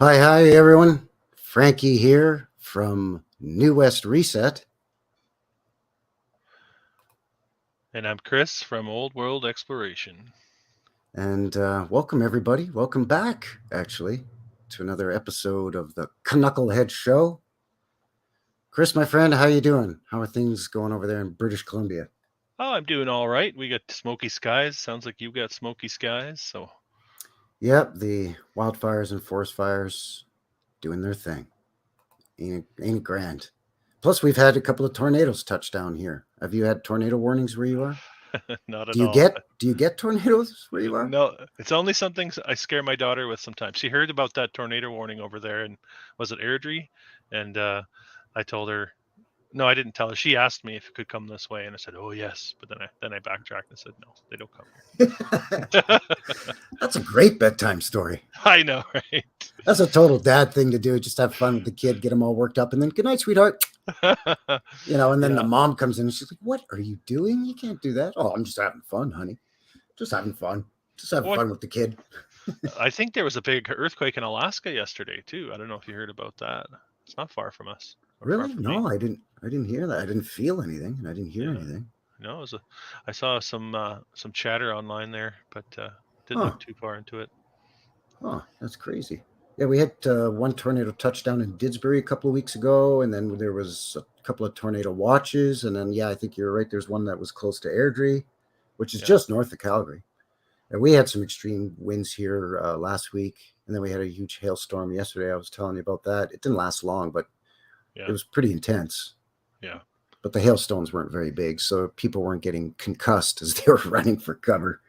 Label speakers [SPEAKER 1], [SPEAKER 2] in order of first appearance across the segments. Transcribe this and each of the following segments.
[SPEAKER 1] Hi, everyone. Frankie here from New West Reset.
[SPEAKER 2] And I'm Chris from Old World Exploration.
[SPEAKER 1] And welcome, everybody. Welcome back, actually, to another episode of the CANUCKLEHEADS Show. Chris, my friend, how you doing? How are things going over there in British Columbia?
[SPEAKER 2] Oh, I'm doing all right. We got smoky skies. Sounds like you've got smoky skies. So,
[SPEAKER 1] Yep, the wildfires and forest fires doing their thing. Ain't it grand? Plus, we've had a couple of tornadoes touch down here. Have you had tornado warnings where you are?
[SPEAKER 2] not
[SPEAKER 1] Do
[SPEAKER 2] at
[SPEAKER 1] you
[SPEAKER 2] all.
[SPEAKER 1] get tornadoes where you are?
[SPEAKER 2] No, it's only something I scare my daughter with sometimes. She heard about that tornado warning over there, and was it Airdrie? And I told her, no, I didn't tell her. She asked me if it could come this way, and I said, oh yes. But then I backtracked and said, no, they don't come here.
[SPEAKER 1] That's a great bedtime story.
[SPEAKER 2] I know, right?
[SPEAKER 1] That's a total dad thing to do. Just have fun with the kid, get him all worked up, and then good night, sweetheart. And then the
[SPEAKER 2] Yeah.
[SPEAKER 1] mom comes in and she's like, "What are you doing? You can't do that." "Oh, I'm just having fun, honey. Just having fun. Just having
[SPEAKER 2] What?
[SPEAKER 1] fun with the kid."
[SPEAKER 2] I think there was a big earthquake in Alaska yesterday too. I don't know if you heard about that. It's not far from us, or far
[SPEAKER 1] Really?
[SPEAKER 2] from me.
[SPEAKER 1] No, I didn't. I didn't hear that. I didn't feel anything, and I didn't hear
[SPEAKER 2] Yeah,
[SPEAKER 1] anything.
[SPEAKER 2] no, I saw some chatter online there, but didn't
[SPEAKER 1] Huh?
[SPEAKER 2] look too far into it.
[SPEAKER 1] Huh? That's crazy. Yeah, we had one tornado touchdown in Didsbury a couple of weeks ago, and then there was a couple of tornado watches, and then yeah, I think you're right. There's one that was close to Airdrie, which is
[SPEAKER 2] Yeah,
[SPEAKER 1] just north of Calgary. And we had some extreme winds here last week, and then we had a huge hailstorm yesterday. I was telling you about that. It didn't last long, but it
[SPEAKER 2] yeah,
[SPEAKER 1] was pretty intense.
[SPEAKER 2] yeah.
[SPEAKER 1] But the hailstones weren't very big, so people weren't getting concussed as they were running for cover.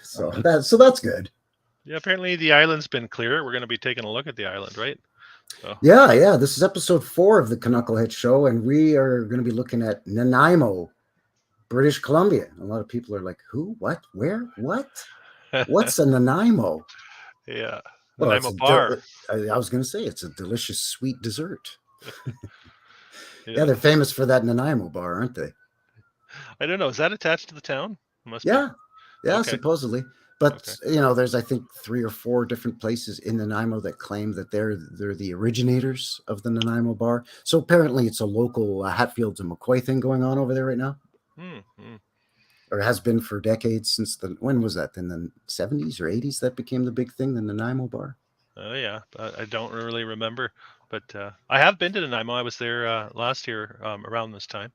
[SPEAKER 1] So
[SPEAKER 2] Uh-huh.
[SPEAKER 1] that's good.
[SPEAKER 2] Yeah, apparently the island's been clear. We're going to be taking a look at the island, right? So,
[SPEAKER 1] Yeah. This is episode 4 of the Knucklehead Show, and we are going to be looking at Nanaimo, British Columbia. A lot of people are like, "Who? What? Where? What? What's a Nanaimo?"
[SPEAKER 2] yeah,
[SPEAKER 1] Well, it's
[SPEAKER 2] Nanaimo Bar.
[SPEAKER 1] I was going to say it's a delicious sweet dessert. Yeah,
[SPEAKER 2] Yeah,
[SPEAKER 1] they're famous for that Nanaimo bar, aren't they?
[SPEAKER 2] I don't know. Is that attached to the town? Must be.
[SPEAKER 1] Yeah, yeah,
[SPEAKER 2] Okay,
[SPEAKER 1] supposedly. But
[SPEAKER 2] okay.
[SPEAKER 1] there's I think 3 or 4 different places in Nanaimo that claim that they're the originators of the Nanaimo bar. So apparently, it's a local Hatfields and McCoy thing going on over there right now,
[SPEAKER 2] Hmm. Hmm.
[SPEAKER 1] or has been for decades since the when was that? In the 70s or 80s that became the big thing, the Nanaimo bar.
[SPEAKER 2] Oh yeah, I don't really remember, but I have been to Nanaimo. I was there last year around this time,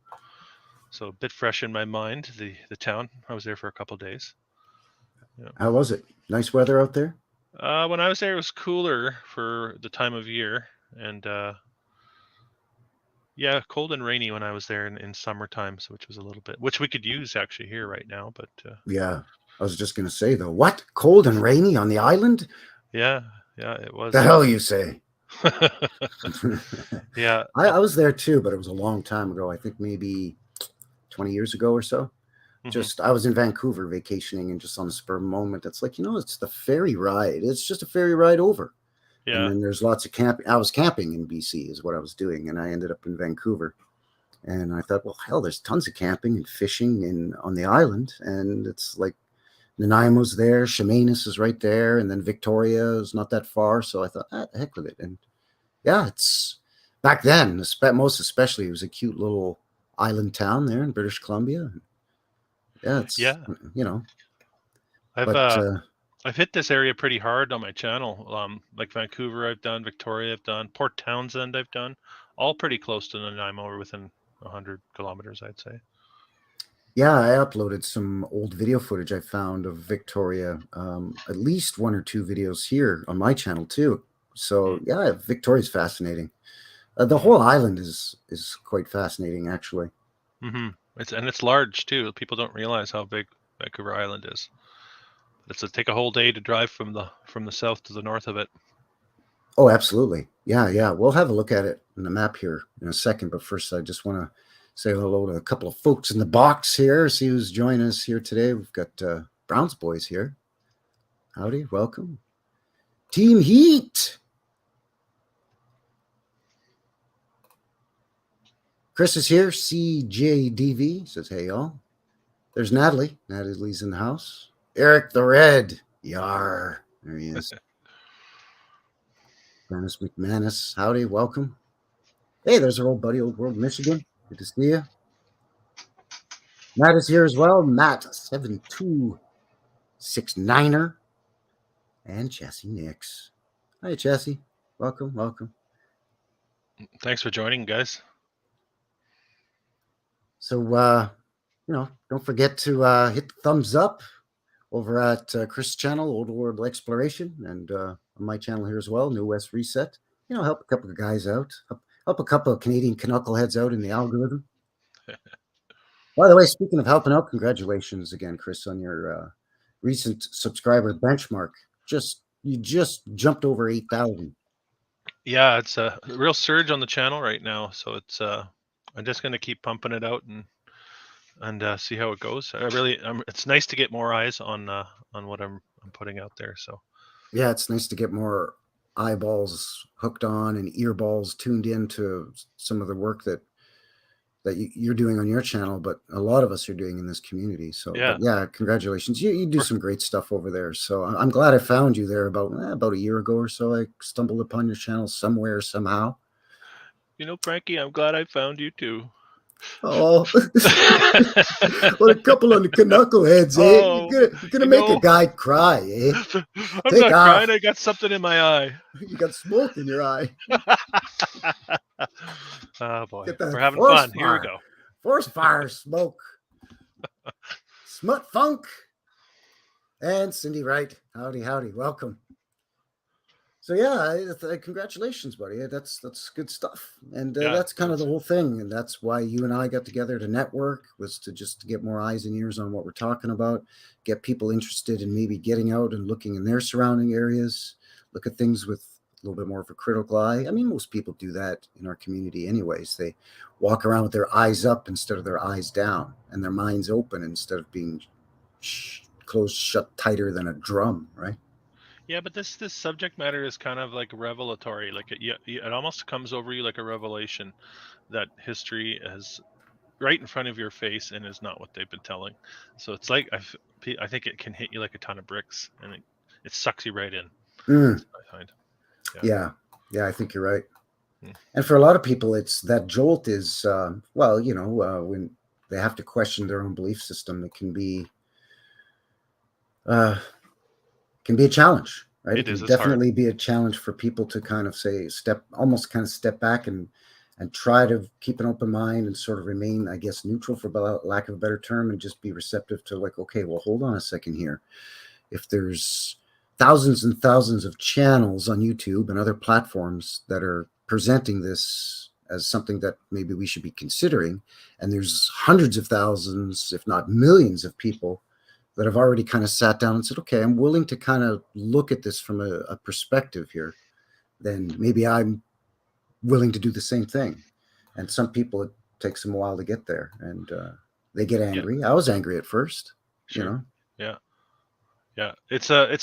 [SPEAKER 2] so a bit fresh in my mind. The town. I was there for a couple of days. Yeah.
[SPEAKER 1] How was it? Nice weather out there.
[SPEAKER 2] When I was there, it was cooler for the time of year, and yeah, cold and rainy when I was there in summertime, so which was a little bit, which we could use actually here right now, but
[SPEAKER 1] Yeah, I was just gonna say though, what cold and rainy on the island?
[SPEAKER 2] yeah, yeah, it
[SPEAKER 1] The
[SPEAKER 2] was.
[SPEAKER 1] hell you say?
[SPEAKER 2] Yeah.
[SPEAKER 1] I was there too, but it was a long time ago. I think maybe 20 years ago or so.
[SPEAKER 2] Hmm.
[SPEAKER 1] Just I was in Vancouver vacationing, and just on the spur of the moment, it's like, it's the ferry ride. It's just a ferry ride over. And
[SPEAKER 2] Yeah.
[SPEAKER 1] then there's lots of camping. I was camping in BC is what I was doing, and I ended up in Vancouver. And I thought, well, hell, there's tons of camping and fishing on the island, and it's like Nanaimo's there, Chemainus is right there, and then Victoria is not that far. So I thought, the heck with it. And yeah, it's back then, most especially, it was a cute little island town there in British Columbia. Yeah, it's
[SPEAKER 2] Yeah.
[SPEAKER 1] you know,
[SPEAKER 2] I've
[SPEAKER 1] but
[SPEAKER 2] uh I've hit this area pretty hard on my channel. Like Vancouver, I've done. Victoria, I've done. Port Townsend, I've done. All pretty close to Nanaimo, or within 100 kilometers, I'd say.
[SPEAKER 1] yeah, I uploaded some old video footage I found of Victoria, at least 1 or 2 videos here on my channel too. So
[SPEAKER 2] Mm,
[SPEAKER 1] yeah, Victoria's fascinating. The
[SPEAKER 2] mm,
[SPEAKER 1] whole island is quite fascinating, actually.
[SPEAKER 2] mm-hmm. It's large too. People don't realize how big Vancouver Island is. It's a take a whole day to drive from the south to the north of it.
[SPEAKER 1] Oh, absolutely. Yeah. We'll have a look at it in the map here in a second. But first, I just want to say hello to a couple of folks in the box here. See who's joining us here today. We've got Browns boys here. Howdy, welcome. Team Heat. Chris is here. CJDV says, hey, y'all. There's Natalie. Natalie's in the house. Eric the Red. Yar. There he is. Dennis McManus, howdy, welcome. Hey, there's our old buddy, Old World Michigan. Good to see you. Matt is here as well. Matt 7269er and Jesse Nix. Hi, Jesse. Welcome, welcome.
[SPEAKER 2] Thanks for joining, guys.
[SPEAKER 1] So, don't forget to hit the thumbs up over at Chris' channel, Old World Exploration, and on my channel here as well, New West Reset. Help a couple of guys out. Help a couple of Canadian knuckleheads out in the algorithm. By the way, speaking of helping out, congratulations again, Chris, on your recent subscriber benchmark. You just jumped over 8,000.
[SPEAKER 2] Yeah, it's a real surge on the channel right now, so it's I'm just going to keep pumping it out and see how it goes. It's nice to get more eyes on what I'm putting out there. So
[SPEAKER 1] yeah, it's nice to get more eyeballs hooked on and earballs tuned into some of the work that you're doing on your channel, but a lot of us are doing in this community. So yeah, congratulations. You do some great stuff over there. So I'm glad I found you there about a year ago or so. I stumbled upon your channel somewhere, somehow.
[SPEAKER 2] Frankie, I'm glad I found you too.
[SPEAKER 1] Oh, what a couple of the knuckleheads, eh?
[SPEAKER 2] Oh,
[SPEAKER 1] you're gonna make a guy cry, eh?
[SPEAKER 2] I'm not crying. I got something in my eye.
[SPEAKER 1] You got smoke in your eye.
[SPEAKER 2] Oh boy, we're having fun. Here we go.
[SPEAKER 1] Forest fire, smoke, smut funk, and Cindy Wright. Howdy, howdy, welcome. So yeah, congratulations, buddy. That's good stuff, and that's kind of the whole thing, and that's why you and I got together to network, was to just get more eyes and ears on what we're talking about, get people interested in maybe getting out and looking in their surrounding areas, look at things with a little bit more of a critical eye. I mean, most people do that in our community anyways. They walk around with their eyes up instead of their eyes down, and their minds open instead of being closed shut tighter than a drum, right?
[SPEAKER 2] Yeah, but this subject matter is kind of like revelatory. Like it almost comes over you like a revelation that history is right in front of your face and is not what they've been telling. So it's like I think it can hit you like a ton of bricks, and it sucks you right in. I find.
[SPEAKER 1] Yeah, I think you're right. And for a lot of people, it's that jolt is when they have to question their own belief system, it can be a challenge, right? It can definitely be a challenge for people to kind of step back and try to keep an open mind and sort of remain, I guess, neutral, for lack of a better term, and just be receptive to like, okay, well, hold on a second here. If there's thousands and thousands of channels on YouTube and other platforms that are presenting this as something that maybe we should be considering, and there's hundreds of thousands, if not millions of people that have already kind of sat down and said, okay, I'm willing to kind of look at this from a perspective here, then maybe I'm willing to do the same thing. And some people, it takes them a while to get there, and they get angry. Yeah. I was angry at first,
[SPEAKER 2] Sure. Yeah. It's a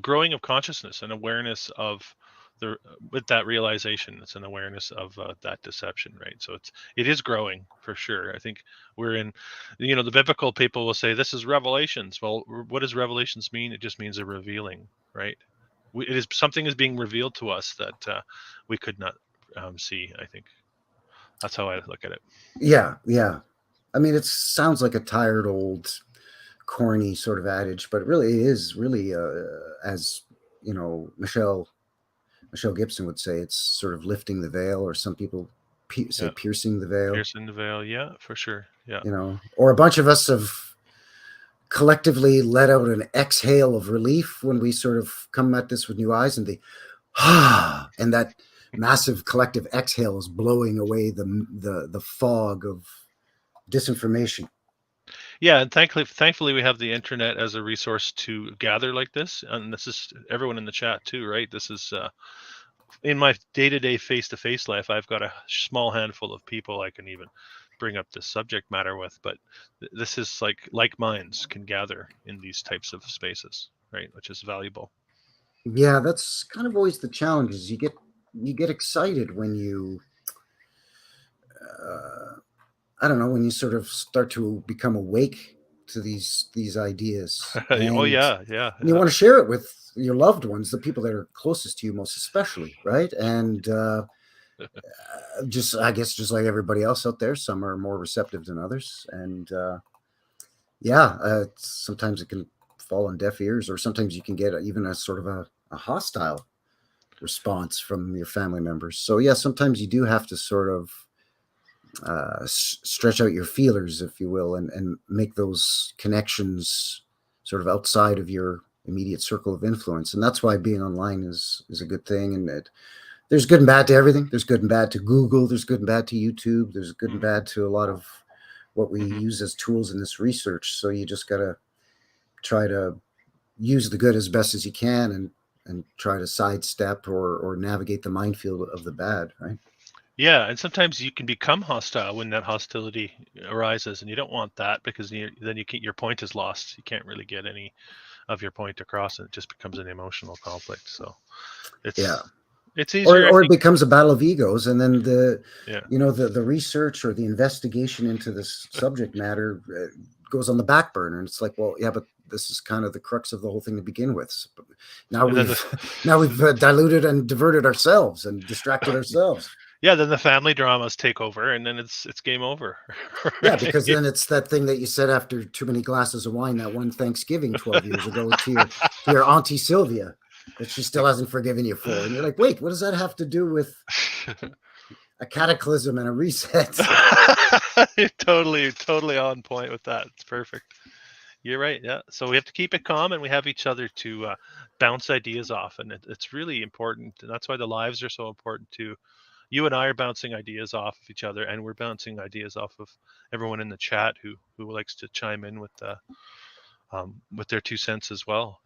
[SPEAKER 2] growing of consciousness and awareness of with that realization. It's an awareness of that deception, right? So it is growing for sure. I think we're in, the biblical people will say this is revelations. Well, what does revelations mean? It just means a revealing, right? Something is being revealed to us that we could not see. I think that's how I look at it.
[SPEAKER 1] Yeah. I mean, it sounds like a tired old corny sort of adage, but really it is really as Michelle Gibson would say, it's sort of lifting the veil, or some people say piercing the veil.
[SPEAKER 2] Piercing the veil, yeah, for sure. Yeah.
[SPEAKER 1] Or a bunch of us have collectively let out an exhale of relief when we sort of come at this with new eyes, and and that massive collective exhale is blowing away the fog of disinformation.
[SPEAKER 2] Yeah, and thankfully we have the internet as a resource to gather like this, and this is everyone in the chat too, right? This is in my day-to-day face-to-face life, I've got a small handful of people I can even bring up this subject matter with, but this is like minds can gather in these types of spaces, right? Which is valuable.
[SPEAKER 1] Yeah, that's kind of always the challenge, is you get excited when you I don't know, when you sort of start to become awake to these ideas,
[SPEAKER 2] Oh
[SPEAKER 1] and
[SPEAKER 2] yeah, yeah,
[SPEAKER 1] you
[SPEAKER 2] yeah.
[SPEAKER 1] want to share it with your loved ones, the people that are closest to you, most especially, right? And just, I guess, just like everybody else out there, some are more receptive than others, and sometimes it can fall on deaf ears, or sometimes you can get even a sort of a hostile response from your family members. So yeah, sometimes you do have to sort of stretch out your feelers, if you will, and make those connections sort of outside of your immediate circle of influence. And that's why being online is a good thing. And there's good and bad to everything. There's good and bad to Google. There's good and bad to YouTube. There's good and bad to a lot of what we use as tools in this research. So you just got to try to use the good as best as you can, and try to sidestep or navigate the minefield of the bad, right?
[SPEAKER 2] Yeah, and sometimes you can become hostile when that hostility arises, and you don't want that, because then your point is lost. You can't really get any of your point across, and it just becomes an emotional conflict. So
[SPEAKER 1] Yeah.
[SPEAKER 2] it's easier, I
[SPEAKER 1] Or it
[SPEAKER 2] think.
[SPEAKER 1] becomes a battle of egos, and then
[SPEAKER 2] Yeah.
[SPEAKER 1] the research or the investigation into this subject matter goes on the back burner, and it's like, well, yeah, but this is kind of the crux of the whole thing to begin with. So now
[SPEAKER 2] And then
[SPEAKER 1] we've diluted and diverted ourselves and distracted ourselves.
[SPEAKER 2] yeah, then the family dramas take over, and then it's game over.
[SPEAKER 1] Yeah, because then it's that thing that you said after too many glasses of wine that one Thanksgiving 12 years ago to your Auntie Sylvia that she still hasn't forgiven you for. And you're like, wait, what does that have to do with a cataclysm and a reset?
[SPEAKER 2] You're totally on point with that. It's perfect. You're right. Yeah. So we have to keep it calm, and we have each other to bounce ideas off, and it's really important. And that's why the lives are so important too. You and I are bouncing ideas off of each other, and we're bouncing ideas off of everyone in the chat who likes to chime in with their 2 cents as well.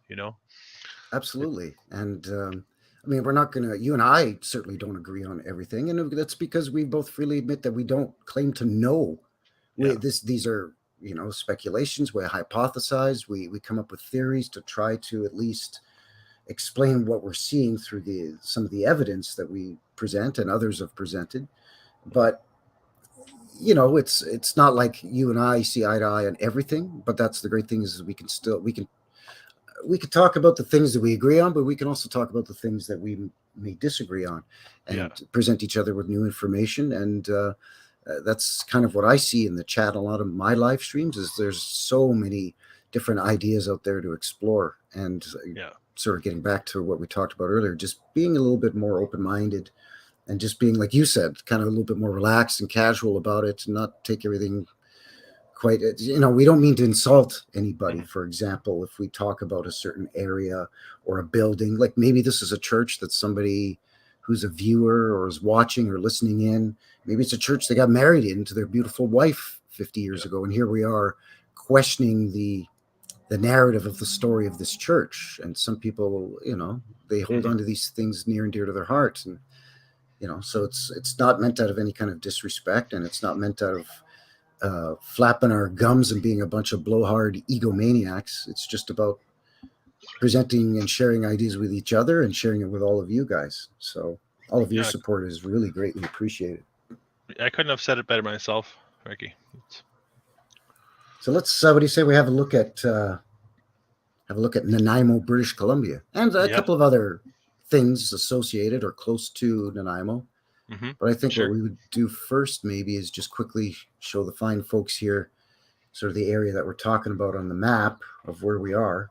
[SPEAKER 1] Absolutely. And I mean, we're not going to, you and I certainly don't agree on everything. And that's because we both freely admit that we don't claim to know.
[SPEAKER 2] Yeah.
[SPEAKER 1] These are, speculations. We hypothesize. We come up with theories to try to at least explain what we're seeing through some of the evidence that we present and others have presented. But it's not like you and I see eye to eye on everything. But that's the great thing, is we can talk about the things that we agree on, but we can also talk about the things that we may disagree on, and present each other with new information. And that's kind of what I see in the chat. A lot of my live streams is there's so many different ideas out there to explore. And sort of getting back to what we talked about earlier, just being a little bit more open-minded, and just being, like you said, kind of a little bit more relaxed and casual about it, and not take everything quite, we don't mean to insult anybody. For example, if we talk about a certain area or a building, like maybe this is a church that somebody who's a viewer or is watching or listening in, maybe it's a church they got married into their beautiful wife 50 years ago, and here we are questioning the narrative of the story of this church. And some people, they hold on to these things near and dear to their hearts, and so it's not meant out of any kind of disrespect, and it's not meant out of flapping our gums and being a bunch of blowhard egomaniacs. It's just about presenting and sharing ideas with each other, and sharing it with all of you guys. So all of your support is really greatly appreciated.
[SPEAKER 2] I couldn't have said it better myself, Ricky.
[SPEAKER 1] So let's, what do you say we have a look at Nanaimo, British Columbia, and a couple of other things associated or close to Nanaimo. But I think what we would do first maybe is just quickly show the fine folks here sort of the area that we're talking about on the map of where we are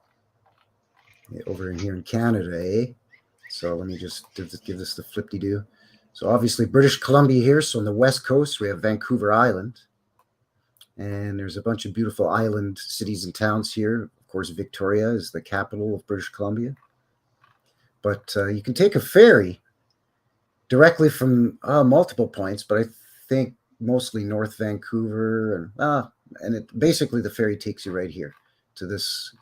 [SPEAKER 1] over in here in Canada, eh? So let me just give this the flip-de-doo. So obviously British Columbia here. So on the west coast, we have Vancouver Island. And there's a bunch of beautiful island cities and towns here. Of course, Victoria is the capital of British Columbia. But you can take a ferry directly from multiple points, but I think mostly North Vancouver, and basically the ferry takes you right here to this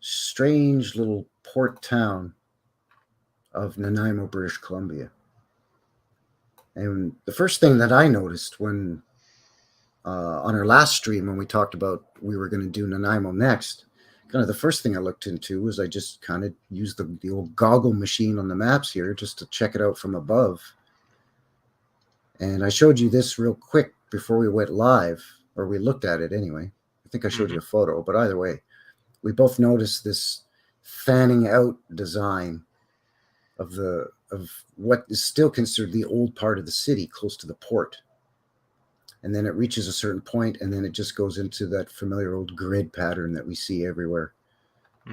[SPEAKER 1] strange little port town of Nanaimo, British Columbia. And the first thing that I noticed when on our last stream, when we talked about we were going to do Nanaimo next, kind of the first thing I looked into was I just kind of used the old goggle machine on the maps here just to check it out from above. And I showed you this real quick before we went live, or we looked at it anyway. think I showed you a photo, but either way, we both noticed this fanning out design of what is still considered the old part of the city, close to the port. And then it reaches a certain point, and then it just goes into that familiar old grid pattern that we see everywhere.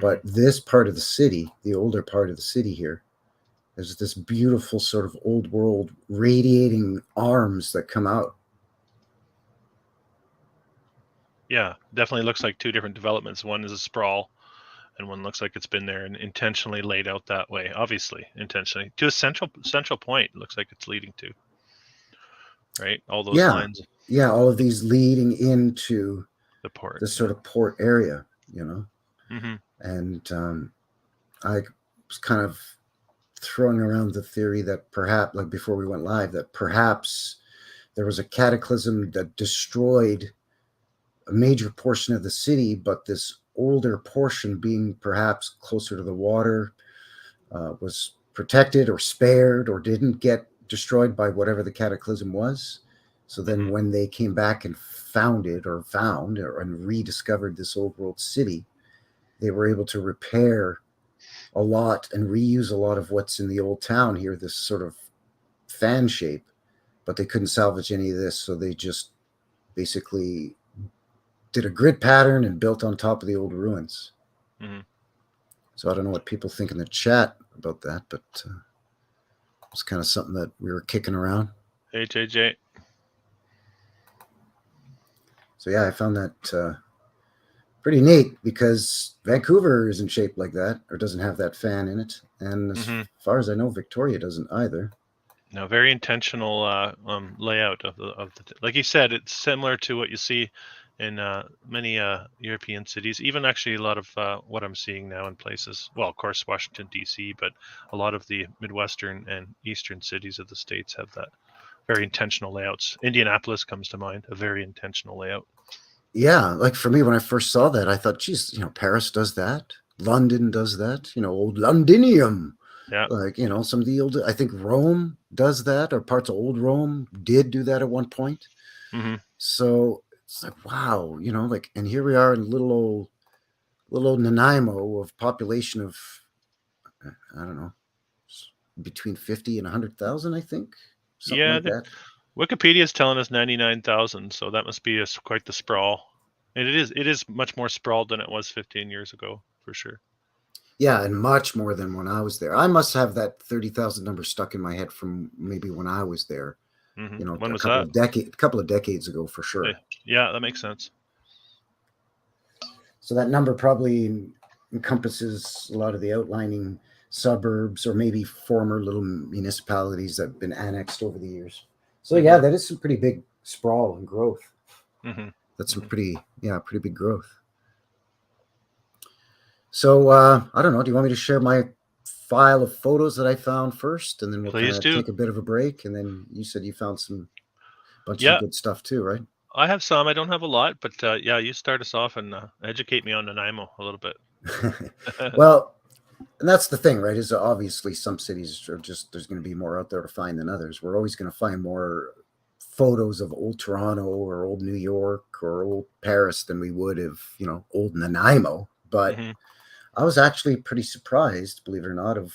[SPEAKER 1] But this part of the city, the older part of the city here, there's this beautiful sort of old world radiating arms that come out.
[SPEAKER 2] Yeah, definitely looks like two different developments. One is a sprawl, and one looks like it's been there and intentionally laid out that way. Obviously, intentionally to a central point. Looks like it's leading to, right? All those lines.
[SPEAKER 1] Yeah, all of these leading into
[SPEAKER 2] the port,
[SPEAKER 1] this sort of port area, you know. And I was kind of throwing around the theory that perhaps, like before we went live, that perhaps there was a cataclysm that destroyed a major portion of the city, but this older portion, being perhaps closer to the water, was protected or spared or didn't get destroyed by whatever the cataclysm was. So then when they came back and found and rediscovered this old world city, they were able to repair a lot and reuse a lot of what's in the old town here, this sort of fan shape, but they couldn't salvage any of this. So they just basically did a grid pattern and built on top of the old ruins. So I don't know what people think in the chat about that, but it's kind of something that we were kicking around.
[SPEAKER 2] Hey, JJ.
[SPEAKER 1] So yeah, I found that pretty neat, because Vancouver isn't shaped like that, or doesn't have that fan in it. And as far as I know, Victoria doesn't either.
[SPEAKER 2] No, very intentional layout of the like you said, it's similar to what you see in many European cities, even actually a lot of what I'm seeing now in places, well, of course, Washington, D.C., but a lot of the Midwestern and Eastern cities of the States have that very intentional layouts. Indianapolis comes to mind, a very intentional layout.
[SPEAKER 1] Yeah, like for me, when I first saw that, I thought, geez, Paris does that. London does that. Old Londinium.
[SPEAKER 2] Yeah.
[SPEAKER 1] Like, some of the old, I think Rome does that, or parts of old Rome did do that at one point. So it's like, wow, and here we are in little old Nanaimo, of population of, I don't know, between 50 and 100,000, I think. Something like that.
[SPEAKER 2] Wikipedia is telling us 99,000, so that must be quite the sprawl. And it is much more sprawled than it was 15 years ago, for sure.
[SPEAKER 1] Yeah, and much more than when I was there. I must have that 30,000 number stuck in my head from maybe when I was there.
[SPEAKER 2] When was
[SPEAKER 1] a couple of decades ago, for sure.
[SPEAKER 2] Yeah, that makes sense.
[SPEAKER 1] So that number probably encompasses a lot of the outlining suburbs, or maybe former little municipalities that have been annexed over the years. So yeah, that is some pretty big sprawl and growth. That's some pretty big growth. So I don't know. Do you want me to share my file of photos that I found first, and then we'll kind of take a bit of a break? And then you said you found bunch of good stuff too, right?
[SPEAKER 2] I have some. I don't have a lot, but you start us off and educate me on Nanaimo a little bit.
[SPEAKER 1] Well, and that's the thing, right? Is obviously some cities are just, there's going to be more out there to find than others. We're always going to find more photos of old Toronto or old New York or old Paris than we would of, old Nanaimo. But I was actually pretty surprised, believe it or not, of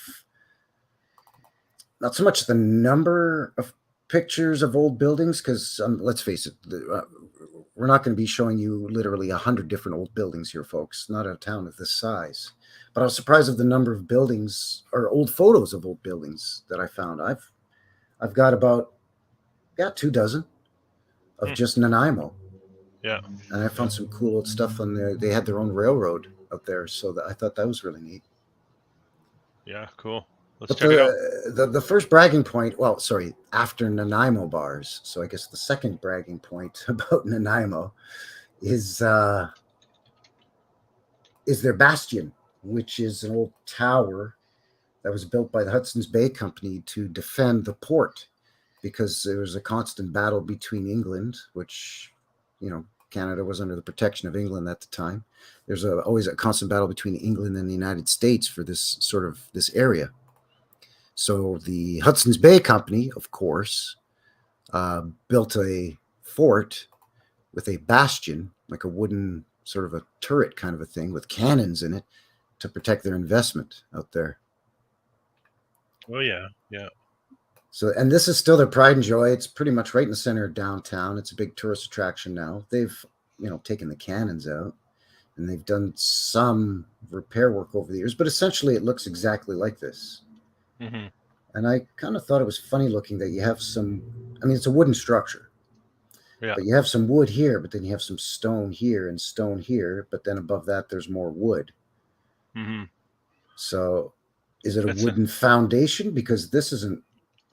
[SPEAKER 1] not so much the number of pictures of old buildings, because let's face it, we're not going to be showing you literally 100 different old buildings here, folks. Not a town of this size. But I was surprised of the number of buildings, or old photos of old buildings, that I found. I've got about 24 of just Nanaimo.
[SPEAKER 2] Yeah.
[SPEAKER 1] And I found some cool old stuff on there. They had their own railroad out there, so I thought that was really neat.
[SPEAKER 2] Yeah, cool. Let's check it out.
[SPEAKER 1] The first bragging point, after Nanaimo bars, so I guess the second bragging point about Nanaimo is their Bastion, which is an old tower that was built by the Hudson's Bay Company to defend the port, because there was a constant battle between England, which, Canada was under the protection of England at the time. There's always a constant battle between England and the United States for this area. So the Hudson's Bay Company, of course, built a fort with a bastion, like a wooden sort of a turret kind of a thing with cannons in it to protect their investment out there.
[SPEAKER 2] Oh yeah, yeah.
[SPEAKER 1] So, and this is still their pride and joy. It's pretty much right in the center of downtown. It's a big tourist attraction now. They've, taken the cannons out, and they've done some repair work over the years, but essentially it looks exactly like this.
[SPEAKER 2] Mm-hmm.
[SPEAKER 1] And I kind of thought it was funny looking that you have it's a wooden structure.
[SPEAKER 2] Yeah.
[SPEAKER 1] But you have some wood here, but then you have some stone here and stone here, but then above that there's more wood.
[SPEAKER 2] Mm-hmm.
[SPEAKER 1] So is it a wooden foundation because this isn't,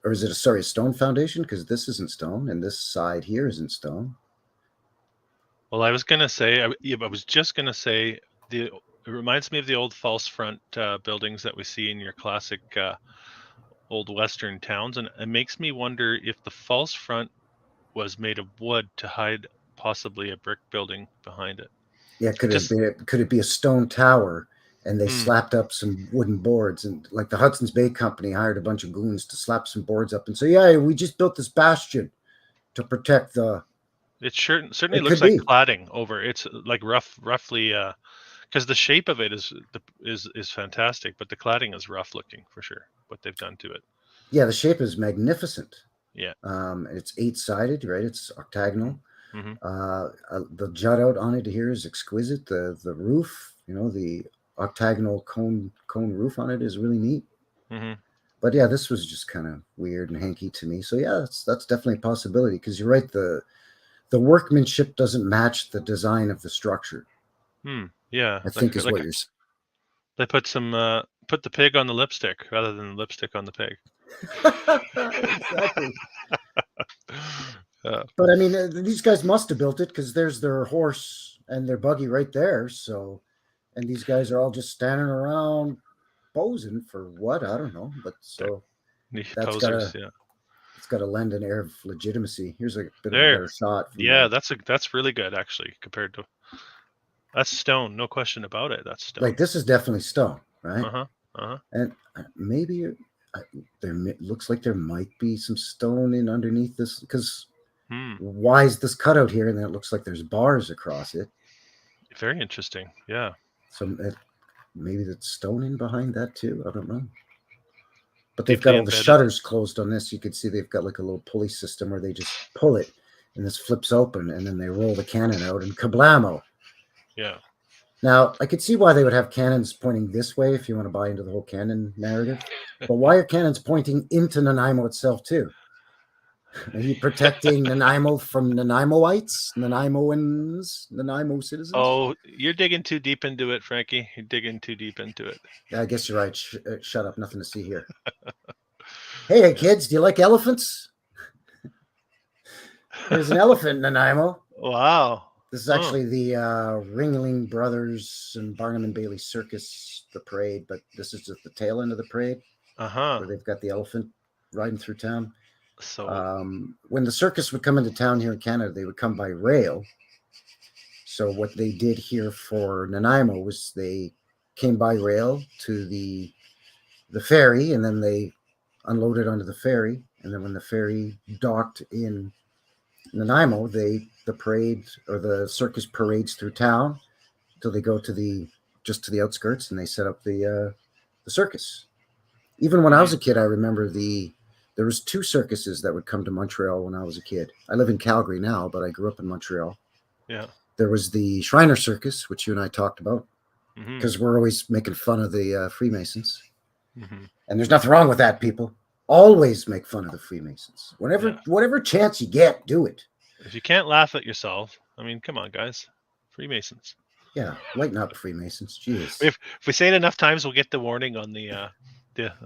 [SPEAKER 1] or is it a stone foundation because this isn't stone and this side here isn't stone?
[SPEAKER 2] Well, I was just gonna say it reminds me of the old false front buildings that we see in your classic old Western towns, and it makes me wonder if the false front was made of wood to hide possibly a brick building behind it.
[SPEAKER 1] Yeah, could it be a stone tower and they slapped up some wooden boards, and like the Hudson's Bay Company hired a bunch of goons to slap some boards up and say, yeah, we just built this bastion to protect the...
[SPEAKER 2] It certainly looks like cladding over. It's like roughly because the shape of it is fantastic, but the cladding is rough looking for sure. What they've done to it.
[SPEAKER 1] Yeah, the shape is magnificent.
[SPEAKER 2] Yeah.
[SPEAKER 1] It's 8-sided, right? It's octagonal.
[SPEAKER 2] Mm-hmm.
[SPEAKER 1] The jut out on it here is exquisite. The roof, the octagonal cone roof on it is really neat.
[SPEAKER 2] Mm-hmm.
[SPEAKER 1] But yeah, this was just kind of weird and hanky to me. So yeah, that's definitely a possibility because you're right. The workmanship doesn't match the design of the structure.
[SPEAKER 2] Yeah,
[SPEAKER 1] I think is what you're saying.
[SPEAKER 2] They put the pig on the lipstick rather than the lipstick on the pig.
[SPEAKER 1] Exactly. But I mean, these guys must have built it because there's their horse and their buggy right there. So, and these guys are all just standing around posing for what? I don't know. But so that's
[SPEAKER 2] posers,
[SPEAKER 1] it's got to lend an air of legitimacy. Here's a bit of a better shot.
[SPEAKER 2] Yeah, that's really good actually compared to... That's stone, no question about it. That's stone.
[SPEAKER 1] Like this is definitely stone, right? And maybe there looks like there might be some stone in underneath this because why is this cutout here? And then it looks like there's bars across it.
[SPEAKER 2] Very interesting. Yeah.
[SPEAKER 1] So maybe that's stone in behind that too. I don't know. But they've got all the shutters closed on this. You can see they've got like a little pulley system where they just pull it and this flips open and then they roll the cannon out and kablamo.
[SPEAKER 2] Yeah.
[SPEAKER 1] Now, I could see why they would have cannons pointing this way if you want to buy into the whole cannon narrative. But why are cannons pointing into Nanaimo itself, too? Are you protecting Nanaimo from Nanaimoites, Nanaimoans, Nanaimo citizens?
[SPEAKER 2] Oh, you're digging too deep into it, Frankie. You're digging too deep into it.
[SPEAKER 1] Yeah, I guess you're right. Shut up. Nothing to see here. Hey, kids, do you like elephants? There's an elephant in Nanaimo.
[SPEAKER 2] Wow.
[SPEAKER 1] This is actually the Ringling Brothers and Barnum and Bailey Circus, the parade, but this is just the tail end of the parade. Where they've got the elephant riding through town.
[SPEAKER 2] So
[SPEAKER 1] when the circus would come into town here in Canada, they would come by rail. So what they did here for Nanaimo was they came by rail to the ferry, and then they unloaded onto the ferry. And then when the ferry docked in Nanaimo, the parade or the circus parades through town until they go to the outskirts and they set up the circus. Even when I was a kid, I remember there was 2 circuses that would come to Montreal when I was a kid. I live in Calgary now, but I grew up in Montreal.
[SPEAKER 2] Yeah.
[SPEAKER 1] There was the Shriner Circus, which you and I talked about, because we're always making fun of the Freemasons. And there's nothing wrong with that, people. Always make fun of the Freemasons. Whatever chance you get, do it.
[SPEAKER 2] If you can't laugh at yourself, I mean, come on, guys. Freemasons.
[SPEAKER 1] Yeah, lighten up, Freemasons. Jeez.
[SPEAKER 2] If we say it enough times, we'll get the warning on the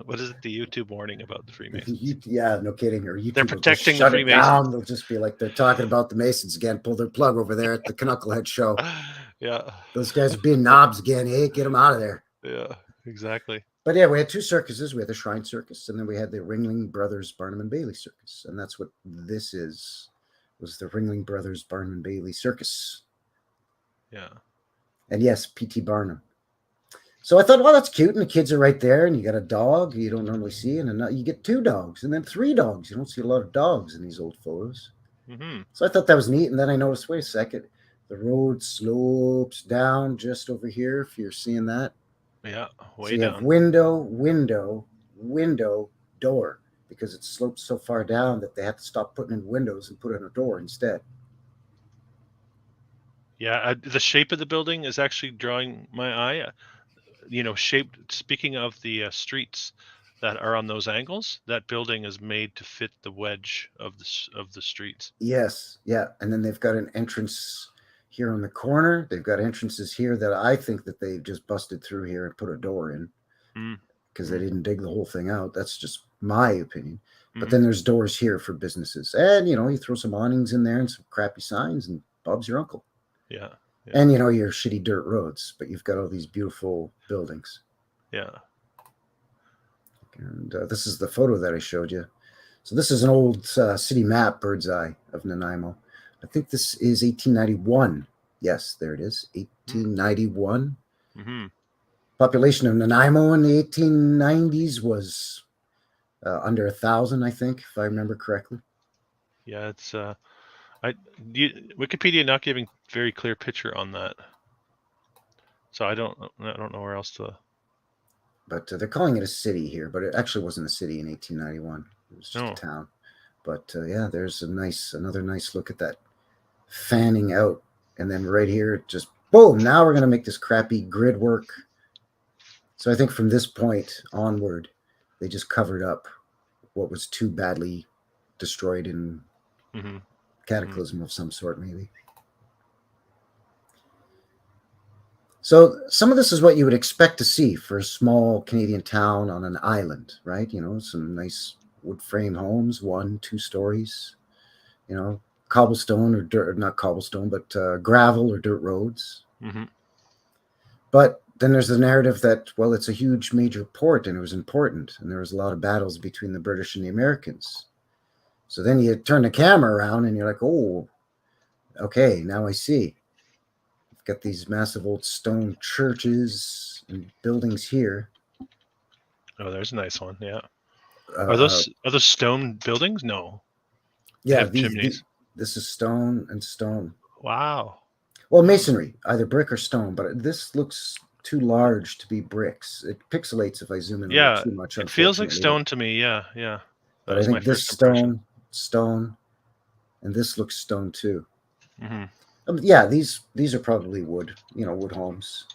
[SPEAKER 2] what is it? The YouTube warning about the Freemasons.
[SPEAKER 1] Yeah, no kidding. Or YouTube
[SPEAKER 2] they're protecting the Freemasons.
[SPEAKER 1] They'll just be like, they're talking about the Masons again. Pull their plug over there at the CANUCKLEHEADS show.
[SPEAKER 2] Yeah.
[SPEAKER 1] Those guys are being knobs again. Hey, get them out of there.
[SPEAKER 2] Yeah, exactly.
[SPEAKER 1] But yeah, we had 2 circuses. We had the Shrine Circus, and then we had the Ringling Brothers Barnum and Bailey Circus. And that's what this was the Ringling Brothers Barnum and Bailey Circus.
[SPEAKER 2] Yeah.
[SPEAKER 1] And yes, P.T. Barnum. So I thought, well, that's cute. And the kids are right there, and you got a dog you don't normally see, and you get 2 dogs, and then 3 dogs. You don't see a lot of dogs in these old photos. So I thought that was neat. And then I noticed, wait a second, The road slopes down just over here, if you're seeing that.
[SPEAKER 2] Yeah,
[SPEAKER 1] So
[SPEAKER 2] way
[SPEAKER 1] you have
[SPEAKER 2] down.
[SPEAKER 1] window, window, window, door, because it slopes so far down that they have to stop putting in windows and put in a door instead.
[SPEAKER 2] Yeah, the shape of the building is actually drawing my eye. Shaped. Speaking of the streets that are on those angles, that building is made to fit the wedge of the streets.
[SPEAKER 1] Yes, yeah. And then they've got an entrance here on the corner. They've got entrances here that I think that they just busted through here and put a door in
[SPEAKER 2] Mm.
[SPEAKER 1] because they didn't dig the whole thing out. That's just my opinion. But
[SPEAKER 2] Mhm.
[SPEAKER 1] then there's doors here for businesses. And, you throw some awnings in there and some crappy signs, and Bob's your uncle.
[SPEAKER 2] Yeah.
[SPEAKER 1] And, your shitty dirt roads, but you've got all these beautiful buildings.
[SPEAKER 2] Yeah.
[SPEAKER 1] And this is the photo that I showed you. So this is an old city map, bird's eye, of Nanaimo. I think this is 1891. Yes, there it is, 1891.
[SPEAKER 2] Mm-hmm.
[SPEAKER 1] Population of Nanaimo in the 1890s was under 1,000, I think, if I remember correctly.
[SPEAKER 2] Yeah, it's Wikipedia not giving very clear picture on that, so I don't know where else to.
[SPEAKER 1] But they're calling it a city here, but it actually wasn't a city in 1891. It was just a town. But yeah, there's another nice look at that fanning out, and then right here, just boom. Now we're gonna make this crappy grid work. So I think from this point onward, they just covered up what was too badly destroyed in Cataclysm of some sort, maybe. So some of this is what you would expect to see for a small Canadian town on an island, right? Some nice wood frame homes, 1-2 stories, cobblestone or dirt, not cobblestone, but gravel or dirt roads.
[SPEAKER 2] Mm-hmm.
[SPEAKER 1] But then there's the narrative that, well, it's a huge major port and it was important, and there was a lot of battles between the British and the Americans. So then you turn the camera around and you're like, oh, okay, now I see. You've got these massive old stone churches and buildings here.
[SPEAKER 2] Oh, there's a nice one. Yeah. Are those stone buildings? No.
[SPEAKER 1] Yeah,
[SPEAKER 2] they have chimneys.
[SPEAKER 1] This is stone and stone.
[SPEAKER 2] Wow.
[SPEAKER 1] Well, masonry, either brick or stone, but this looks too large to be bricks. It pixelates if I zoom in a little too much.
[SPEAKER 2] It feels like stone to me. Yeah.
[SPEAKER 1] But I think this stone, and this looks stone too.
[SPEAKER 2] Mm-hmm.
[SPEAKER 1] Yeah, these are probably wood. Wood homes.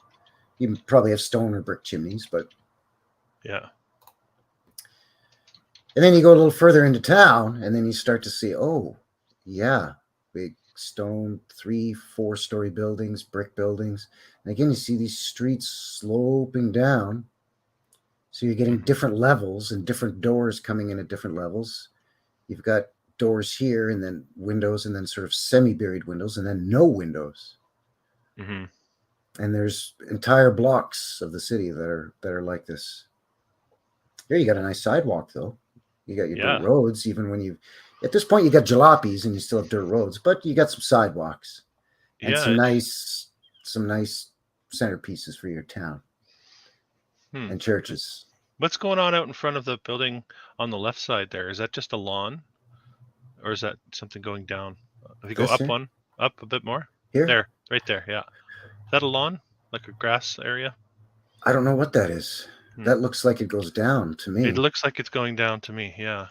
[SPEAKER 1] You probably have stone or brick chimneys, but
[SPEAKER 2] yeah.
[SPEAKER 1] And then you go a little further into town, and then you start to see, oh, yeah, big stone 3-4 story buildings, brick buildings. And again, you see these streets sloping down. So you're getting different levels and different doors coming in at different levels. You've got doors here, and then windows, and then sort of semi-buried windows, and then no windows.
[SPEAKER 2] Mm-hmm.
[SPEAKER 1] And there's entire blocks of the city that are like this. Here you got a nice sidewalk, though. You got your dirt roads, even when at this point you got jalopies and you still have dirt roads, but you got some sidewalks and some nice centerpieces for your town and churches.
[SPEAKER 2] What's going on out in front of the building on the left side there? Is that just a lawn, or is that something going down? If you go up a bit more,
[SPEAKER 1] here,
[SPEAKER 2] right there, yeah. Is that a lawn, like a grass area?
[SPEAKER 1] I don't know what that is. That looks like it goes down to me.
[SPEAKER 2] It looks like it's going down to me, yeah.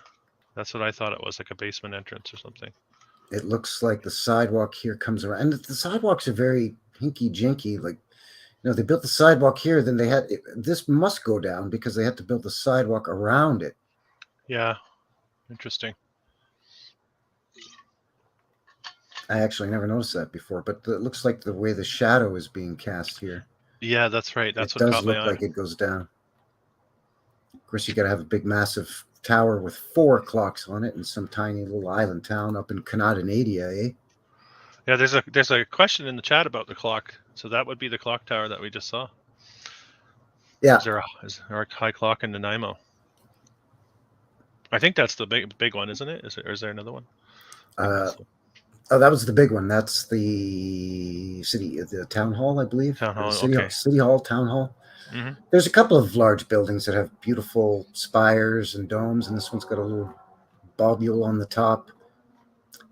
[SPEAKER 2] That's what I thought it was, like a basement entrance or something.
[SPEAKER 1] It looks like the sidewalk here comes around. And the sidewalks are very hinky-jinky. Like, they built the sidewalk here, then this must go down because they had to build the sidewalk around it.
[SPEAKER 2] Yeah, interesting.
[SPEAKER 1] I actually never noticed that before, but it looks like the way the shadow is being cast here.
[SPEAKER 2] Yeah, that's right. That's what
[SPEAKER 1] caught my eye. It does look like it goes down. Of course, you got to have a big, massive tower with 4 clocks on it, and some tiny little island town up in Canadanedia, eh?
[SPEAKER 2] Yeah, there's a question in the chat about the clock. So that would be the clock tower that we just saw.
[SPEAKER 1] Yeah.
[SPEAKER 2] Is there a high clock in Nanaimo? I think that's the big one, isn't it? Or is there another one?
[SPEAKER 1] Oh, that was the big one. That's the town hall, I believe.
[SPEAKER 2] Town hall,
[SPEAKER 1] City hall, town hall.
[SPEAKER 2] Mm-hmm.
[SPEAKER 1] There's a couple of large buildings that have beautiful spires and domes, and this one's got a little bobule on the top.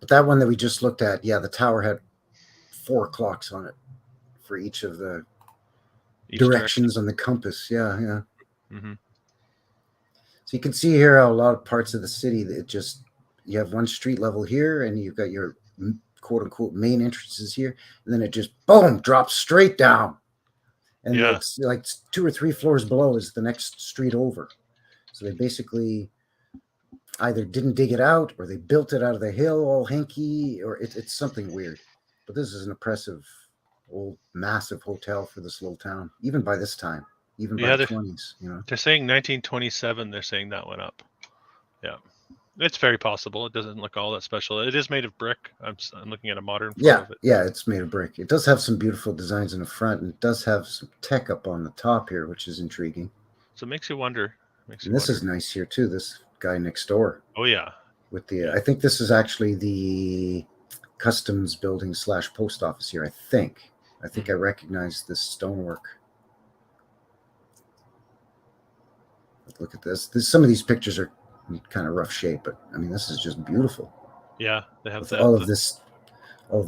[SPEAKER 1] But that one that we just looked at, yeah, the tower had 4 clocks on it for each of the
[SPEAKER 2] Each
[SPEAKER 1] directions on the compass. Yeah.
[SPEAKER 2] Mm-hmm.
[SPEAKER 1] So you can see here how a lot of parts of the city, you have one street level here, and you've got your quote unquote main entrances here, and then it just boom drops straight down, and it's like 2 or 3 floors below is the next street over. So they basically either didn't dig it out, or they built it out of the hill all hanky, or it's something weird. But this is an impressive old massive hotel for this little town, even by this time, even by the 20s.
[SPEAKER 2] They're saying 1927. They're saying that went up. Yeah, it's very possible. It doesn't look all that special. It is made of brick. I'm looking at a modern photo of it.
[SPEAKER 1] Yeah, it's made of brick. It does have some beautiful designs in the front, and it does have some tech up on the top here, which is intriguing.
[SPEAKER 2] So it makes you wonder.
[SPEAKER 1] This is nice here too. This guy next door.
[SPEAKER 2] Oh yeah.
[SPEAKER 1] With the I think this is actually the customs building / post office here. I think I recognize this stonework. Look at this. Some of these pictures are in kind of rough shape, but I mean, this is just beautiful.
[SPEAKER 2] Yeah, they have
[SPEAKER 1] all of this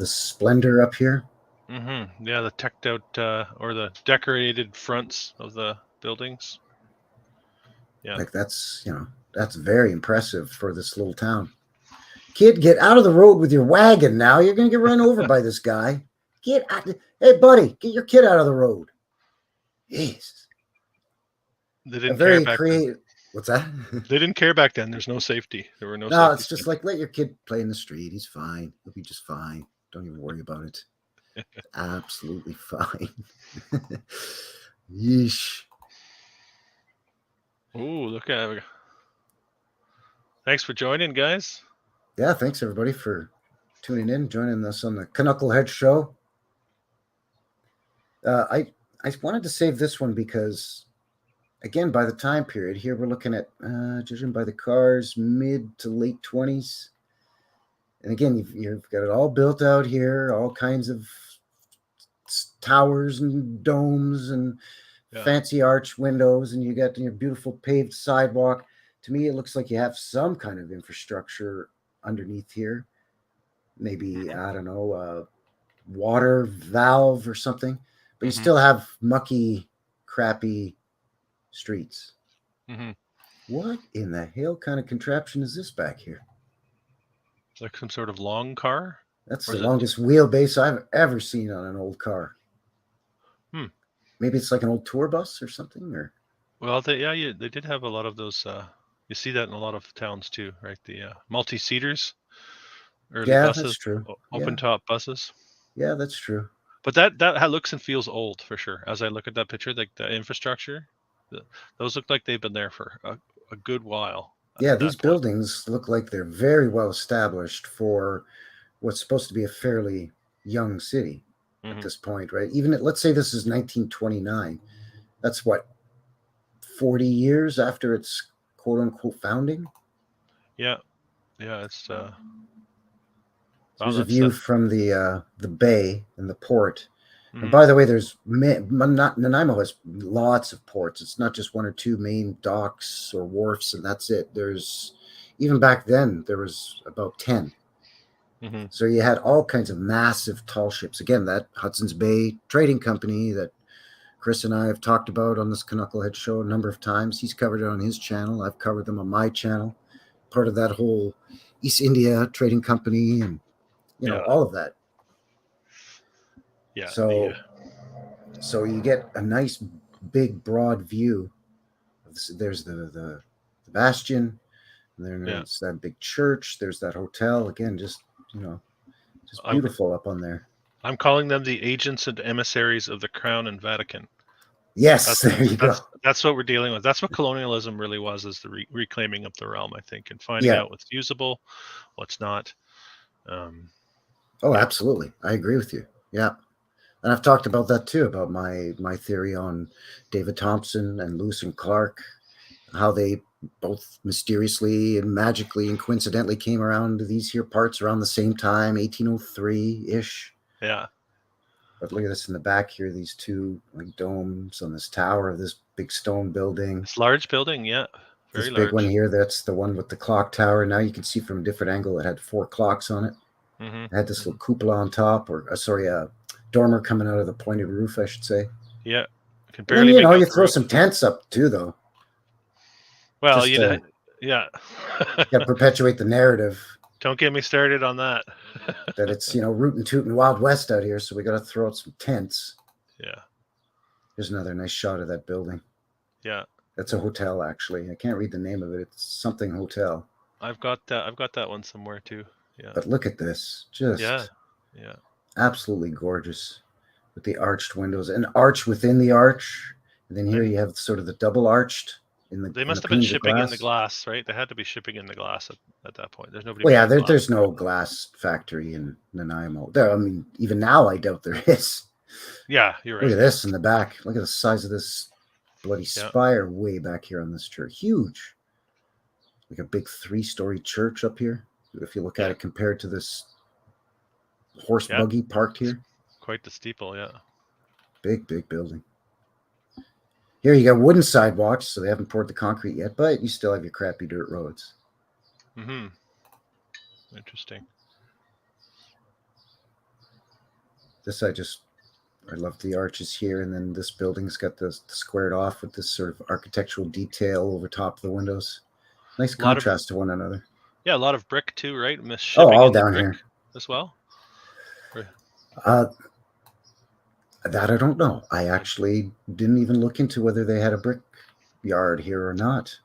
[SPEAKER 1] splendor up here.
[SPEAKER 2] Mm-hmm. Yeah, the teched out or the decorated fronts of the buildings. Yeah,
[SPEAKER 1] like that's very impressive for this little town. Kid, get out of the road with your wagon now. You're going to get run over by this guy. Get out. Hey, buddy, get your kid out of the road. Jeez.
[SPEAKER 2] They didn't care back then.
[SPEAKER 1] What's that?
[SPEAKER 2] They didn't care back then. There's no safety. There were no.
[SPEAKER 1] No, it's just like, let your kid play in the street. He's fine. He'll be just fine. Don't even worry about it. Absolutely fine. Yeesh.
[SPEAKER 2] Oh, look at it. Thanks for joining, guys.
[SPEAKER 1] Yeah, thanks everybody for tuning in, joining us on the CANUCKLEHEADS show. I wanted to save this one because, again, by the time period here, we're looking at, judging by the cars, mid to late 20s. And again, you've got it all built out here, all kinds of towers and domes and fancy arch windows, and you got your beautiful paved sidewalk. To me, it looks like you have some kind of infrastructure underneath here. Maybe, I don't know, water valve or something. But you still have mucky, crappy streets.
[SPEAKER 2] Mm-hmm.
[SPEAKER 1] What in the hell kind of contraption is this back here?
[SPEAKER 2] Like some sort of long car?
[SPEAKER 1] That's the longest wheelbase I've ever seen on an old car. Maybe it's like an old tour bus or something, or.
[SPEAKER 2] Well, they did have a lot of those. You see that in a lot of towns too, right? The multi-seaters, or buses,
[SPEAKER 1] that's true.
[SPEAKER 2] Open top buses.
[SPEAKER 1] Yeah, that's true.
[SPEAKER 2] But that looks and feels old for sure. As I look at that picture, like the infrastructure, those look like they've been there for a good while.
[SPEAKER 1] Yeah, these buildings look like they're very well established for what's supposed to be a fairly young city at this point, right? Even let's say this is 1929. That's what, 40 years after its quote unquote founding?
[SPEAKER 2] Yeah, it's.
[SPEAKER 1] There's a view from the bay and the port. And by the way, Nanaimo has lots of ports. It's not just one or two main docks or wharfs, and that's it. There's, even back then, there was about 10. So you had all kinds of massive tall ships. Again, that Hudson's Bay Trading Company that Chris and I have talked about on this CANUCKLEHEADS show a number of times. He's covered it on his channel. I've covered them on my channel. Part of that whole East India Trading Company and, all of that.
[SPEAKER 2] Yeah.
[SPEAKER 1] So you get a nice, big, broad view. There's the Bastion. And then there's that big church. There's that hotel. Again, just beautiful up on there.
[SPEAKER 2] I'm calling them the agents and emissaries of the Crown and Vatican.
[SPEAKER 1] Yes, there you go.
[SPEAKER 2] That's what we're dealing with. That's what colonialism really was, is the reclaiming of the realm, I think, and finding out what's usable, what's not.
[SPEAKER 1] Absolutely. I agree with you. Yeah. And I've talked about that too, about my theory on David Thompson and Lewis and Clark, how they both mysteriously and magically and coincidentally came around to these here parts around the same time, 1803-ish.
[SPEAKER 2] Yeah.
[SPEAKER 1] But look at this in the back here, these two like domes on this tower of this big stone building.
[SPEAKER 2] This large building, yeah.
[SPEAKER 1] Very large. Big one here, that's the one with the clock tower. Now you can see from a different angle it had 4 clocks on it. It had this little cupola on top, or dormer coming out of the pointed roof, I should say.
[SPEAKER 2] Yeah, I can
[SPEAKER 1] And then,
[SPEAKER 2] barely make out
[SPEAKER 1] you
[SPEAKER 2] the
[SPEAKER 1] throw
[SPEAKER 2] roof.
[SPEAKER 1] some tents up too, though.
[SPEAKER 2] Well,
[SPEAKER 1] Just
[SPEAKER 2] yeah.
[SPEAKER 1] got to perpetuate the narrative
[SPEAKER 2] Don't get me started on that.
[SPEAKER 1] that it's, rootin' tootin' Wild West out here, so we got to throw out some tents.
[SPEAKER 2] Yeah.
[SPEAKER 1] Here's another nice shot of that building.
[SPEAKER 2] Yeah.
[SPEAKER 1] That's a hotel, actually. I can't read the name of it. It's something hotel.
[SPEAKER 2] I've got that one somewhere too. Yeah.
[SPEAKER 1] But look at this. Just
[SPEAKER 2] yeah.
[SPEAKER 1] absolutely gorgeous with the arched windows. An arch within the arch. And then here you have sort of the double arched.
[SPEAKER 2] They must have been shipping in the glass, right? They had to be shipping in the glass at that point. There's nobody.
[SPEAKER 1] Well, yeah, there's no glass factory in Nanaimo. I mean, even now, I doubt there is.
[SPEAKER 2] Yeah, you're right.
[SPEAKER 1] Look at this in the back. Look at the size of this bloody spire way back here on this church. Huge. Like a big 3-story church up here. If you look at it compared to this horse buggy parked here.
[SPEAKER 2] Quite the steeple, yeah.
[SPEAKER 1] Big building. Here you got wooden sidewalks, so they haven't poured the concrete yet, but you still have your crappy dirt roads.
[SPEAKER 2] Mm-hmm. Interesting.
[SPEAKER 1] This I love the arches here, and then this building's got the squared off with this sort of architectural detail over top of the windows. Nice contrast to one another.
[SPEAKER 2] Yeah, a lot of brick too, right?
[SPEAKER 1] All down here
[SPEAKER 2] as well.
[SPEAKER 1] That I don't know. I actually didn't even look into whether they had a brick yard here or not.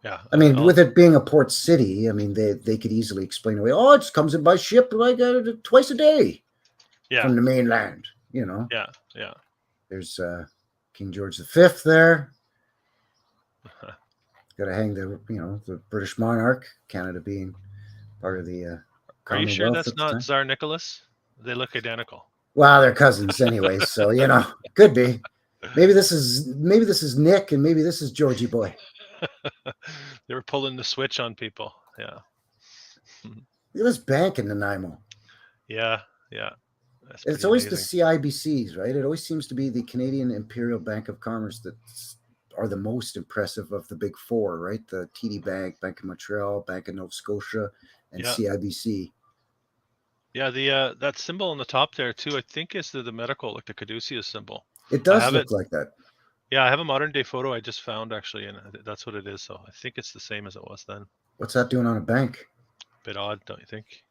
[SPEAKER 2] Yeah.
[SPEAKER 1] I mean, with it being a port city, I mean, they could easily explain away, it just comes in by ship like twice a day from the mainland,
[SPEAKER 2] Yeah.
[SPEAKER 1] There's King George V there. Got to hang the British monarch, Canada being part of the
[SPEAKER 2] Are you sure that's not Tsar Nicholas? They look identical.
[SPEAKER 1] Well, they're cousins anyway, so could be. Maybe this is Nick, and maybe this is Georgie boy.
[SPEAKER 2] They were pulling the switch on people. Yeah.
[SPEAKER 1] Look at this bank in Nanaimo.
[SPEAKER 2] Yeah.
[SPEAKER 1] It's always amazing. The CIBCs, right? It always seems to be the Canadian Imperial Bank of Commerce that are the most impressive of the big four, right? The TD Bank, Bank of Montreal, Bank of Nova Scotia, and CIBC.
[SPEAKER 2] Yeah, the that symbol on the top there too, I think is the medical, like the caduceus symbol.
[SPEAKER 1] It does look like that.
[SPEAKER 2] Yeah, I have a modern day photo I just found actually, and that's what it is. So I think it's the same as it was then.
[SPEAKER 1] What's that doing on a bank?
[SPEAKER 2] Bit odd, don't you think?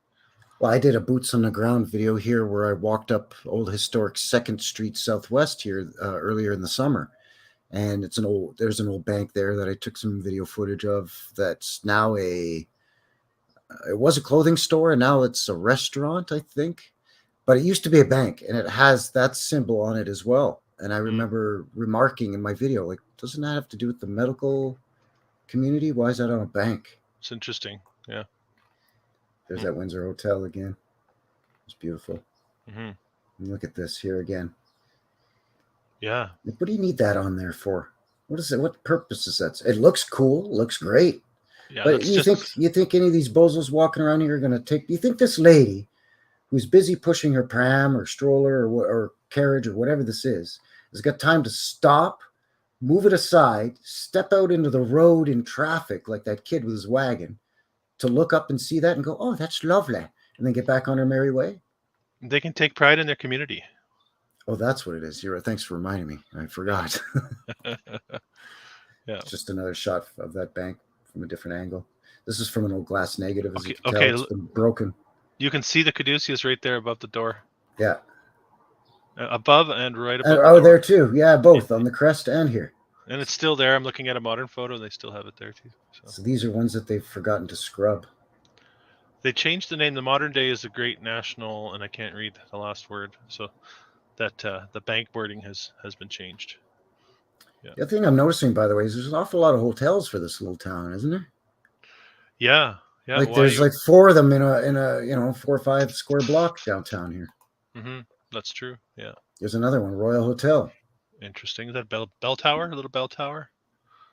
[SPEAKER 1] Well, I did a boots on the ground video here where I walked up old historic 2nd Street Southwest here earlier in the summer. And there's an old bank there that I took some video footage of that's now it was a clothing store, and now it's a restaurant, I think. But it used to be a bank, and it has that symbol on it as well. And I remember remarking in my video, like, doesn't that have to do with the medical community? Why is that on a bank?
[SPEAKER 2] It's interesting, yeah.
[SPEAKER 1] There's that Windsor Hotel again. It's beautiful.
[SPEAKER 2] Mm-hmm.
[SPEAKER 1] And look at this here again.
[SPEAKER 2] Yeah.
[SPEAKER 1] What do you need that on there for? What is it? What purpose is that? It looks cool. Looks great.
[SPEAKER 2] Yeah,
[SPEAKER 1] but you think any of these bozos walking around here are going to take? Do you think this lady, who's busy pushing her pram or stroller or carriage or whatever this is, has got time to stop, move it aside, step out into the road in traffic like that kid with his wagon, to look up and see that and go, "Oh, that's lovely," and then get back on her merry way?
[SPEAKER 2] They can take pride in their community.
[SPEAKER 1] Oh, that's what it is. Thanks for reminding me. I forgot.
[SPEAKER 2] Yeah.
[SPEAKER 1] It's just another shot of that bank from a different angle. This is from an old glass negative. As you can tell, it's been broken.
[SPEAKER 2] You can see the caduceus right there above the door.
[SPEAKER 1] Yeah.
[SPEAKER 2] Above and right above.
[SPEAKER 1] The door. There too. Yeah, both on the crest and here.
[SPEAKER 2] And it's still there. I'm looking at a modern photo. They still have it there too.
[SPEAKER 1] So these are ones that they've forgotten to scrub.
[SPEAKER 2] They changed the name. The modern day is the Great National, and I can't read the last word. So that the bank wording has been changed. Yeah.
[SPEAKER 1] The other thing I'm noticing, by the way, is there's an awful lot of hotels for this little town, isn't there?
[SPEAKER 2] Yeah.
[SPEAKER 1] Like there's like 4 of them in a 4 or 5 square block downtown here.
[SPEAKER 2] Mm-hmm. That's true. Yeah.
[SPEAKER 1] There's another one, Royal Hotel.
[SPEAKER 2] Interesting. Is that bell tower? A little bell tower?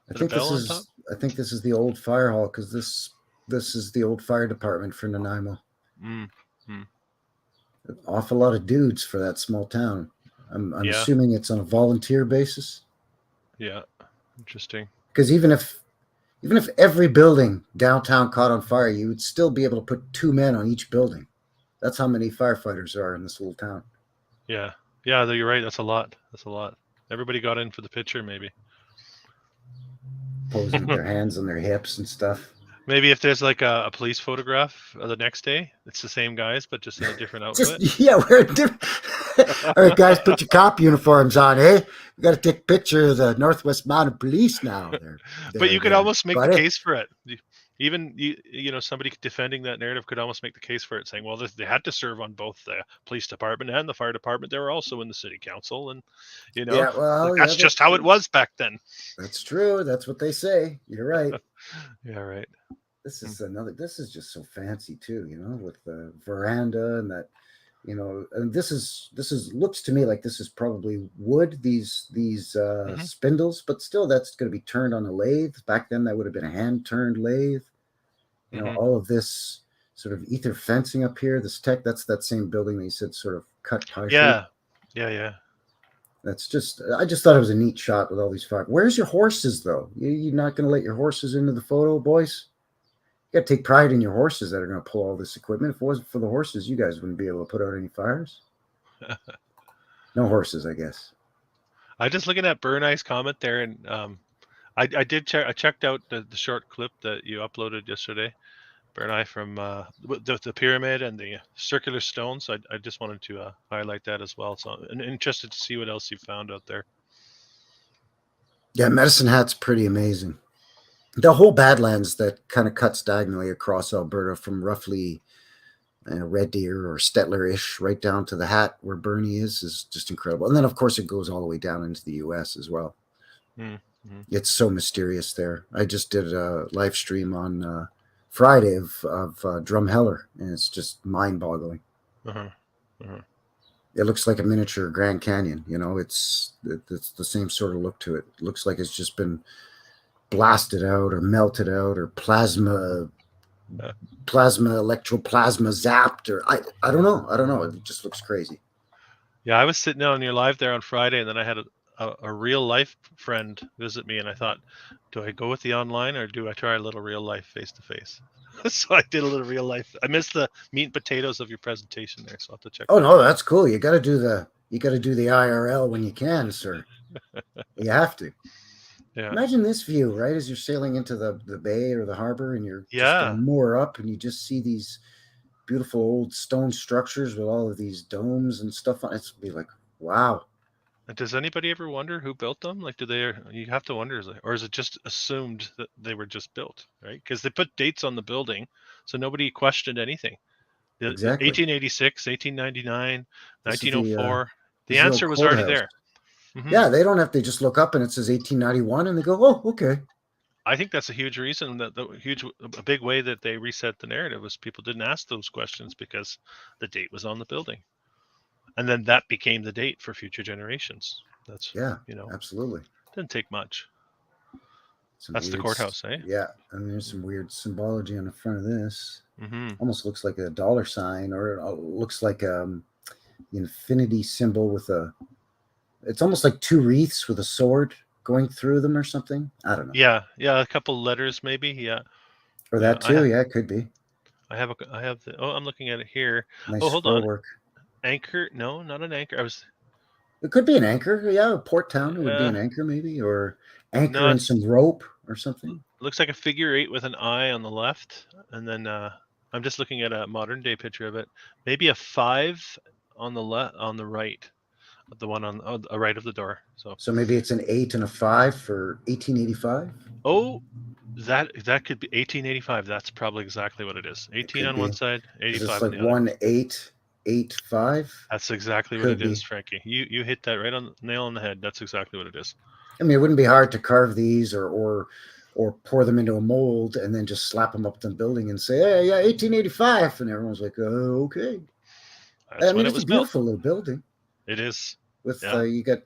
[SPEAKER 1] I think this is the old fire hall, because this is the old fire department for Nanaimo.
[SPEAKER 2] Mm-hmm.
[SPEAKER 1] An awful lot of dudes for that small town. I'm assuming it's on a volunteer basis.
[SPEAKER 2] Yeah. Interesting.
[SPEAKER 1] Because even if every building downtown caught on fire, you would still be able to put 2 men on each building. That's how many firefighters are in this little town.
[SPEAKER 2] Yeah. Yeah, you're right. That's a lot. That's a lot. Everybody got in for the picture, maybe.
[SPEAKER 1] Posing with their hands on their hips and stuff.
[SPEAKER 2] Maybe if there's like a police photograph the next day, it's the same guys, but just in a different outfit.
[SPEAKER 1] Just, yeah, we're different. All right, guys, put your cop uniforms on, eh? We got to take a picture of the Northwest Mounted Police now.
[SPEAKER 2] But you could almost make
[SPEAKER 1] buddy.
[SPEAKER 2] the case for it. Even somebody defending that narrative could almost make the case for it, saying, well, they had to serve on both the police department and the fire department. They were also in the city council, and
[SPEAKER 1] yeah, well,
[SPEAKER 2] like, that's just how it was back then.
[SPEAKER 1] That's true. That's what they say. You're right.
[SPEAKER 2] Yeah, right.
[SPEAKER 1] This is this is just so fancy too, with the veranda and that, and this is looks to me like this is probably wood, these spindles, but still that's going to be turned on a lathe. Back then that would have been a hand turned lathe. All of this sort of ether fencing up here, this that's that same building that you said sort of cut pie shape.
[SPEAKER 2] Yeah.
[SPEAKER 1] That's just, I just thought it was a neat shot with all these fire. Where's your horses though? You're not going to let your horses into the photo, boys? You got to take pride in your horses that are going to pull all this equipment. If it wasn't for the horses, you guys wouldn't be able to put out any fires. No horses, I guess.
[SPEAKER 2] I just looking at Burn Eye's comment there, and I did check. I checked out the short clip that you uploaded yesterday, Burn Eye, from the pyramid and the circular stones. I just wanted to highlight that as well. So I'm interested to see what else you found out there.
[SPEAKER 1] Yeah, Medicine Hat's pretty amazing. The whole Badlands that kind of cuts diagonally across Alberta from roughly Red Deer or Stettler-ish right down to the Hat where Bernie is just incredible. And then, of course, it goes all the way down into the U.S. as well. Mm-hmm. It's so mysterious there. I just did a live stream on Friday of Drumheller, and it's just mind-boggling. It looks like a miniature Grand Canyon. It's the same sort of look to it. It looks like it's just been blasted out or melted out or plasma electroplasma zapped, or I don't know. It just looks crazy.
[SPEAKER 2] Yeah, I was sitting on your live there on Friday, and then I had a real life friend visit me, and I thought, do I go with the online or do I try a little real life face to face? So I did a little real life. I missed the meat and potatoes of your presentation there, so I'll have to check.
[SPEAKER 1] Oh no, that's cool. You got to do the IRL when you can, sir. You have to. Yeah. Imagine this view, right, as you're sailing into the bay or the harbor, and you're just going to moor up, and you just see these beautiful old stone structures with all of these domes and stuff on it. It's be like, wow.
[SPEAKER 2] Does anybody ever wonder who built them? Like, you have to wonder, or is it just assumed that they were just built, right? Because they put dates on the building, so nobody questioned anything.
[SPEAKER 1] Exactly.
[SPEAKER 2] 1886, 1899, 1904. The answer was
[SPEAKER 1] Courthouse.
[SPEAKER 2] Already there.
[SPEAKER 1] Mm-hmm. Yeah, they don't have to just look up and it says 1891 and they go, oh, okay.
[SPEAKER 2] I think that's a huge reason, a big way that they reset the narrative was people didn't ask those questions because the date was on the building. And then that became the date for future generations. That's,
[SPEAKER 1] absolutely.
[SPEAKER 2] Didn't take much. That's the courthouse, eh?
[SPEAKER 1] Yeah, and there's some weird symbology on the front of this. Mm-hmm. Almost looks like a dollar sign, or it looks like the infinity symbol with it's almost like two wreaths with a sword going through them or something. I don't know.
[SPEAKER 2] Yeah, a couple letters maybe. Yeah.
[SPEAKER 1] Or that too. It could be.
[SPEAKER 2] I have I'm looking at it here.
[SPEAKER 1] Nice
[SPEAKER 2] hold on.
[SPEAKER 1] Work.
[SPEAKER 2] Anchor? No, not an anchor.
[SPEAKER 1] It could be an anchor. Yeah, a port town. It would be an anchor maybe, or anchor and some rope or something.
[SPEAKER 2] Looks like a figure 8 with an eye on the left, and then I'm just looking at a modern day picture of it. Maybe a 5 on the right. The one on the right of the door. So
[SPEAKER 1] maybe it's an 8 and a 5 for 1885.
[SPEAKER 2] Oh, that could be 1885. That's probably exactly what it is. 18 on one side, 85
[SPEAKER 1] it's
[SPEAKER 2] on
[SPEAKER 1] like
[SPEAKER 2] the other.
[SPEAKER 1] 1885.
[SPEAKER 2] That's exactly what it is, Frankie. You hit that right on the nail on the head. That's exactly what it is.
[SPEAKER 1] I mean, it wouldn't be hard to carve these or pour them into a mold and then just slap them up to the building and say, hey, yeah, 1885, and everyone's like, oh, okay.
[SPEAKER 2] That's when it was
[SPEAKER 1] a beautiful little building.
[SPEAKER 2] It is.
[SPEAKER 1] With you got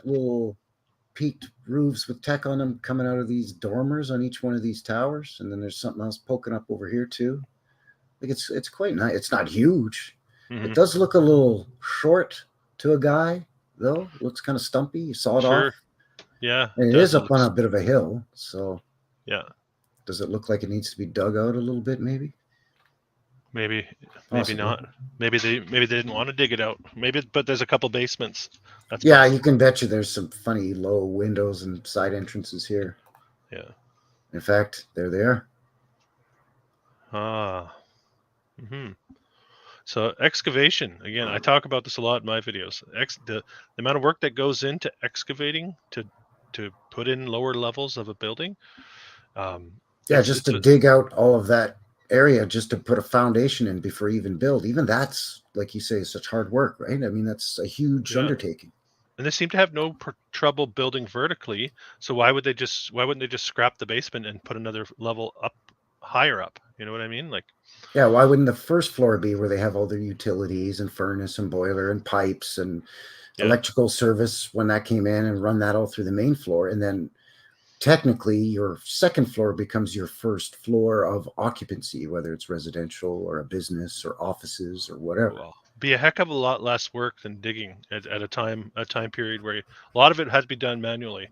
[SPEAKER 1] little peaked roofs with tech on them coming out of these dormers on each one of these towers, and then there's something else poking up over here too. Like it's quite nice. It's not huge. Mm-hmm. It does look a little short to a guy though. It looks kind of stumpy. You saw it off.
[SPEAKER 2] Yeah.
[SPEAKER 1] And it is up on a bit of a hill. So
[SPEAKER 2] yeah.
[SPEAKER 1] Does it look like it needs to be dug out a little bit maybe?
[SPEAKER 2] Maybe
[SPEAKER 1] Possibly.
[SPEAKER 2] not. Maybe they didn't want to dig it out. But there's a couple basements. That's
[SPEAKER 1] Yeah,
[SPEAKER 2] possible.
[SPEAKER 1] you can bet you there's some funny low windows and side entrances here.
[SPEAKER 2] Yeah.
[SPEAKER 1] In fact, there they are.
[SPEAKER 2] Ah. So excavation, again, I talk about this a lot in my videos. The amount of work that goes into excavating to put in lower levels of a building.
[SPEAKER 1] Yeah, just to dig out all of that area just to put a foundation in before you even build. Even that's, like you say, such hard work, right? I mean, that's a huge undertaking.
[SPEAKER 2] And they seem to have no trouble building vertically. So why wouldn't they just scrap the basement and put another level up higher up? You know what I mean? Like,
[SPEAKER 1] yeah, why wouldn't the first floor be where they have all their utilities and furnace and boiler and pipes and electrical service when that came in, and run that all through the main floor? And then technically your second floor becomes your first floor of occupancy, whether it's residential or a business or offices or whatever.
[SPEAKER 2] Well, be a heck of a lot less work than digging at a time period where a lot of it had to be done manually.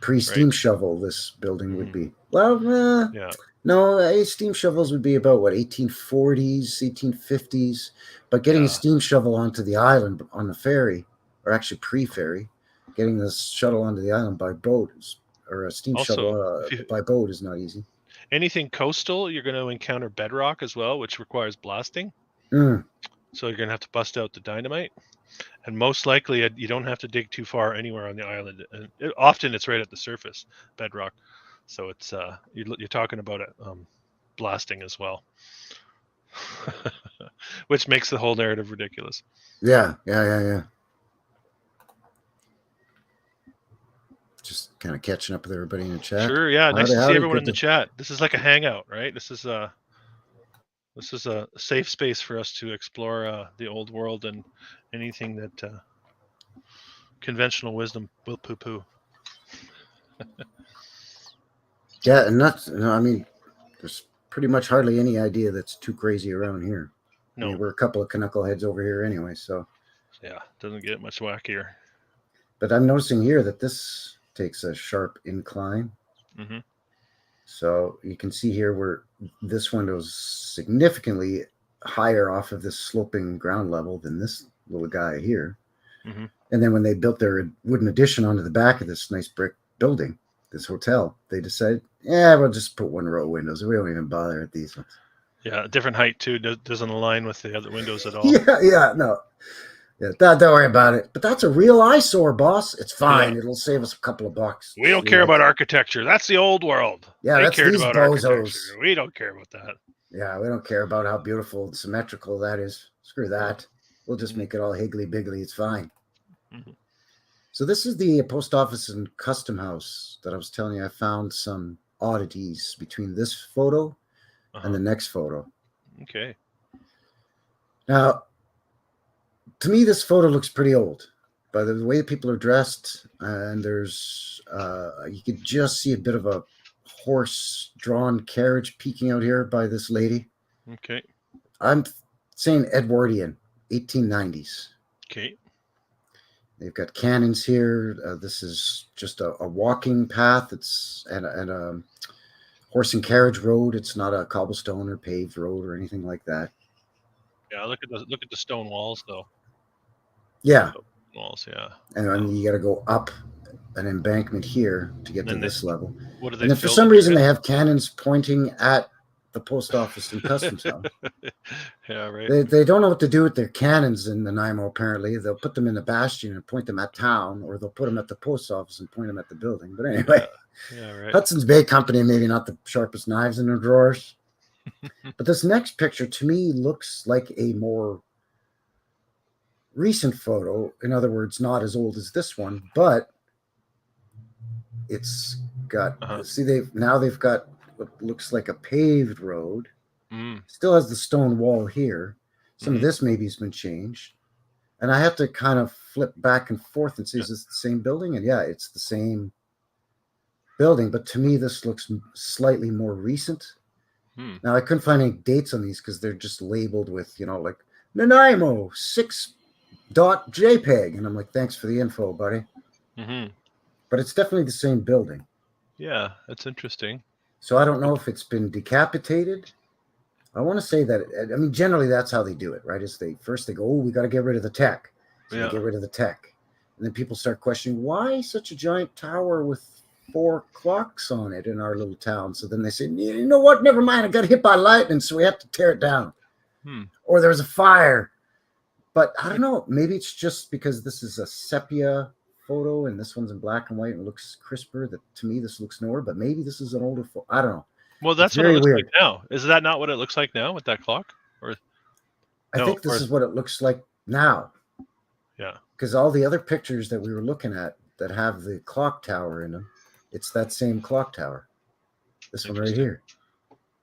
[SPEAKER 1] Pre-steam shovel, this building would be. Well, no, steam shovels would be about what, 1840s, 1850s. But getting a steam shovel onto the island on the ferry, or actually pre-ferry, getting this shuttle onto the island by boat or a steam shovel by boat is not easy.
[SPEAKER 2] Anything coastal, you're going to encounter bedrock as well, which requires blasting. So you're going to have to bust out the dynamite. And most likely, you don't have to dig too far anywhere on the island. And often it's right at the surface, bedrock. So it's you're talking about it blasting as well, which makes the whole narrative ridiculous.
[SPEAKER 1] Yeah. Just kind of catching up with everybody in the chat.
[SPEAKER 2] Sure, yeah. Nice to see everyone in the chat. This is like a hangout, right? This is a safe space for us to explore the old world and anything that conventional wisdom will poo-poo.
[SPEAKER 1] Yeah, and I mean, there's pretty much hardly any idea that's too crazy around here.
[SPEAKER 2] No.
[SPEAKER 1] I mean, we're a couple of knuckleheads over here anyway, so.
[SPEAKER 2] Yeah, doesn't get much wackier.
[SPEAKER 1] But I'm noticing here that this takes a sharp incline. So you can see here where this window is significantly higher off of this sloping ground level than this little guy here. And then when they built their wooden addition onto the back of this nice brick building, this hotel, they decided, we'll just put one row of windows. We don't even bother at these ones.
[SPEAKER 2] Yeah, different height too. Doesn't align with the other windows at all.
[SPEAKER 1] No. Yeah, don't worry about it. But that's a real eyesore, boss. It's fine. Yeah. It'll save us a couple of bucks.
[SPEAKER 2] We don't care about architecture. That's the old world.
[SPEAKER 1] Yeah, that's these bozos.
[SPEAKER 2] We don't care about that.
[SPEAKER 1] Yeah, we don't care about how beautiful and symmetrical that is. Screw that. We'll just make it all higgly-biggly. It's fine. So this is the post office and custom house that I was telling you. I found some oddities between this photo and the next photo.
[SPEAKER 2] Okay.
[SPEAKER 1] Now, to me, this photo looks pretty old by the way people are dressed, and there's you could just see a bit of a horse-drawn carriage peeking out here by this lady.
[SPEAKER 2] Okay.
[SPEAKER 1] I'm saying Edwardian, 1890s.
[SPEAKER 2] Okay.
[SPEAKER 1] They've got cannons here. This is just a walking path. It's and a horse and carriage road. It's not a cobblestone or paved road or anything like that.
[SPEAKER 2] Yeah, look at the stone walls though.
[SPEAKER 1] Yeah.
[SPEAKER 2] Walls, yeah.
[SPEAKER 1] And then you got to go up an embankment here to get to this level.
[SPEAKER 2] What do they?
[SPEAKER 1] And then for some reason they have cannons pointing at the post office and customs house.
[SPEAKER 2] Yeah, right.
[SPEAKER 1] They don't know what to do with their cannons in Nanaimo, apparently. They'll put them in the Bastion and point them at town, or they'll put them at the post office and point them at the building. But anyway,
[SPEAKER 2] yeah, right.
[SPEAKER 1] Hudson's Bay Company, maybe not the sharpest knives in their drawers. But this next picture, to me, looks like a more recent photo. In other words, not as old as this one, but it's got, see, they've got what looks like a paved road. Still has the stone wall here. Some of this maybe has been changed. And I have to kind of flip back and forth and see, is this the same building? And yeah, it's the same building. But to me, this looks slightly more recent. Now, I couldn't find any dates on these because they're just labeled with, like Nanaimo 6.jpg. And I'm like, thanks for the info, buddy. But it's definitely the same building.
[SPEAKER 2] Yeah, that's interesting.
[SPEAKER 1] So I don't know if it's been decapitated. I want to say that, I mean, generally that's how they do it, right? Is they go, oh, we got to get rid of the tech. So they get rid of the tech. And then people start questioning, why such a giant tower with 4 clocks on it in our little town? So then they say, you know what? Never mind. I got hit by lightning, so we have to tear it down. Or there was a fire. But I don't know. Maybe it's just because this is a sepia photo and this one's in black and white and looks crisper. That to me, this looks newer. But maybe this is an older photo. I don't know.
[SPEAKER 2] Well, that's what it looks like now. Is that not what it looks like now with that clock? Or
[SPEAKER 1] I think this is what it looks like now.
[SPEAKER 2] Yeah.
[SPEAKER 1] Because all the other pictures that we were looking at that have the clock tower in them, it's that same clock tower. This one right here.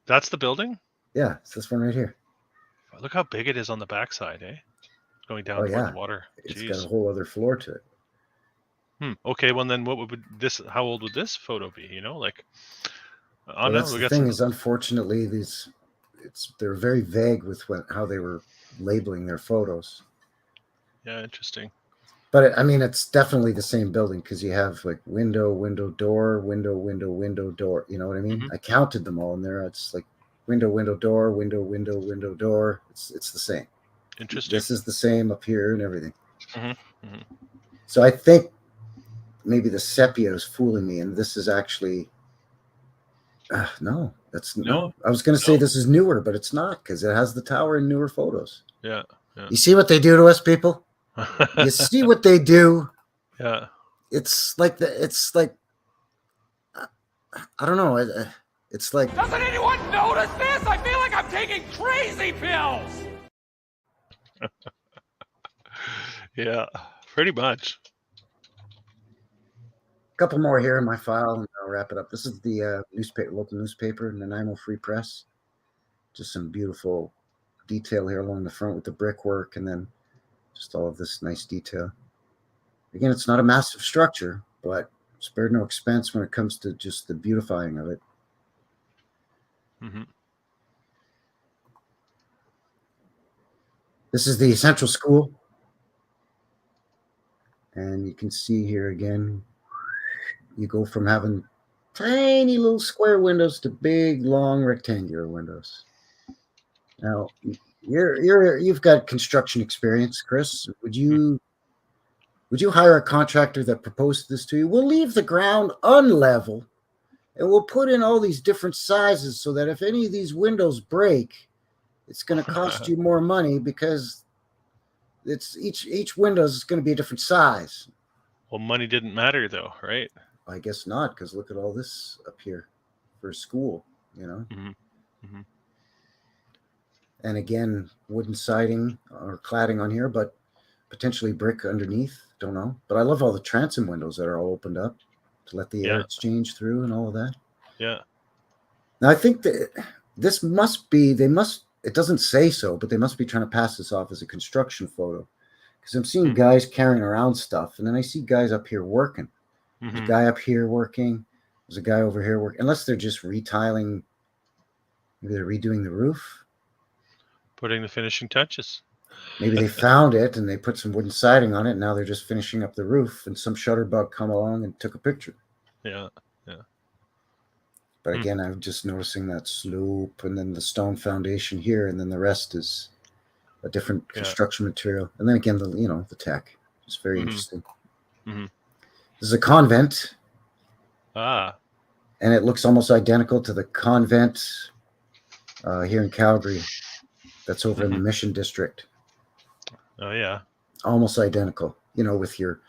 [SPEAKER 2] That's the building?
[SPEAKER 1] Yeah, it's this one right here.
[SPEAKER 2] Look how big it is on the backside, eh? Going down toward the water.
[SPEAKER 1] It's got a whole other floor to it.
[SPEAKER 2] Okay, well then what would this, how old would this photo be? You know, like
[SPEAKER 1] that's the thing is, unfortunately, they're very vague with how they were labeling their photos.
[SPEAKER 2] Yeah, interesting.
[SPEAKER 1] But I mean, it's definitely the same building because you have like window, door, window, door. You know what I mean? I counted them all in there. It's like window, door, window, door. It's the same.
[SPEAKER 2] Interesting.
[SPEAKER 1] This is the same up here and everything. So I think maybe the sepia is fooling me, and this is actually no. That's no. I was going to say this is newer, but it's not because it has the tower in newer photos.
[SPEAKER 2] Yeah.
[SPEAKER 1] You see what they do to us, people? You see what they do?
[SPEAKER 2] Yeah.
[SPEAKER 1] It's like I don't know. It's like.
[SPEAKER 3] Doesn't anyone notice this? I feel like I'm taking crazy pills.
[SPEAKER 2] Yeah, pretty much.
[SPEAKER 1] A couple more here in my file, and I'll wrap it up. This is the local newspaper, Nanaimo Free Press. Just some beautiful detail here along the front with the brickwork, and then just all of this nice detail. Again, it's not a massive structure, but spared no expense when it comes to just the beautifying of it. This is the central school. And you can see here again, you go from having tiny little square windows to big, long rectangular windows. Now, you've got construction experience, Chris. Would you hire a contractor that proposed this to you? We'll leave the ground unlevel, and we'll put in all these different sizes so that if any of these windows break, it's going to cost you more money because it's each window is going to be a different size.
[SPEAKER 2] Well, money didn't matter though, right?
[SPEAKER 1] I guess not, because look at all this up here for a school, you know. And again, wooden siding or cladding on here, but potentially brick underneath. Don't know. But I love all the transom windows that are all opened up to let the air exchange through and all of that.
[SPEAKER 2] Yeah.
[SPEAKER 1] Now I think that this must be, it doesn't say so, but they must be trying to pass this off as a construction photo. Because I'm seeing guys carrying around stuff, and then I see guys up here working. There's a guy up here working. There's a guy over here working. Unless they're just retiling, maybe they're redoing the roof.
[SPEAKER 2] Putting the finishing touches.
[SPEAKER 1] Maybe they found it and they put some wooden siding on it. And now they're just finishing up the roof, and some shutterbug come along and took a picture.
[SPEAKER 2] Yeah.
[SPEAKER 1] But again, I'm just noticing that slope and then the stone foundation here, and then the rest is a different construction material. And then again, the tech. It's very interesting. This is a convent. And it looks almost identical to the convent here in Calgary. That's over in the Mission District.
[SPEAKER 2] Oh, yeah.
[SPEAKER 1] Almost identical, with your,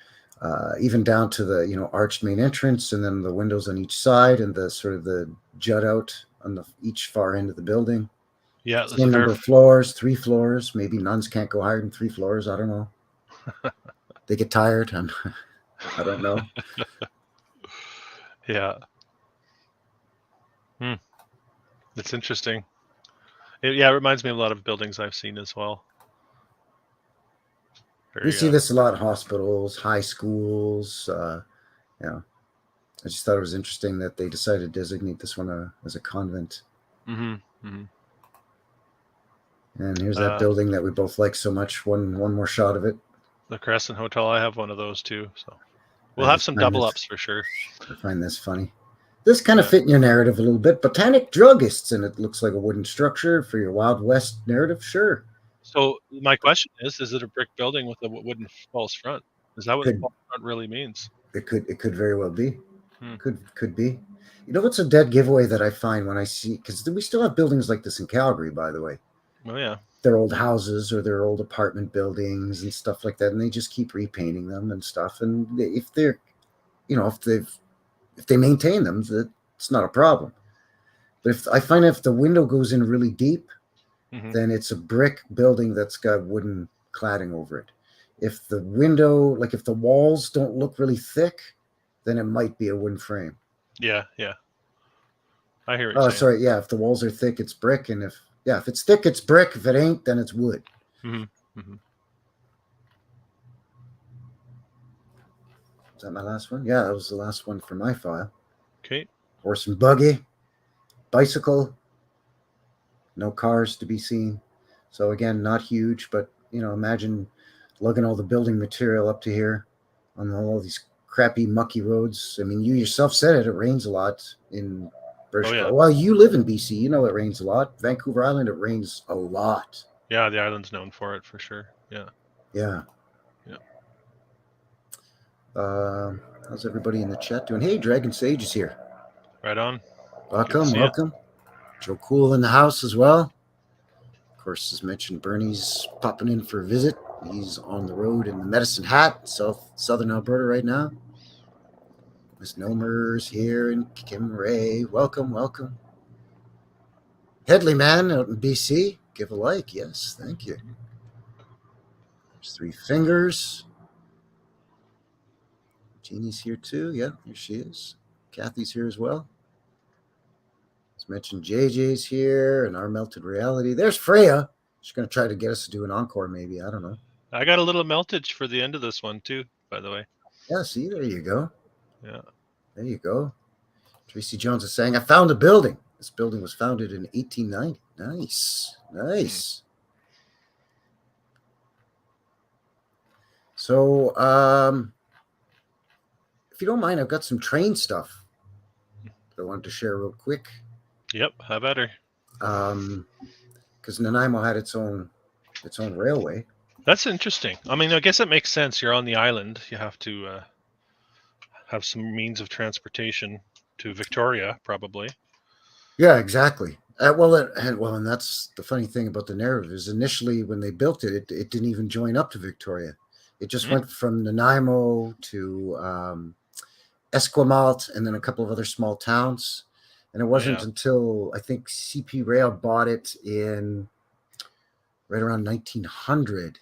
[SPEAKER 1] even down to the, arched main entrance, and then the windows on each side, and the sort of the jut out on each far end of the building.
[SPEAKER 2] Yeah.
[SPEAKER 1] Same number of floors, 3 floors. Maybe nuns can't go higher than 3 floors. I don't know. They get tired. I don't know.
[SPEAKER 2] Yeah. It's interesting. It reminds me of a lot of buildings I've seen as well.
[SPEAKER 1] We see this a lot in hospitals, high schools. I just thought it was interesting that they decided to designate this one as a convent. And here's that building that we both like so much. One more shot of it.
[SPEAKER 2] The Crescent Hotel. I have one of those too. So we'll have some double ups for sure.
[SPEAKER 1] I find this funny. This kind of fit in your narrative a little bit. Botanic druggists, and it looks like a wooden structure for your Wild West narrative. Sure.
[SPEAKER 2] So my question is it a brick building with a wooden false front? Is that what the false front really means?
[SPEAKER 1] It could very well be. Could be. You know what's a dead giveaway that I find when I see, because we still have buildings like this in Calgary, by the way.
[SPEAKER 2] Oh yeah.
[SPEAKER 1] They're old houses or they're old apartment buildings and stuff like that, and they just keep repainting them and stuff. And if they're, if they maintain them, it's not a problem. But if I find if the window goes in really deep, then it's a brick building that's got wooden cladding over it. If the window, like if the walls don't look really thick, then it might be a wooden frame.
[SPEAKER 2] Yeah. I hear what you're saying.
[SPEAKER 1] Sorry. Yeah, if the walls are thick, it's brick, and if it's thick, it's brick. If it ain't, then it's wood. Is that my last one? Yeah, that was the last one for my file.
[SPEAKER 2] Okay.
[SPEAKER 1] Horse and buggy, bicycle. No cars to be seen. So again, not huge, but imagine lugging all the building material up to here on all these crappy, mucky roads. I mean, you yourself said it rains a lot in British Columbia. Well, you live in BC. You know it rains a lot. Vancouver Island, it rains a lot.
[SPEAKER 2] Yeah, the island's known for it for sure. Yeah.
[SPEAKER 1] How's everybody in the chat doing? Hey, Dragon Sage is here.
[SPEAKER 2] Right on.
[SPEAKER 1] Welcome. Joe Cool in the house as well. Of course, as mentioned, Bernie's popping in for a visit. He's on the road in the Medicine Hat, southern Alberta right now. Miss Nomer's here and Kim Ray. Welcome. Headley Man out in BC. Give a like. Yes, thank you. There's Three Fingers. Jeannie's here too. Yeah, here she is. Kathy's here as well. As mentioned, JJ's here and Our Melted Reality. There's Freya. She's going to try to get us to do an encore maybe. I don't know.
[SPEAKER 2] I got a little meltage for the end of this one too, by the way.
[SPEAKER 1] Yeah, see, there you go.
[SPEAKER 2] Yeah.
[SPEAKER 1] There you go. Tracy Jones is saying, I found a building. This building was founded in 1890. Nice. So, if you don't mind, I've got some train stuff that I wanted to share real quick.
[SPEAKER 2] Yep, how better.
[SPEAKER 1] Because Nanaimo had its own railway.
[SPEAKER 2] That's interesting. I mean, I guess it makes sense. You're on the island. You have to have some means of transportation to Victoria, probably.
[SPEAKER 1] Yeah, exactly. And that's the funny thing about the narrative is initially when they built it didn't even join up to Victoria. It just went from Nanaimo to Esquimalt and then a couple of other small towns. And it wasn't until I think CP Rail bought it in right around 1900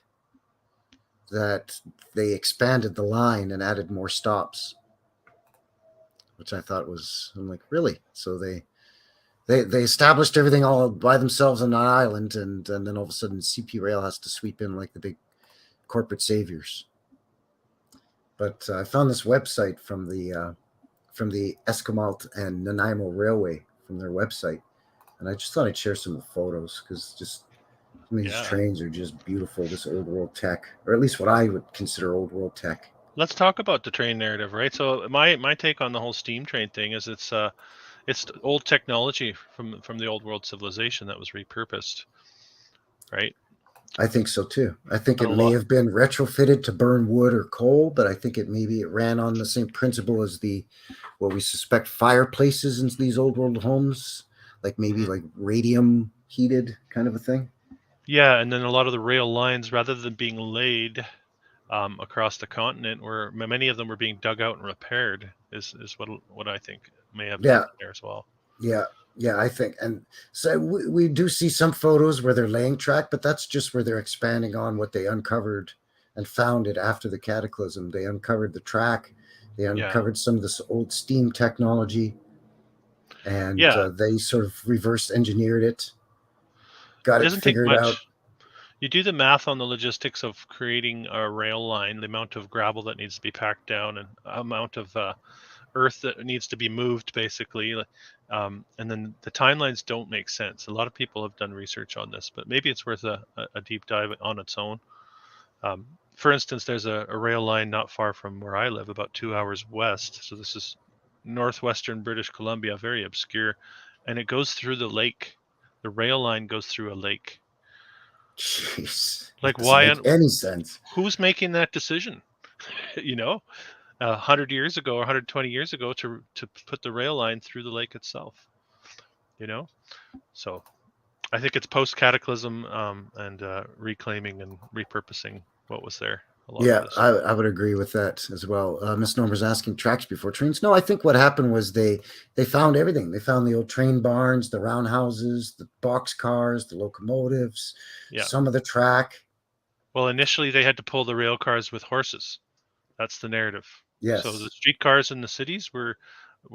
[SPEAKER 1] that they expanded the line and added more stops, which I thought I'm like, really? So they established everything all by themselves on an island, and then all of a sudden CP Rail has to sweep in like the big corporate saviors. But I found this website from the Esquimalt and Nanaimo Railway from their website, and I just thought I'd share some of the photos because just these trains are just beautiful. This old world tech, or at least what I would consider old world tech.
[SPEAKER 2] Let's talk about the train narrative, right? So my take on the whole steam train thing is it's old technology from the old world civilization that was repurposed, right?
[SPEAKER 1] I think so too. I think it may have been retrofitted to burn wood or coal, but I think it ran on the same principle as what we suspect fireplaces in these old world homes, like maybe like radium heated kind of a thing.
[SPEAKER 2] Yeah, and then a lot of the rail lines, rather than being laid across the continent, where many of them were being dug out and repaired, is what I think may have been there as well.
[SPEAKER 1] Yeah, I think, and so we do see some photos where they're laying track, but that's just where they're expanding on what they uncovered and founded after the Cataclysm. They uncovered the track, they uncovered some of this old steam technology, and they sort of reverse engineered it. Got it figured out.
[SPEAKER 2] You do the math on the logistics of creating a rail line, the amount of gravel that needs to be packed down, and amount of earth that needs to be moved, basically. And then the timelines don't make sense. A lot of people have done research on this, but maybe it's worth a deep dive on its own. For instance, there's a rail line not far from where I live, about 2 hours west. So this is northwestern British Columbia, very obscure, and it goes through the lake. The rail line goes through a lake.
[SPEAKER 1] Jeez.
[SPEAKER 2] Like,
[SPEAKER 1] Doesn't
[SPEAKER 2] why?
[SPEAKER 1] make any sense.
[SPEAKER 2] Who's making that decision? 100 years ago or 120 years ago to put the rail line through the lake itself. So I think it's post Cataclysm and reclaiming and repurposing what was there.
[SPEAKER 1] Yeah, I would agree with that as well. Miss Norma's asking, tracks before trains. No, I think what happened was they found everything. They found the old train barns, the roundhouses, the box cars, the locomotives, some of the track.
[SPEAKER 2] Well, initially they had to pull the rail cars with horses. That's the narrative.
[SPEAKER 1] Yes.
[SPEAKER 2] So the streetcars in the cities were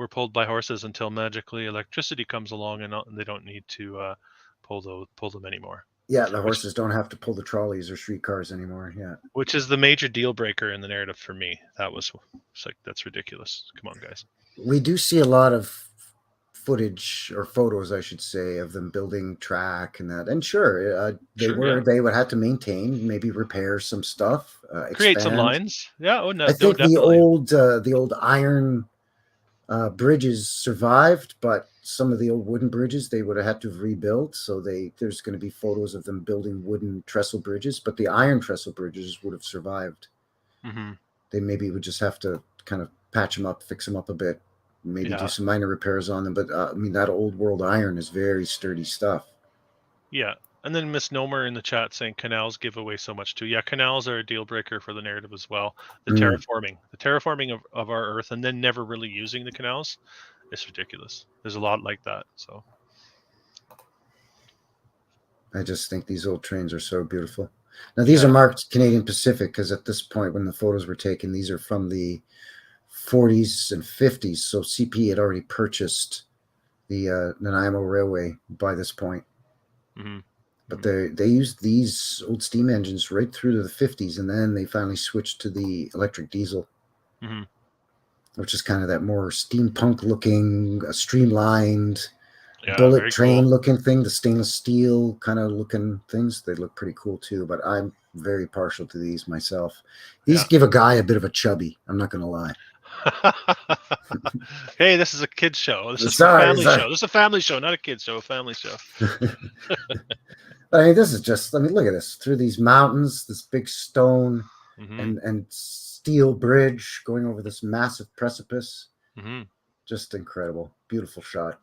[SPEAKER 2] pulled by horses until magically electricity comes along and they don't need to pull them anymore.
[SPEAKER 1] Yeah, the horses don't have to pull the trolleys or streetcars anymore. Yeah.
[SPEAKER 2] Which is the major deal breaker in the narrative for me. That's ridiculous. Come on, guys.
[SPEAKER 1] We do see a lot of footage or photos, I should say, of them building track and that. And they would have to maintain, maybe repair some stuff,
[SPEAKER 2] create some lines. Yeah. Oh no.
[SPEAKER 1] I think the old iron bridges survived, but some of the old wooden bridges they would have had to have rebuilt. So there's going to be photos of them building wooden trestle bridges, but the iron trestle bridges would have survived.
[SPEAKER 2] Mm-hmm.
[SPEAKER 1] They maybe would just have to kind of patch them up, fix them up a bit, maybe do some minor repairs on them. But I mean, that old world iron is very sturdy stuff.
[SPEAKER 2] Yeah. And then Misnomer in the chat saying canals give away so much too. Yeah, canals are a deal breaker for the narrative as well. The terraforming of our Earth and then never really using the canals is ridiculous. There's a lot like that. So
[SPEAKER 1] I just think these old trains are so beautiful. Now these are marked Canadian Pacific because at this point when the photos were taken, these are from the 40s and 50s. So CP had already purchased the Nanaimo Railway by this point.
[SPEAKER 2] Mm-hmm.
[SPEAKER 1] But they used these old steam engines right through to the 50s, and then they finally switched to the electric diesel, which is kind of that more steampunk-looking, streamlined, bullet train-looking thing, the stainless steel kind of looking things. They look pretty cool, too, but I'm very partial to these myself. These give a guy a bit of a chubby, I'm not going to lie.
[SPEAKER 2] Hey, this is a kid's show. This is a family show. This is a family show, not a kid's show, a family show.
[SPEAKER 1] I mean, this is just, look at this. Through these mountains, this big stone and steel bridge going over this massive precipice. Just incredible. Beautiful shot.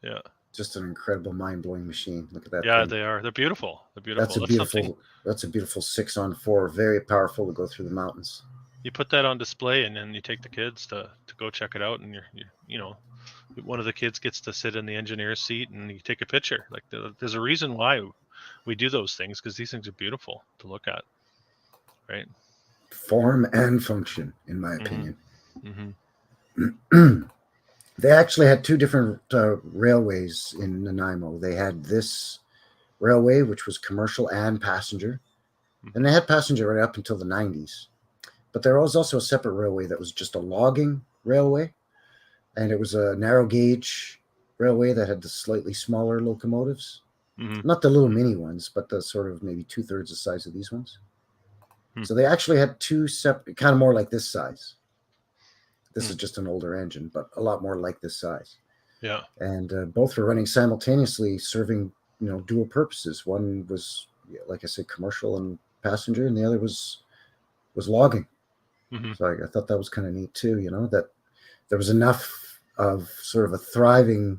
[SPEAKER 2] Yeah.
[SPEAKER 1] Just an incredible, mind-blowing machine. Look at that.
[SPEAKER 2] Yeah, they are. They're beautiful.
[SPEAKER 1] That's a beautiful 6-on-4. Very powerful to go through the mountains.
[SPEAKER 2] You put that on display and then you take the kids to go check it out, and you're one of the kids gets to sit in the engineer's seat and you take a picture. Like there's a reason why we do those things, because these things are beautiful to look at, right?
[SPEAKER 1] Form and function, in my opinion.
[SPEAKER 2] Mm-hmm.
[SPEAKER 1] They actually had two different railways in Nanaimo. They had this railway, which was commercial and passenger, and they had passenger right up until the 90s. But there was also a separate railway that was just a logging railway. And it was a narrow gauge railway that had the slightly smaller locomotives. Not the little mini ones, but the sort of maybe 2/3 the size of these ones. So they actually had two separate, kind of more like this size. This is just an older engine, but a lot more like this size.
[SPEAKER 2] Yeah.
[SPEAKER 1] And both were running simultaneously, serving dual purposes. One was, like I said, commercial and passenger, and the other was logging. So I thought that was kind of neat too, that there was enough of sort of a thriving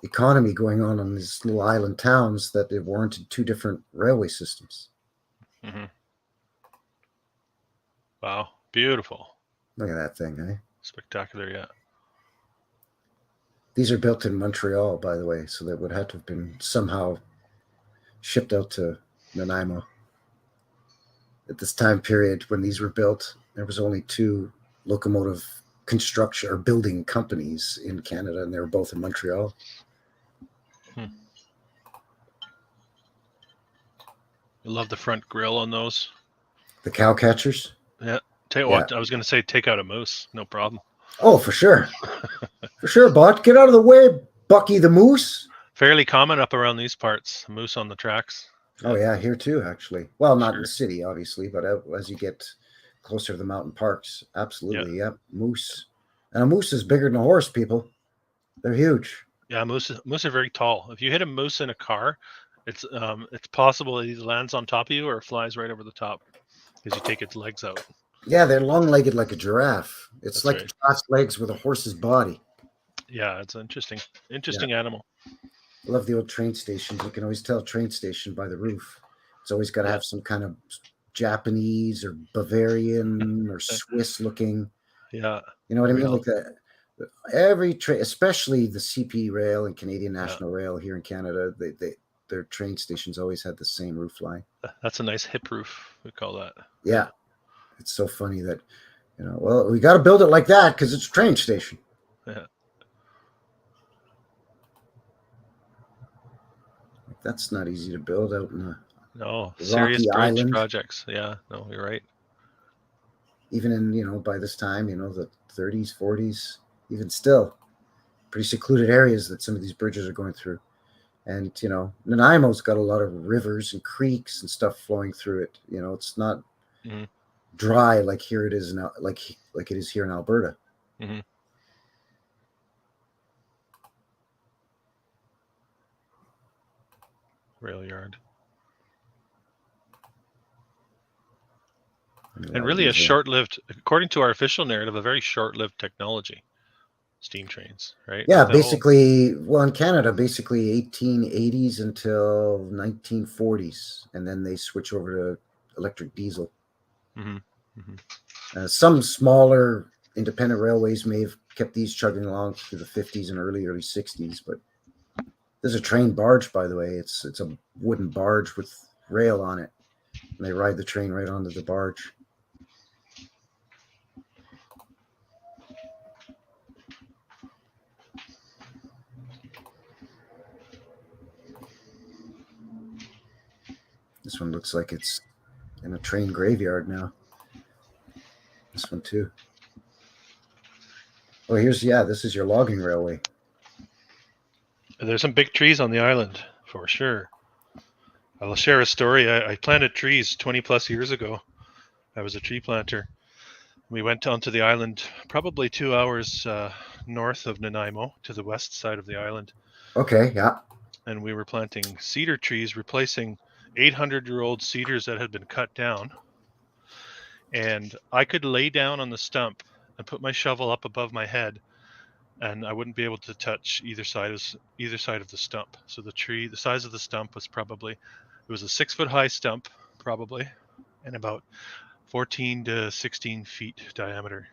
[SPEAKER 1] economy going on these little island towns that it warranted two different railway systems.
[SPEAKER 2] Wow. Beautiful.
[SPEAKER 1] Look at that thing, eh?
[SPEAKER 2] Spectacular, yeah.
[SPEAKER 1] These are built in Montreal, by the way, so that would have to have been somehow shipped out to Nanaimo. At this time period when these were built, there was only two locomotive construction or building companies in Canada, and they were both in Montreal.
[SPEAKER 2] I love the front grill on those.
[SPEAKER 1] The cow catchers?
[SPEAKER 2] Yeah. Tell you what, I was going to say take out a moose. No problem.
[SPEAKER 1] Oh, for sure. For sure, Bot. Get out of the way, Bucky the Moose.
[SPEAKER 2] Fairly common up around these parts. Moose on the tracks.
[SPEAKER 1] Oh, yeah, here too, actually. Well, not in the city, obviously, but as you get closer to the mountain parks, absolutely, yeah. Moose. And a moose is bigger than a horse, people. They're huge.
[SPEAKER 2] Yeah, moose are very tall. If you hit a moose in a car, it's possible it either lands on top of you or flies right over the top because you take its legs out.
[SPEAKER 1] Yeah, they're long-legged like a giraffe. It's
[SPEAKER 2] That's
[SPEAKER 1] like
[SPEAKER 2] right.
[SPEAKER 1] a giraffe's legs with a horse's body.
[SPEAKER 2] Yeah, it's an interesting animal.
[SPEAKER 1] I love the old train stations. You can always tell a train station by the roof. It's always got to have some kind of Japanese or Bavarian or Swiss looking.
[SPEAKER 2] Yeah.
[SPEAKER 1] You know what I mean? Like that. Every train, especially the CP Rail and Canadian National Rail here in Canada, their train stations always had the same roof line.
[SPEAKER 2] That's a nice hip roof, we call that.
[SPEAKER 1] Yeah. It's so funny that, well, we got to build it like that because it's a train station.
[SPEAKER 2] Yeah.
[SPEAKER 1] That's not easy to build out in
[SPEAKER 2] the
[SPEAKER 1] Rocky
[SPEAKER 2] serious bridge
[SPEAKER 1] Island
[SPEAKER 2] projects. Yeah, no, you're right.
[SPEAKER 1] Even in, by this time, the 30s, 40s, even still, pretty secluded areas that some of these bridges are going through. And, Nanaimo's got a lot of rivers and creeks and stuff flowing through it. It's not dry like here it is now, like it is here in Alberta.
[SPEAKER 2] Mm-hmm. Rail yard. And really a short-lived, according to our official narrative, a very short-lived technology. Steam trains, right?
[SPEAKER 1] Yeah, basically, well, in Canada, basically 1880s until 1940s, and then they switch over to electric diesel.
[SPEAKER 2] Mm-hmm. Mm-hmm.
[SPEAKER 1] Some smaller independent railways may have kept these chugging along through the 50s and early 60s, but there's a train barge, by the way. It's a wooden barge with rail on it, and they ride the train right onto the barge. This one looks like it's in a train graveyard now. This one too. Oh, this is your logging railway.
[SPEAKER 2] There's some big trees on the island, for sure. I'll share a story. I planted trees 20 plus years ago. I was a tree planter. We went onto the island probably 2 hours north of Nanaimo to the west side of the island.
[SPEAKER 1] Okay, yeah.
[SPEAKER 2] And we were planting cedar trees, replacing 800-year-old cedars that had been cut down. And I could lay down on the stump and put my shovel up above my head, and I wouldn't be able to touch either side of the stump. So the size of the stump was it was a 6-foot high stump, probably, and about 14 to 16 feet diameter.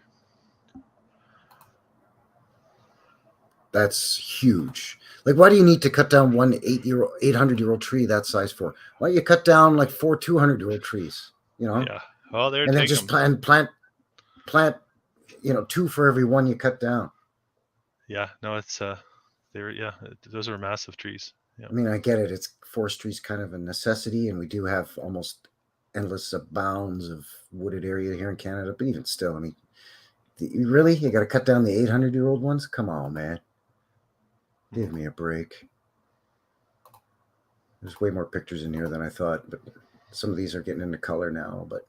[SPEAKER 1] That's huge. Like, why do you need to cut down one 800-year-old tree that size for? Why don't you cut down like 4 200-year-old trees?
[SPEAKER 2] Yeah. Oh,
[SPEAKER 1] and then just plant, 2 for every one you cut down.
[SPEAKER 2] Yeah. No, it's those are massive trees. Yeah.
[SPEAKER 1] I mean, I get it. It's forestry's kind of a necessity, and we do have almost endless bounds of wooded area here in Canada. But even still, I mean, you got to cut down the 800-year-old ones? Come on, man. Give me a break. There's way more pictures in here than I thought, but some of these are getting into color now. But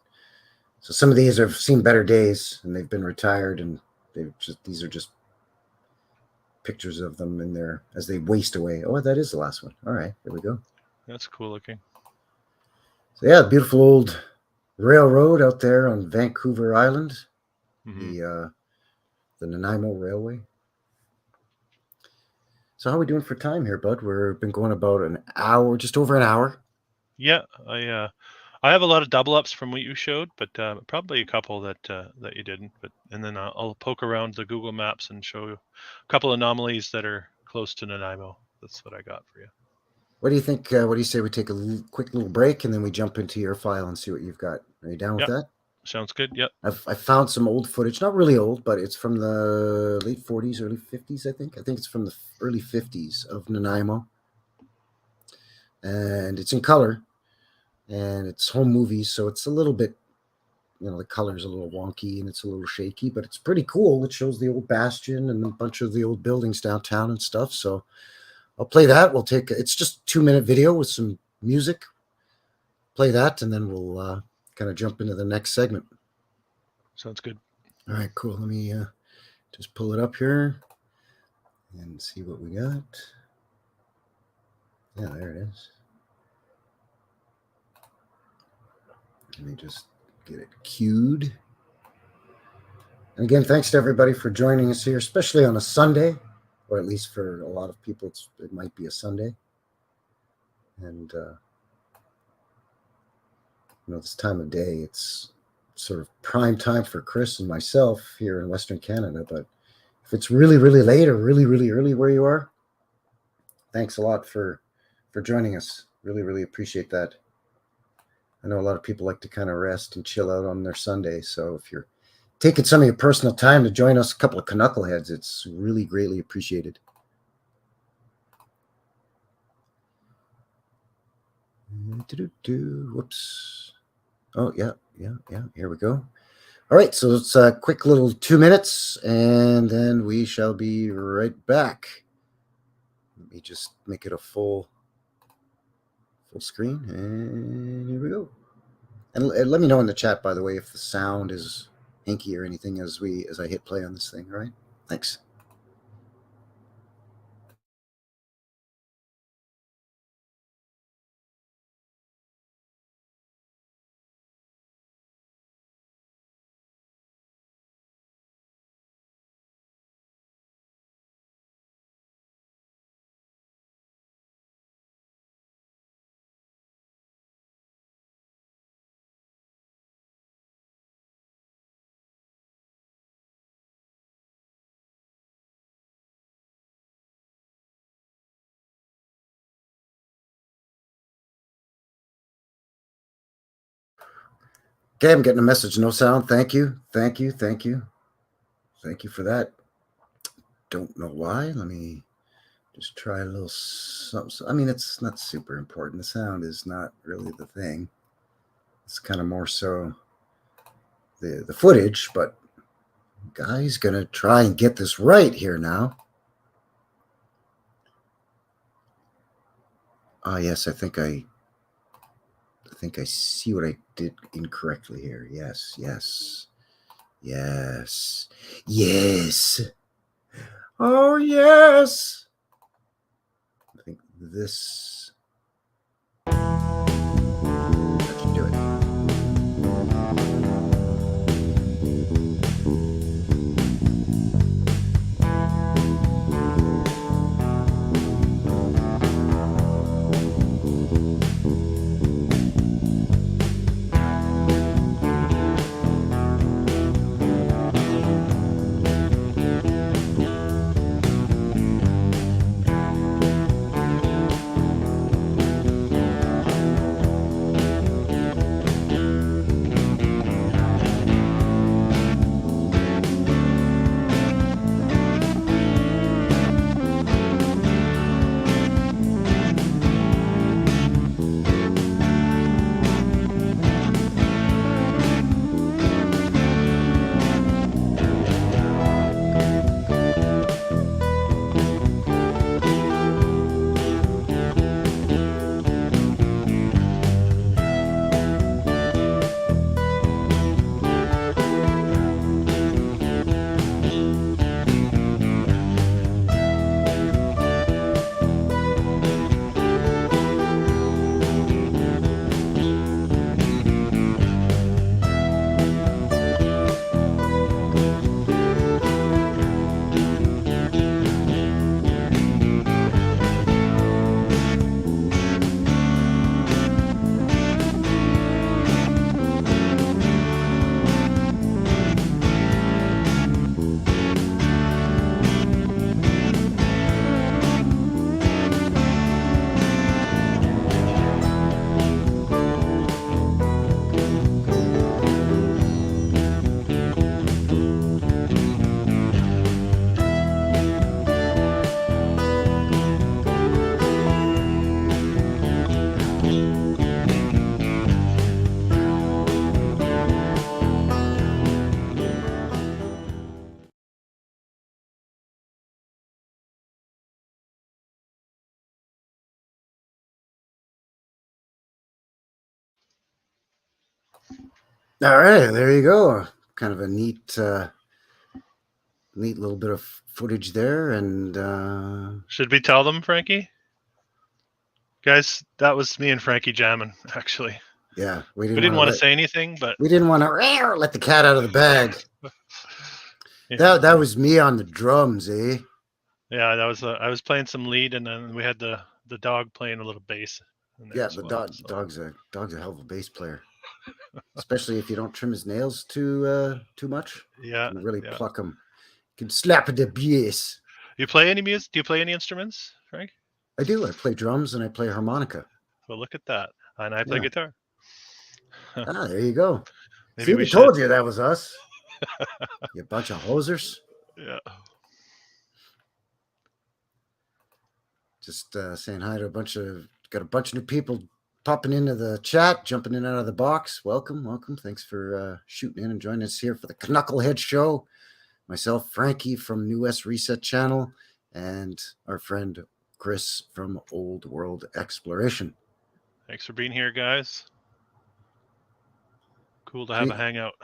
[SPEAKER 1] so some of these have seen better days, and they've been retired, and these are just pictures of them in there as they waste away. Oh, that is the last one. All right, there we go.
[SPEAKER 2] That's cool looking.
[SPEAKER 1] So yeah, beautiful old railroad out there on Vancouver Island, the Nanaimo Railway. So how are we doing for time here, bud? We've been going about an hour, just over an hour.
[SPEAKER 2] Yeah, I have a lot of double ups from what you showed, but probably a couple that you didn't. And then I'll poke around the Google Maps and show you a couple anomalies that are close to Nanaimo. That's what I got for you.
[SPEAKER 1] What do you think? What do you say we take a quick little break and then we jump into your file and see what you've got? Are you down with that?
[SPEAKER 2] Sounds good. Yep.
[SPEAKER 1] I found some old footage, not really old, but it's from the late 40s, early 50s, I think. I think it's from the early 50s of Nanaimo. And it's in color. And it's home movies, so it's a little bit, the color's a little wonky and it's a little shaky, but it's pretty cool. It shows the old Bastion and a bunch of the old buildings downtown and stuff. So I'll play that. It's just a 2-minute video with some music. Play that, and then we'll kind of jump into the next segment.
[SPEAKER 2] Sounds good.
[SPEAKER 1] All right, cool. Let me just pull it up here and see what we got. Yeah, there it is. Let me just get it queued. And again, thanks to everybody for joining us here, especially on a Sunday, or at least for a lot of people, it might be a Sunday. And, this time of day, it's sort of prime time for Chris and myself here in Western Canada. But if it's really, really late or really, really early where you are, thanks a lot for joining us. Really, really appreciate that. I know a lot of people like to kind of rest and chill out on their Sunday. So if you're taking some of your personal time to join us, a couple of knuckleheads, it's really greatly appreciated. Whoops. Oh, yeah. Here we go. All right, so it's a quick little 2 minutes, and then we shall be right back. Let me just make it a full screen, and here we go. And let me know in the chat, by the way, if the sound is hinky or anything as I hit play on this thing. All right, thanks. Okay, I'm getting a message, no sound. Thank you for that. Don't know why. Let me just try a little something. I mean, it's not super important. The sound is not really the thing. It's kind of more so the footage, but guy's gonna try and get this right here now. Ah, yes, I think I see what I did incorrectly here. Yes. Oh, yes. I think this. That should do it. All right, there you go. Kind of a neat neat little bit of footage there. And
[SPEAKER 2] Should we tell them, Frankie? Guys, that was me and Frankie jamming, actually.
[SPEAKER 1] yeah,
[SPEAKER 2] We didn't want to say anything, but
[SPEAKER 1] we didn't want to let the cat out of the bag.
[SPEAKER 2] yeah.
[SPEAKER 1] That was me on the drums, eh?
[SPEAKER 2] Yeah, that was I was playing some lead, and then we had the dog playing a little bass.
[SPEAKER 1] Yeah, the dog's a hell of a bass player, especially if you don't trim his nails too much.
[SPEAKER 2] Yeah,
[SPEAKER 1] you can really pluck him. You can slap the bass.
[SPEAKER 2] You play any music? Do you play any instruments, Frank?
[SPEAKER 1] I do. I play drums and I play harmonica.
[SPEAKER 2] Well, look at that, and I play guitar.
[SPEAKER 1] There you go.
[SPEAKER 2] Maybe
[SPEAKER 1] we told you that was us. You bunch of hosers.
[SPEAKER 2] Yeah.
[SPEAKER 1] Just saying hi to got a bunch of new people popping into the chat, jumping in and out of the box. Welcome. Thanks for shooting in and joining us here for the Knucklehead Show. Myself, Frankie from New West Reset Channel, and our friend Chris from Old World Exploration.
[SPEAKER 2] Thanks for being here, guys. Cool to have a hangout.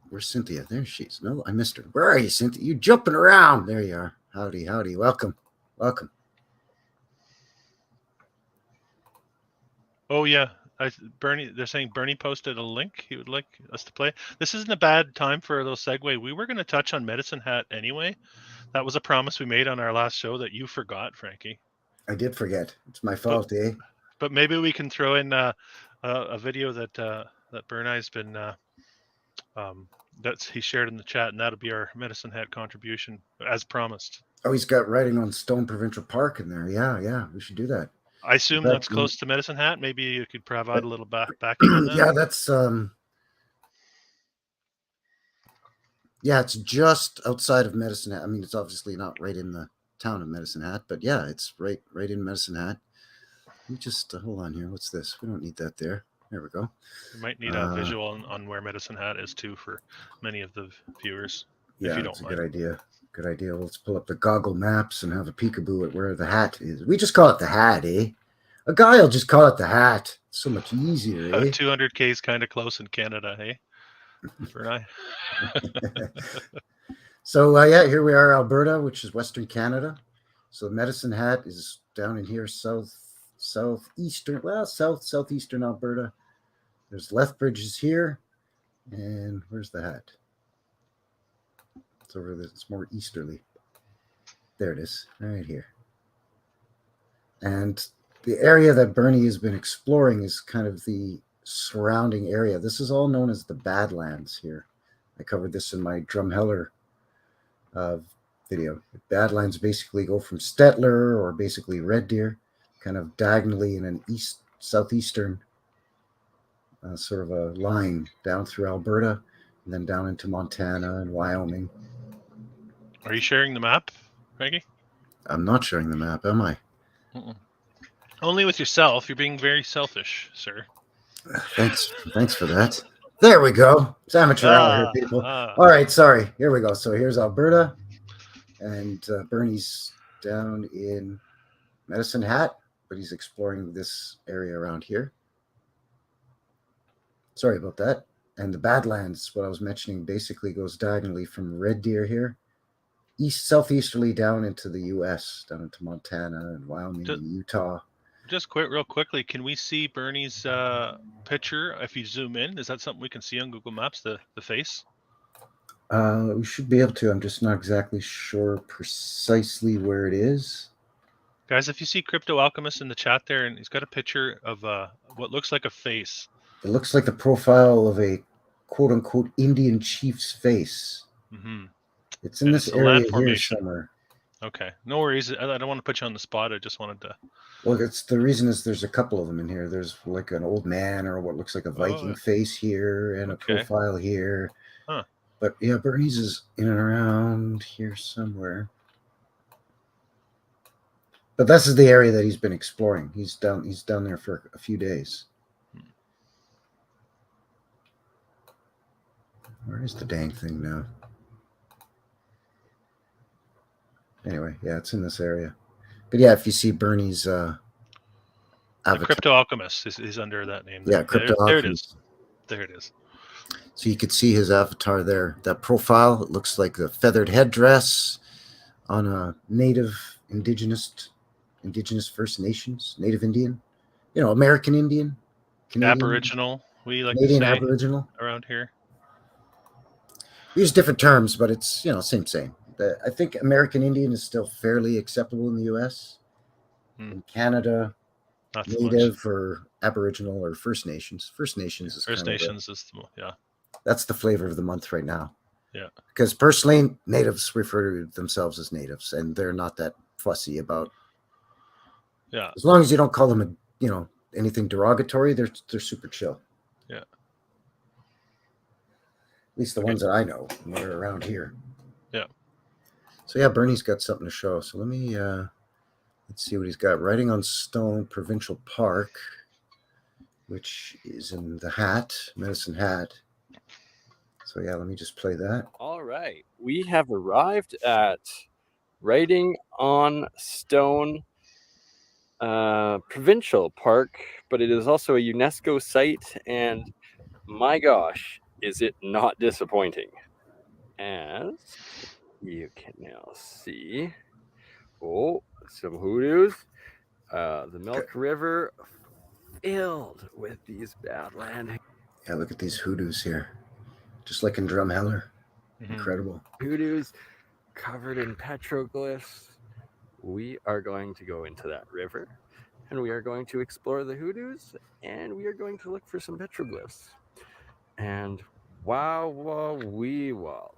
[SPEAKER 1] Where's Cynthia? There she is. No, I missed her. Where are you, Cynthia? You jumping around. There you are. Howdy. Welcome.
[SPEAKER 2] Oh yeah, Bernie. They're saying Bernie posted a link he would like us to play. This isn't a bad time for a little segue. We were going to touch on Medicine Hat anyway. That was a promise we made on our last show that you forgot, Frankie.
[SPEAKER 1] I did forget. It's my fault, eh?
[SPEAKER 2] But maybe we can throw in a video that Bernie's been that he shared in the chat, and that'll be our Medicine Hat contribution as promised.
[SPEAKER 1] Oh, he's got writing on Stone Provincial Park in there. Yeah, we should do that.
[SPEAKER 2] I assume that's close to Medicine Hat. Maybe you could provide a little backing on that.
[SPEAKER 1] Yeah, that's it's just outside of Medicine Hat. I mean, it's obviously not right in the town of Medicine Hat, but yeah, it's right in Medicine Hat. Let me just hold on here. What's this? We don't need that there. There we go.
[SPEAKER 2] We might need a visual on where Medicine Hat is too for many of the viewers.
[SPEAKER 1] Yeah,
[SPEAKER 2] if you
[SPEAKER 1] that's
[SPEAKER 2] don't
[SPEAKER 1] a
[SPEAKER 2] mind.
[SPEAKER 1] good idea. Let's pull up the goggle maps and have a peekaboo at where the hat is. We just call it the hat, eh? A guy will just call it the hat. It's so much easier, eh?
[SPEAKER 2] 200K is kind of close in Canada, hey? Bernie?
[SPEAKER 1] So, here we are, Alberta, which is Western Canada. So Medicine Hat is down in here, southeastern Alberta. There's Lethbridge is here. And where's the hat? It's over there. It's more easterly. There it is, right here. And the area that Bernie has been exploring is kind of the surrounding area. This is all known as the Badlands here. I covered this in my Drumheller video. The Badlands basically go from Stettler, or basically Red Deer, kind of diagonally in an southeastern sort of a line down through Alberta, and then down into Montana and Wyoming.
[SPEAKER 2] Are you sharing the map, Frankie?
[SPEAKER 1] I'm not sharing the map, am I?
[SPEAKER 2] Only with yourself. You're being very selfish, sir.
[SPEAKER 1] Thanks for that. There we go. It's amateur hour here, people. All right, sorry. Here we go. So here's Alberta, and Bernie's down in Medicine Hat, but he's exploring this area around here. Sorry about that. And the Badlands, what I was mentioning, basically goes diagonally from Red Deer here, southeasterly down into the U.S., down into Montana and Wyoming and Utah.
[SPEAKER 2] Just real quickly, can we see Bernie's picture if you zoom in? Is that something we can see on Google Maps, the face?
[SPEAKER 1] We should be able to. I'm just not exactly sure precisely where it is.
[SPEAKER 2] Guys, if you see Crypto Alchemist in the chat there, and he's got a picture of what looks like a face.
[SPEAKER 1] It looks like the profile of a quote-unquote Indian chief's face.
[SPEAKER 2] Mm-hmm.
[SPEAKER 1] It's in this area here somewhere.
[SPEAKER 2] Okay, no worries. I don't want to put you on the spot. I just wanted to.
[SPEAKER 1] Well, it's the reason is there's a couple of them in here. There's like an old man or what looks like a Viking face here, and a profile here.
[SPEAKER 2] Huh.
[SPEAKER 1] But yeah, Bernie's is in and around here somewhere. But this is the area that he's been exploring. He's down there for a few days. Where is the dang thing now? Anyway, yeah, it's in this area. But yeah, if you see Bernie's avatar.
[SPEAKER 2] Crypto Alchemist is under that name.
[SPEAKER 1] Yeah, Crypto Alchemist.
[SPEAKER 2] There it is.
[SPEAKER 1] So you could see his avatar there. That profile, it looks like the feathered headdress on a indigenous First Nations, Native Indian, American Indian, Canadian,
[SPEAKER 2] Aboriginal, we like
[SPEAKER 1] Canadian
[SPEAKER 2] to say
[SPEAKER 1] Aboriginal.
[SPEAKER 2] around here.
[SPEAKER 1] We use different terms, but it's same. I think American Indian is still fairly acceptable in the U.S. In Canada,
[SPEAKER 2] Not so
[SPEAKER 1] Native
[SPEAKER 2] much.
[SPEAKER 1] or Aboriginal or First Nations. First Nations is
[SPEAKER 2] First
[SPEAKER 1] kind
[SPEAKER 2] Nations is
[SPEAKER 1] that's the flavor of the month right now.
[SPEAKER 2] Yeah.
[SPEAKER 1] Because personally, natives refer to themselves as natives, and they're not that fussy about.
[SPEAKER 2] Yeah.
[SPEAKER 1] As long as you don't call them anything derogatory, they're super chill.
[SPEAKER 2] Yeah.
[SPEAKER 1] At least the ones that I know that are around here.
[SPEAKER 2] Yeah.
[SPEAKER 1] So yeah, Bernie's got something to show. So let me let's see what he's got. Writing on Stone Provincial Park, which is in the Medicine Hat. So yeah, let me just play that.
[SPEAKER 4] All right. We have arrived at Writing on Stone Provincial Park, but it is also a UNESCO site, and my gosh, is it not disappointing? As you can now see, some hoodoos, the Milk River filled with these badland.
[SPEAKER 1] Yeah, look at these hoodoos here. Just like in Drumheller. Incredible.
[SPEAKER 4] Hoodoos covered in petroglyphs. We are going to go into that river, and we are going to explore the hoodoos, and we are going to look for some petroglyphs. And wow,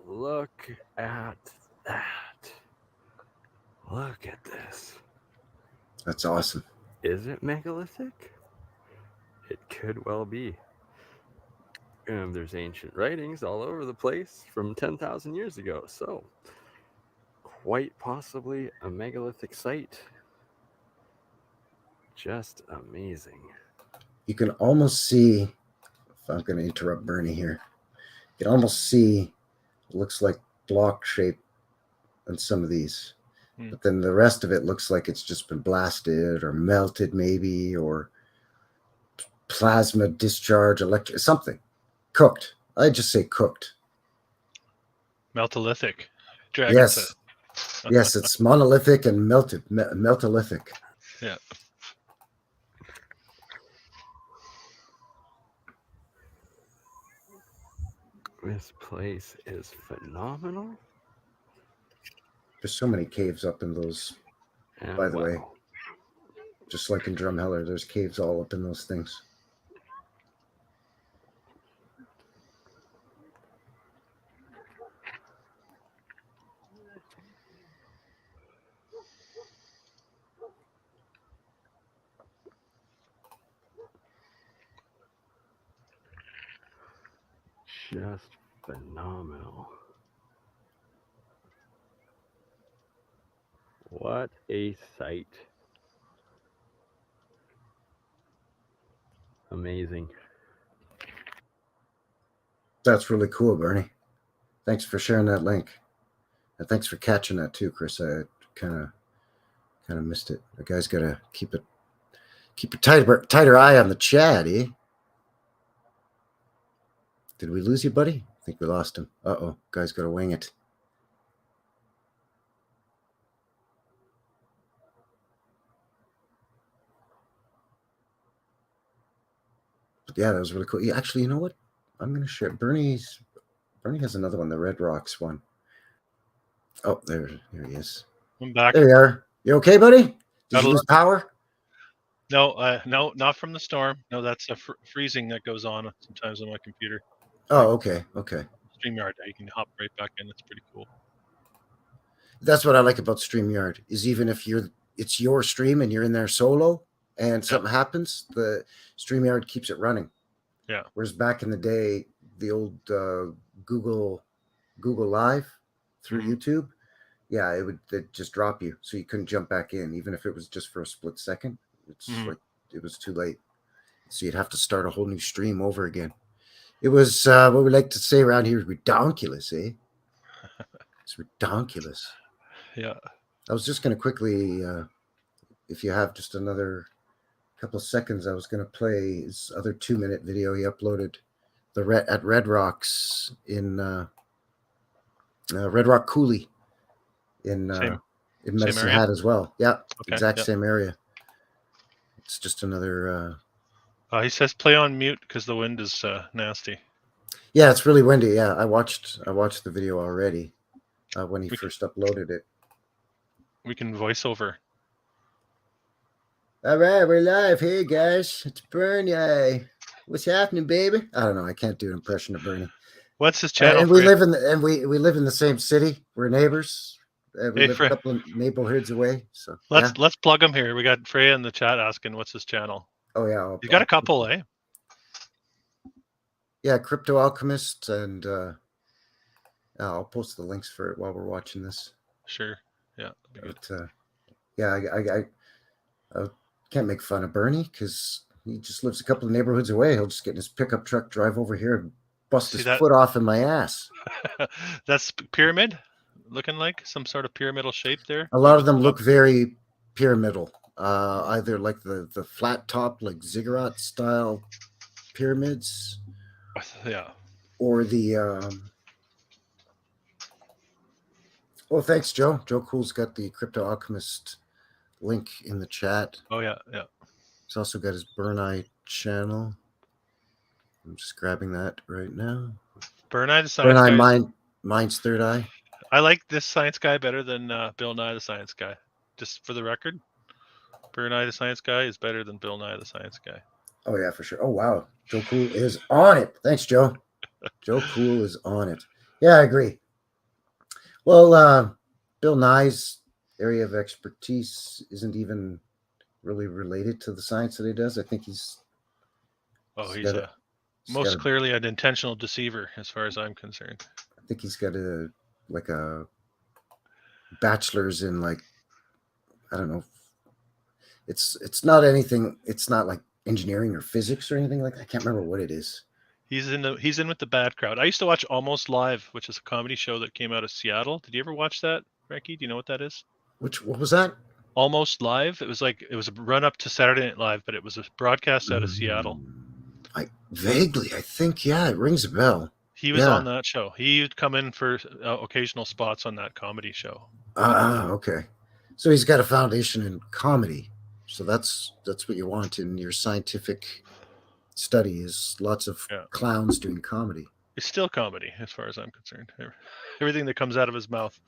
[SPEAKER 4] look at that. Look at this.
[SPEAKER 1] That's awesome.
[SPEAKER 4] Is it megalithic? It could well be. There's ancient writings all over the place from 10,000 years ago, so quite possibly a megalithic site. Just amazing.
[SPEAKER 1] You can almost see, if I'm going to interrupt Bernie here, you can almost see it looks like block shape on some of these. But then the rest of it looks like it's just been blasted or melted maybe, or plasma discharge, something. Cooked. I just say cooked.
[SPEAKER 2] Meltolithic.
[SPEAKER 1] Yes. Yes, it's monolithic and meltolithic.
[SPEAKER 2] Yeah.
[SPEAKER 4] This place is phenomenal.
[SPEAKER 1] There's so many caves up in those, by the way. Just like in Drumheller, there's caves all up in those things.
[SPEAKER 4] Just phenomenal. What a sight. Amazing.
[SPEAKER 1] That's really cool, Bernie. Thanks for sharing that link. And thanks for catching that too, Chris. I kind of missed it. The guy's got to keep a tighter eye on the chat, eh? Did we lose you, buddy? I think we lost him. Uh-oh. Guy's got to wing it. But yeah, that was really cool. Yeah, actually, you know what? I'm going to share. Bernie has another one, the Red Rocks one. Oh, there he is.
[SPEAKER 2] I'm back.
[SPEAKER 1] There you are. You okay, buddy? Did you lose power?
[SPEAKER 2] No, not from the storm. No, that's a freezing that goes on sometimes on my computer.
[SPEAKER 1] Oh, okay.
[SPEAKER 2] StreamYard, you can hop right back in. It's pretty cool.
[SPEAKER 1] That's what I like about StreamYard, is even if it's your stream and you're in there solo and something happens, the StreamYard keeps it running.
[SPEAKER 2] Yeah.
[SPEAKER 1] Whereas back in the day, the old Google Live through YouTube, it'd just drop you, so you couldn't jump back in, even if it was just for a split second. It's like it was too late, so you'd have to start a whole new stream over again. It was what we like to say around here, redonkulous, eh? It's redonkulous.
[SPEAKER 2] Yeah.
[SPEAKER 1] I was just going to quickly, if you have just another couple of seconds, I was going to play his other 2-minute video he uploaded, at Red Rocks in Red Rock Coulee in Medicine
[SPEAKER 2] area?
[SPEAKER 1] Hat as well. Yeah,
[SPEAKER 2] Okay,
[SPEAKER 1] exact
[SPEAKER 2] yeah.
[SPEAKER 1] same area. It's just another.
[SPEAKER 2] He says play on mute because the wind is nasty.
[SPEAKER 1] Yeah, it's really windy. Yeah, I watched the video already when he first uploaded it.
[SPEAKER 2] We can voice over.
[SPEAKER 1] All right, we're live. Hey guys, it's Bernie. What's happening, baby? I don't know. I can't do an impression of Bernie.
[SPEAKER 2] What's his channel?
[SPEAKER 1] And we live in we live in the same city. We're neighbors. We live
[SPEAKER 2] Freya.
[SPEAKER 1] a couple of neighborhoods away. So
[SPEAKER 2] let's plug him here. We got Freya in the chat asking what's his channel.
[SPEAKER 1] Oh yeah,
[SPEAKER 2] You got a couple, eh?
[SPEAKER 1] Yeah, Crypto Alchemist, and I'll post the links for it while we're watching this.
[SPEAKER 2] Sure. Yeah.
[SPEAKER 1] But, yeah, I can't make fun of Bernie because he just lives a couple of neighborhoods away. He'll just get in his pickup truck, drive over here, and bust his foot off in my ass.
[SPEAKER 2] That's pyramid, looking like some sort of pyramidal shape there.
[SPEAKER 1] A lot of them look very pyramidal. Either like the flat top, like ziggurat style pyramids.
[SPEAKER 2] Yeah.
[SPEAKER 1] Or the oh, thanks, Joe. Joe Cool's got the Crypto Alchemist link in the chat.
[SPEAKER 2] Oh yeah, yeah.
[SPEAKER 1] He's also got his Burn Eye channel. I'm just grabbing that right now.
[SPEAKER 2] Burn Eye the Science
[SPEAKER 1] Guy.
[SPEAKER 2] Burn Eye,
[SPEAKER 1] mine's Third Eye.
[SPEAKER 2] I like this science guy better than Bill Nye the Science Guy. Just for the record, Burn Eye the Science Guy is better than Bill Nye the Science Guy.
[SPEAKER 1] Oh yeah, for sure. Oh wow, Joe Cool is on it. Thanks, Joe. Joe Cool is on it. Yeah, I agree. Well, Bill Nye's area of expertise isn't even really related to the science that he does. I think he's
[SPEAKER 2] most clearly an intentional deceiver, as far as I'm concerned.
[SPEAKER 1] I think he's got a bachelor's in, like, I don't know. It's not anything. It's not like engineering or physics or anything like that. I can't remember what it is.
[SPEAKER 2] He's in with the bad crowd. I used to watch Almost Live, which is a comedy show that came out of Seattle. Did you ever watch that, Frankie? Do you know what that is?
[SPEAKER 1] What was that?
[SPEAKER 2] Almost Live. It was a run up to Saturday Night Live, but it was a broadcast out of Seattle.
[SPEAKER 1] I think, yeah, it rings a bell.
[SPEAKER 2] He was on that show. He would come in for occasional spots on that comedy show.
[SPEAKER 1] Okay. So he's got a foundation in comedy. So that's what you want in your scientific study, is lots of clowns doing comedy.
[SPEAKER 2] It's still comedy, as far as I'm concerned. Everything that comes out of his mouth.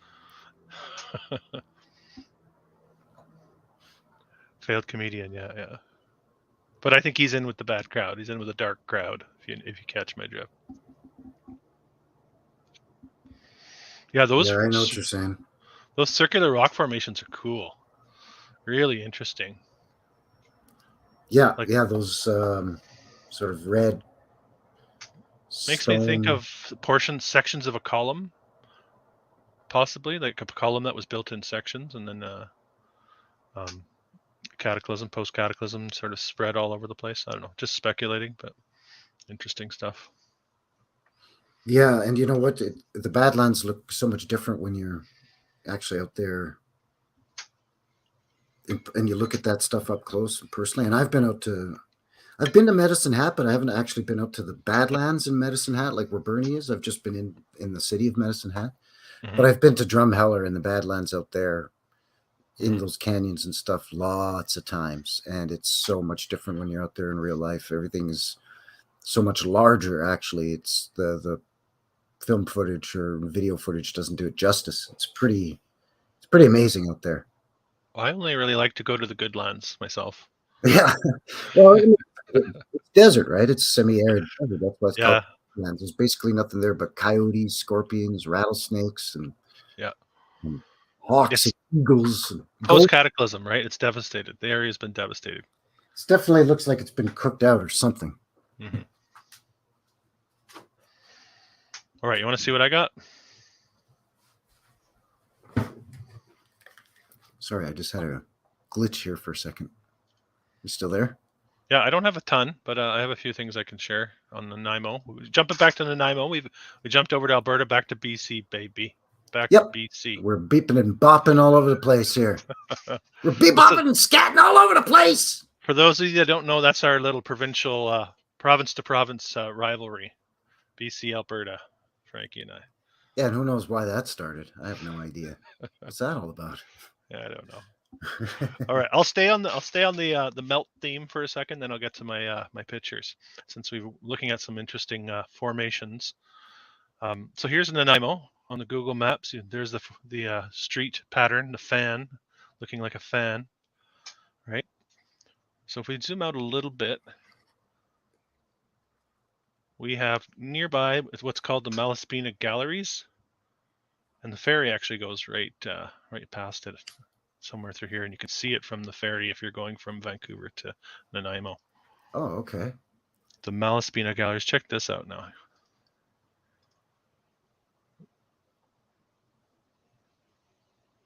[SPEAKER 2] Failed comedian, yeah. But I think he's in with the bad crowd. He's in with a dark crowd, if you catch my drift. Yeah, I know
[SPEAKER 1] what you're saying.
[SPEAKER 2] Those circular rock formations are cool. Really interesting.
[SPEAKER 1] Yeah, those sort of red.
[SPEAKER 2] Makes me think of sections of a column, possibly like a column that was built in sections, and then Cataclysm, post-Cataclysm, sort of spread all over the place. I don't know, just speculating, but interesting stuff.
[SPEAKER 1] Yeah, and you know what? The Badlands look so much different when you're actually out there and you look at that stuff up close and personally. And I've been to Medicine Hat, but I haven't actually been up to the Badlands in Medicine Hat, like where Bernie is. I've just been in the city of Medicine Hat. Mm-hmm. But I've been to Drumheller in the Badlands out there in those canyons and stuff lots of times. And it's so much different when you're out there in real life. Everything is so much larger, actually. It's the film footage or video footage doesn't do it justice. It's pretty amazing out there.
[SPEAKER 2] I only really like to go to the good lands myself.
[SPEAKER 1] Yeah. Well, it's desert, right? It's semi-arid desert. That's why it's called lands. There's basically nothing there but coyotes, scorpions, rattlesnakes, and hawks and eagles.
[SPEAKER 2] Post-Cataclysm, right? It's devastated. The area's been devastated.
[SPEAKER 1] It definitely looks like it's been cooked out or something.
[SPEAKER 2] Mm-hmm. All right, you want to see what I got?
[SPEAKER 1] Sorry, I just had a glitch here for a second. You still there?
[SPEAKER 2] Yeah, I don't have a ton, but I have a few things I can share on Nanaimo. Jumping back to Nanaimo, we jumped over to Alberta, back to BC, baby. Back to BC.
[SPEAKER 1] We're beeping and bopping all over the place here. We're bopping and scatting all over the place.
[SPEAKER 2] For those of you that don't know, that's our little provincial, province-to-province rivalry. BC, Alberta, Frankie and I.
[SPEAKER 1] Yeah, and who knows why that started? I have no idea. What's that all about?
[SPEAKER 2] Yeah, I don't know. All right, I'll stay on the melt theme for a second, then I'll get to my my pictures, since we're looking at some interesting formations. So here's Nanaimo on the Google Maps. There's the street pattern, the fan, looking like a fan, right? So if we zoom out a little bit, we have nearby what's called the Malaspina Galleries, and the ferry actually goes right past it, somewhere through here, and you can see it from the ferry if you're going from Vancouver to Nanaimo.
[SPEAKER 1] Oh, okay.
[SPEAKER 2] The Malaspina Galleries. Check this out now.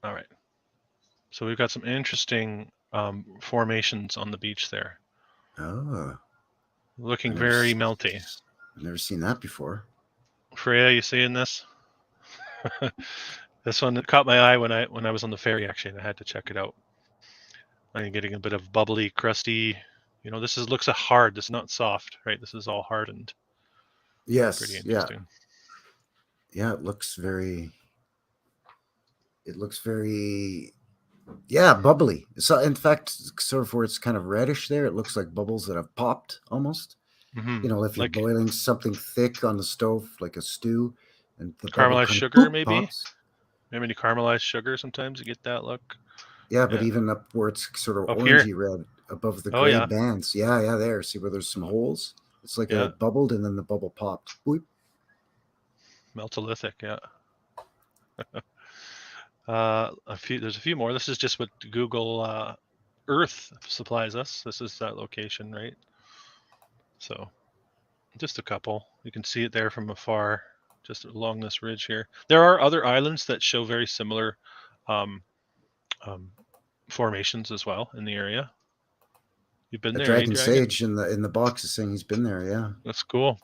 [SPEAKER 2] All right. So we've got some interesting formations on the beach there.
[SPEAKER 1] Oh.
[SPEAKER 2] Looking very melty.
[SPEAKER 1] I've never seen that before.
[SPEAKER 2] Freya, you seeing this? This one caught my eye when I was on the ferry, actually, and I had to check it out. I'm getting a bit of bubbly, crusty. This looks hard. This is not soft, right? This is all hardened.
[SPEAKER 1] Yes.
[SPEAKER 2] Pretty interesting.
[SPEAKER 1] Yeah, it looks very bubbly. So in fact, sort of where it's kind of reddish there, it looks like bubbles that have popped almost.
[SPEAKER 2] Mm-hmm.
[SPEAKER 1] If you're boiling something thick on the stove, like a stew, and the
[SPEAKER 2] caramelized sugar, maybe.
[SPEAKER 1] Pops.
[SPEAKER 2] Maybe the caramelized sugar. Sometimes you get that look.
[SPEAKER 1] Yeah, but even up where it's sort of
[SPEAKER 2] up
[SPEAKER 1] orangey
[SPEAKER 2] here.
[SPEAKER 1] red above the gray bands. Yeah, there. See where there's some holes? It's like it bubbled and then the bubble popped. Boop.
[SPEAKER 2] Meltolithic, yeah. There's a few more. This is just what Google Earth supplies us. This is that location, right? So just a couple. You can see it there from afar, just along this ridge here. There are other islands that show very similar formations as well in the area. You've been there,
[SPEAKER 1] Dragon
[SPEAKER 2] Dragon?
[SPEAKER 1] Sage in the box is saying he's been there. Yeah,
[SPEAKER 2] that's cool.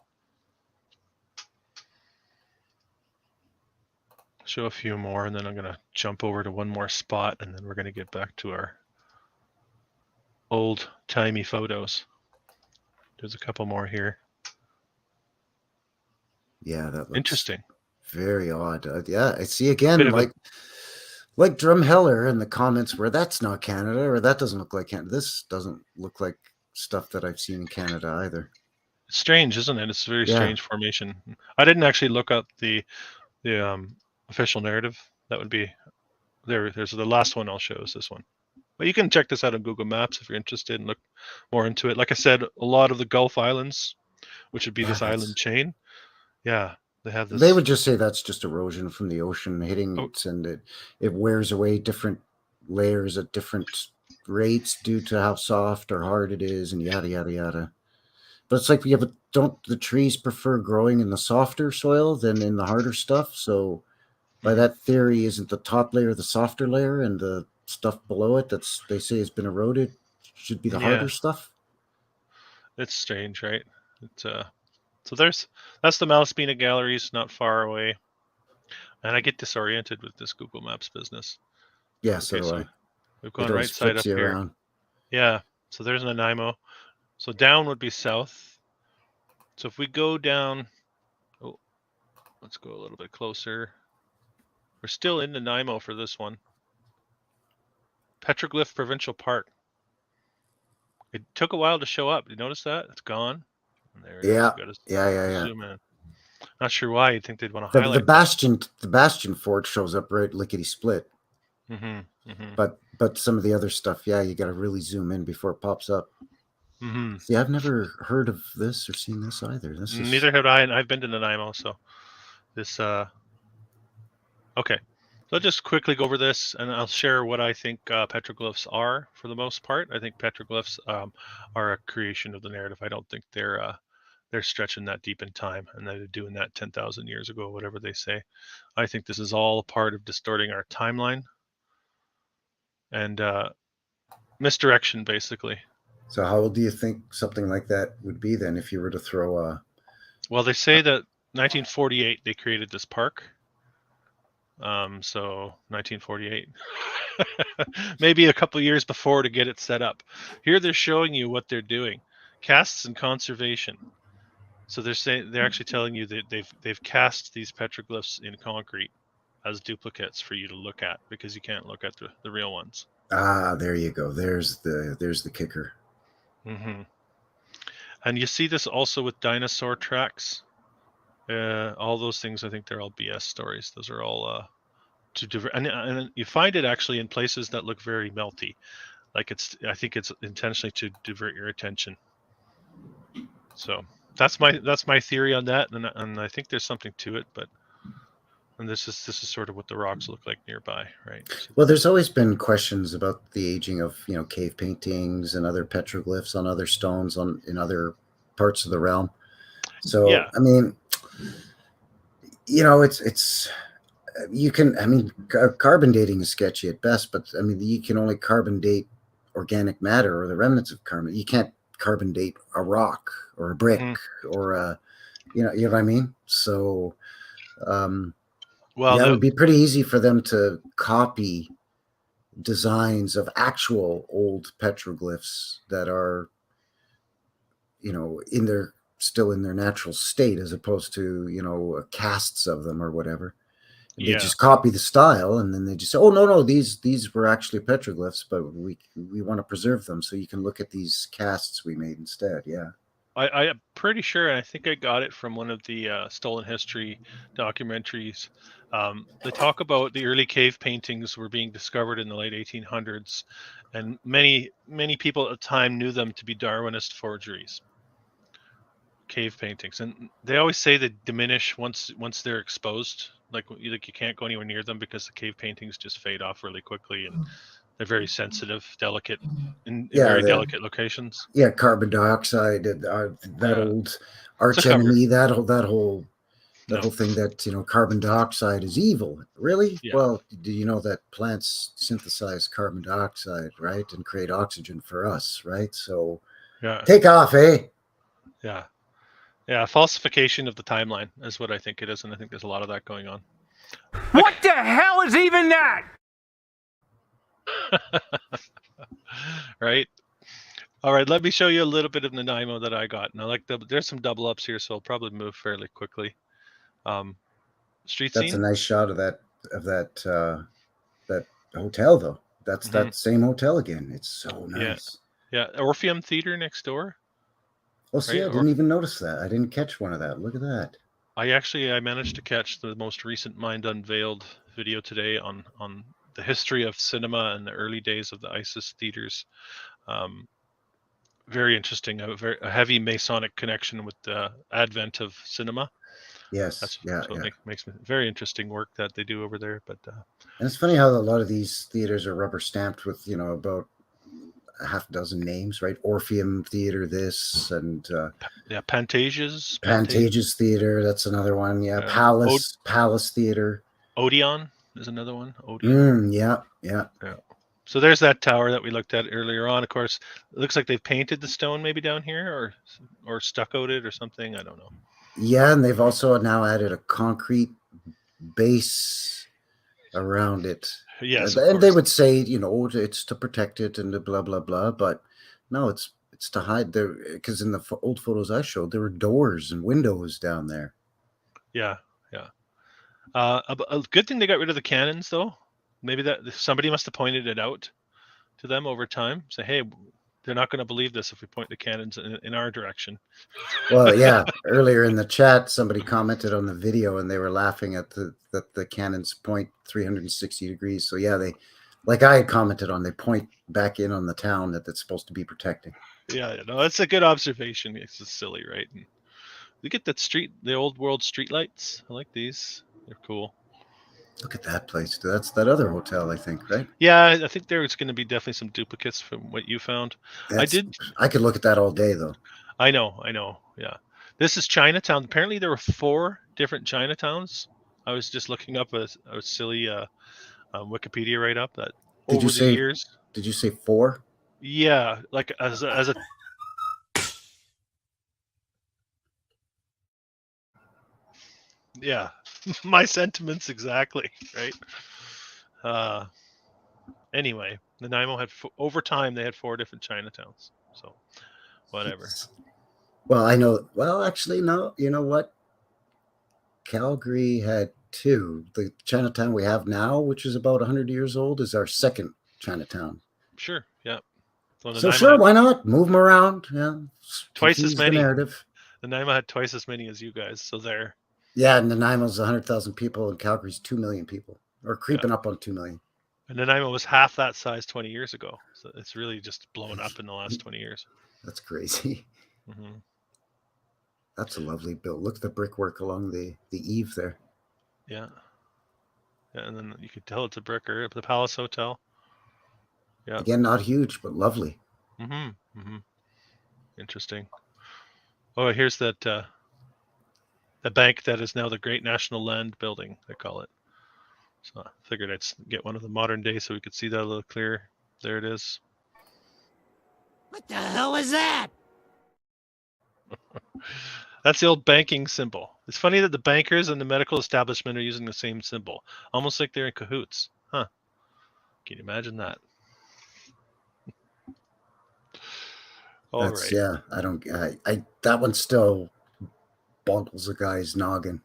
[SPEAKER 2] Show a few more, and then I'm gonna jump over to one more spot, and then we're gonna get back to our old-timey photos. There's a couple more here.
[SPEAKER 1] Yeah, that looks
[SPEAKER 2] interesting.
[SPEAKER 1] Very odd. Yeah, I see again, like Drumheller in the comments where that's not Canada, or that doesn't look like Canada. This doesn't look like stuff that I've seen in Canada either.
[SPEAKER 2] It's strange, isn't it? It's a very strange formation. I didn't actually look up the official narrative. That would be there. There's the last one I'll show is this one. But you can check this out on Google Maps if you're interested and look more into it. Like I said, a lot of the Gulf Islands, which would be this island chain, they have this.
[SPEAKER 1] They would just say that's just erosion from the ocean hitting it, and it wears away different layers at different rates due to how soft or hard it is, and yada yada yada. But it's like, don't the trees prefer growing in the softer soil than in the harder stuff? So by that theory, isn't the top layer the softer layer, and the stuff below it they say has been eroded should be the harder stuff?
[SPEAKER 2] It's strange, right? So that's the Malaspina Galleries, not far away. And I get disoriented with this Google Maps business.
[SPEAKER 1] Yeah, so do I.
[SPEAKER 2] We've gone right side up here.
[SPEAKER 1] Around.
[SPEAKER 2] Yeah, so there's Nanaimo. So down would be south. So if we go down, let's go a little bit closer. We're still in Nanaimo for this one. Petroglyph Provincial Park. It took a while to show up. Did you notice that? It's gone. And there it is.
[SPEAKER 1] Yeah.
[SPEAKER 2] Zoom in. Not sure why you'd think they'd want to highlight
[SPEAKER 1] the Bastion fort shows up right lickety split. But some of the other stuff, you got to really zoom in before it pops up. See, I've never heard of this or seen this either.
[SPEAKER 2] Neither have I, and I've been to Nanaimo, so this okay. So I'll just quickly go over this, and I'll share what I think petroglyphs are for the most part. I think petroglyphs are a creation of the narrative. I don't think they're stretching that deep in time, and they're doing that 10,000 years ago, whatever they say. I think this is all part of distorting our timeline and misdirection, basically.
[SPEAKER 1] So how old do you think something like that would be then, if you were to throw a...
[SPEAKER 2] Well, they say that 1948 they created this park. So 1948, maybe a couple years before to get it set up. Here they're showing you what they're doing. Casts and conservation. So they're actually telling you that they've cast these petroglyphs in concrete as duplicates for you to look at, because you can't look at the real ones.
[SPEAKER 1] Ah, there you go. There's the kicker.
[SPEAKER 2] Mm-hmm. And you see this also with dinosaur tracks. All those things, I think they're all BS stories. Those are all and you find it actually in places that look very melty. Like I think it's intentionally to divert your attention. So that's my theory on that, and I think there's something to it. And this is sort of what the rocks look like nearby, right? So,
[SPEAKER 1] well, there's always been questions about the aging of cave paintings and other petroglyphs on other stones in other parts of the realm. So
[SPEAKER 2] yeah,
[SPEAKER 1] I mean, it's you can. I mean, carbon dating is sketchy at best, but I mean, you can only carbon date organic matter or the remnants of carbon. You can't carbon date a rock or a brick or a, you know what I mean? So,
[SPEAKER 2] well,
[SPEAKER 1] it would be pretty easy for them to copy designs of actual old petroglyphs that are, still in their natural state, as opposed to, casts of them or whatever. They just copy the style, and then they just say, "Oh no, these were actually petroglyphs, but we want to preserve them, so you can look at these casts we made instead." Yeah,
[SPEAKER 2] I'm pretty sure, and I think I got it from one of the Stolen History documentaries. They talk about the early cave paintings were being discovered in the late 1800s, and many people at the time knew them to be Darwinist forgeries. Cave paintings, and they always say they diminish once they're exposed. Like you can't go anywhere near them because the cave paintings just fade off really quickly, and they're very sensitive, delicate, in very delicate locations.
[SPEAKER 1] Yeah, carbon dioxide, that old arch
[SPEAKER 2] cover.
[SPEAKER 1] enemy, that whole thing that carbon dioxide is evil. Really?
[SPEAKER 2] Yeah.
[SPEAKER 1] Well, do you know that plants synthesize carbon dioxide, right, and create oxygen for us, right? So, take off, eh?
[SPEAKER 2] Yeah. Yeah, falsification of the timeline is what I think it is, and I think there's a lot of that going on.
[SPEAKER 3] What the hell is even that?
[SPEAKER 2] Right? All right, let me show you a little bit of Nanaimo that I got. Now, there's some double ups here, so I'll probably move fairly quickly. Street scene.
[SPEAKER 1] That's a nice shot of that that hotel, though. That's that same hotel again. It's so nice.
[SPEAKER 2] Yeah. Orpheum Theater next door.
[SPEAKER 1] Oh, see, I didn't even notice that. I didn't catch one of that. Look at that.
[SPEAKER 2] I managed to catch the most recent Mind Unveiled video today on the history of cinema and the early days of the ISIS theaters. Very interesting. A heavy Masonic connection with the advent of cinema.
[SPEAKER 1] Yes,
[SPEAKER 2] makes very interesting work that they do over there. But
[SPEAKER 1] and it's funny how a lot of these theaters are rubber stamped with about a half dozen names, right? Orpheum Theater, this, and
[SPEAKER 2] Pantages
[SPEAKER 1] Theater. That's another one. Yeah, Palace Theater.
[SPEAKER 2] Odeon is another one. Odeon.
[SPEAKER 1] Yeah.
[SPEAKER 2] So there's that tower that we looked at earlier on. Of course, it looks like they've painted the stone maybe down here, or stuccoed it or something. I don't know.
[SPEAKER 1] Yeah, and they've also now added a concrete base around it.
[SPEAKER 2] Yes,
[SPEAKER 1] and they would say, it's to protect it and the blah blah blah, but no, it's to hide there, because in the old photos I showed, there were doors and windows down there.
[SPEAKER 2] Yeah. A good thing they got rid of the cannons, though. Maybe that somebody must have pointed it out to them over time. Say, hey, they're not going to believe this if we point the cannons in our direction.
[SPEAKER 1] Well, yeah. Earlier in the chat, somebody commented on the video, and they were laughing at the cannons point 360 degrees. So yeah, they, like I had commented on, they point back in on the town that it's supposed to be protecting.
[SPEAKER 2] Yeah, no, that's a good observation. It's just silly, right? And we get the old world street lights. I like these. They're cool.
[SPEAKER 1] Look at that place. That's that other hotel, I think, right?
[SPEAKER 2] Yeah, I think there's going to be definitely some duplicates from what you found.
[SPEAKER 1] I could look at that all day, though.
[SPEAKER 2] I know. Yeah. This is Chinatown. Apparently there were 4 different Chinatowns. I was just looking up a silly Wikipedia write-up that over the years.
[SPEAKER 1] Did you say 4?
[SPEAKER 2] Yeah, like as a yeah, my sentiments exactly, right? Anyway, Nanaimo had over time they had 4 different Chinatowns. So, whatever.
[SPEAKER 1] Well, I know. Well, actually, no. You know what? Calgary had two. The Chinatown we have now, which is about 100 years old, is our second Chinatown.
[SPEAKER 2] Sure. Yeah. So
[SPEAKER 1] So
[SPEAKER 2] Nanaimo
[SPEAKER 1] sure,
[SPEAKER 2] had
[SPEAKER 1] why not move them around? Yeah,
[SPEAKER 2] twice as
[SPEAKER 1] confuse the
[SPEAKER 2] many.
[SPEAKER 1] narrative.
[SPEAKER 2] Nanaimo had twice as many as you guys. So there.
[SPEAKER 1] Yeah, Nanaimo's 100,000 people, and Calgary's 2 million people, or creeping
[SPEAKER 2] Yeah.
[SPEAKER 1] up on 2 million.
[SPEAKER 2] And Nanaimo was half that size 20 years ago. So it's really just blown up in the last 20 years.
[SPEAKER 1] That's crazy.
[SPEAKER 2] Mm-hmm.
[SPEAKER 1] That's a lovely build. Look at the brickwork along the eave there.
[SPEAKER 2] Yeah. Yeah, and then you could tell it's a bricker. The Palace Hotel. Yeah.
[SPEAKER 1] Again, not huge, but lovely.
[SPEAKER 2] Mm-hmm. Mm-hmm. Interesting. Oh, here's that the bank that is now the Great National Land Building, they call it. So I figured I'd get one of the modern day so we could see that a little clearer. There it is.
[SPEAKER 3] What the hell is that?
[SPEAKER 2] That's the old banking symbol. It's funny that the bankers and the medical establishment are using the same symbol, almost like they're in cahoots. Huh. Can you imagine that? All
[SPEAKER 1] That's
[SPEAKER 2] right.
[SPEAKER 1] yeah. I don't. I that one still boggles a guy's noggin.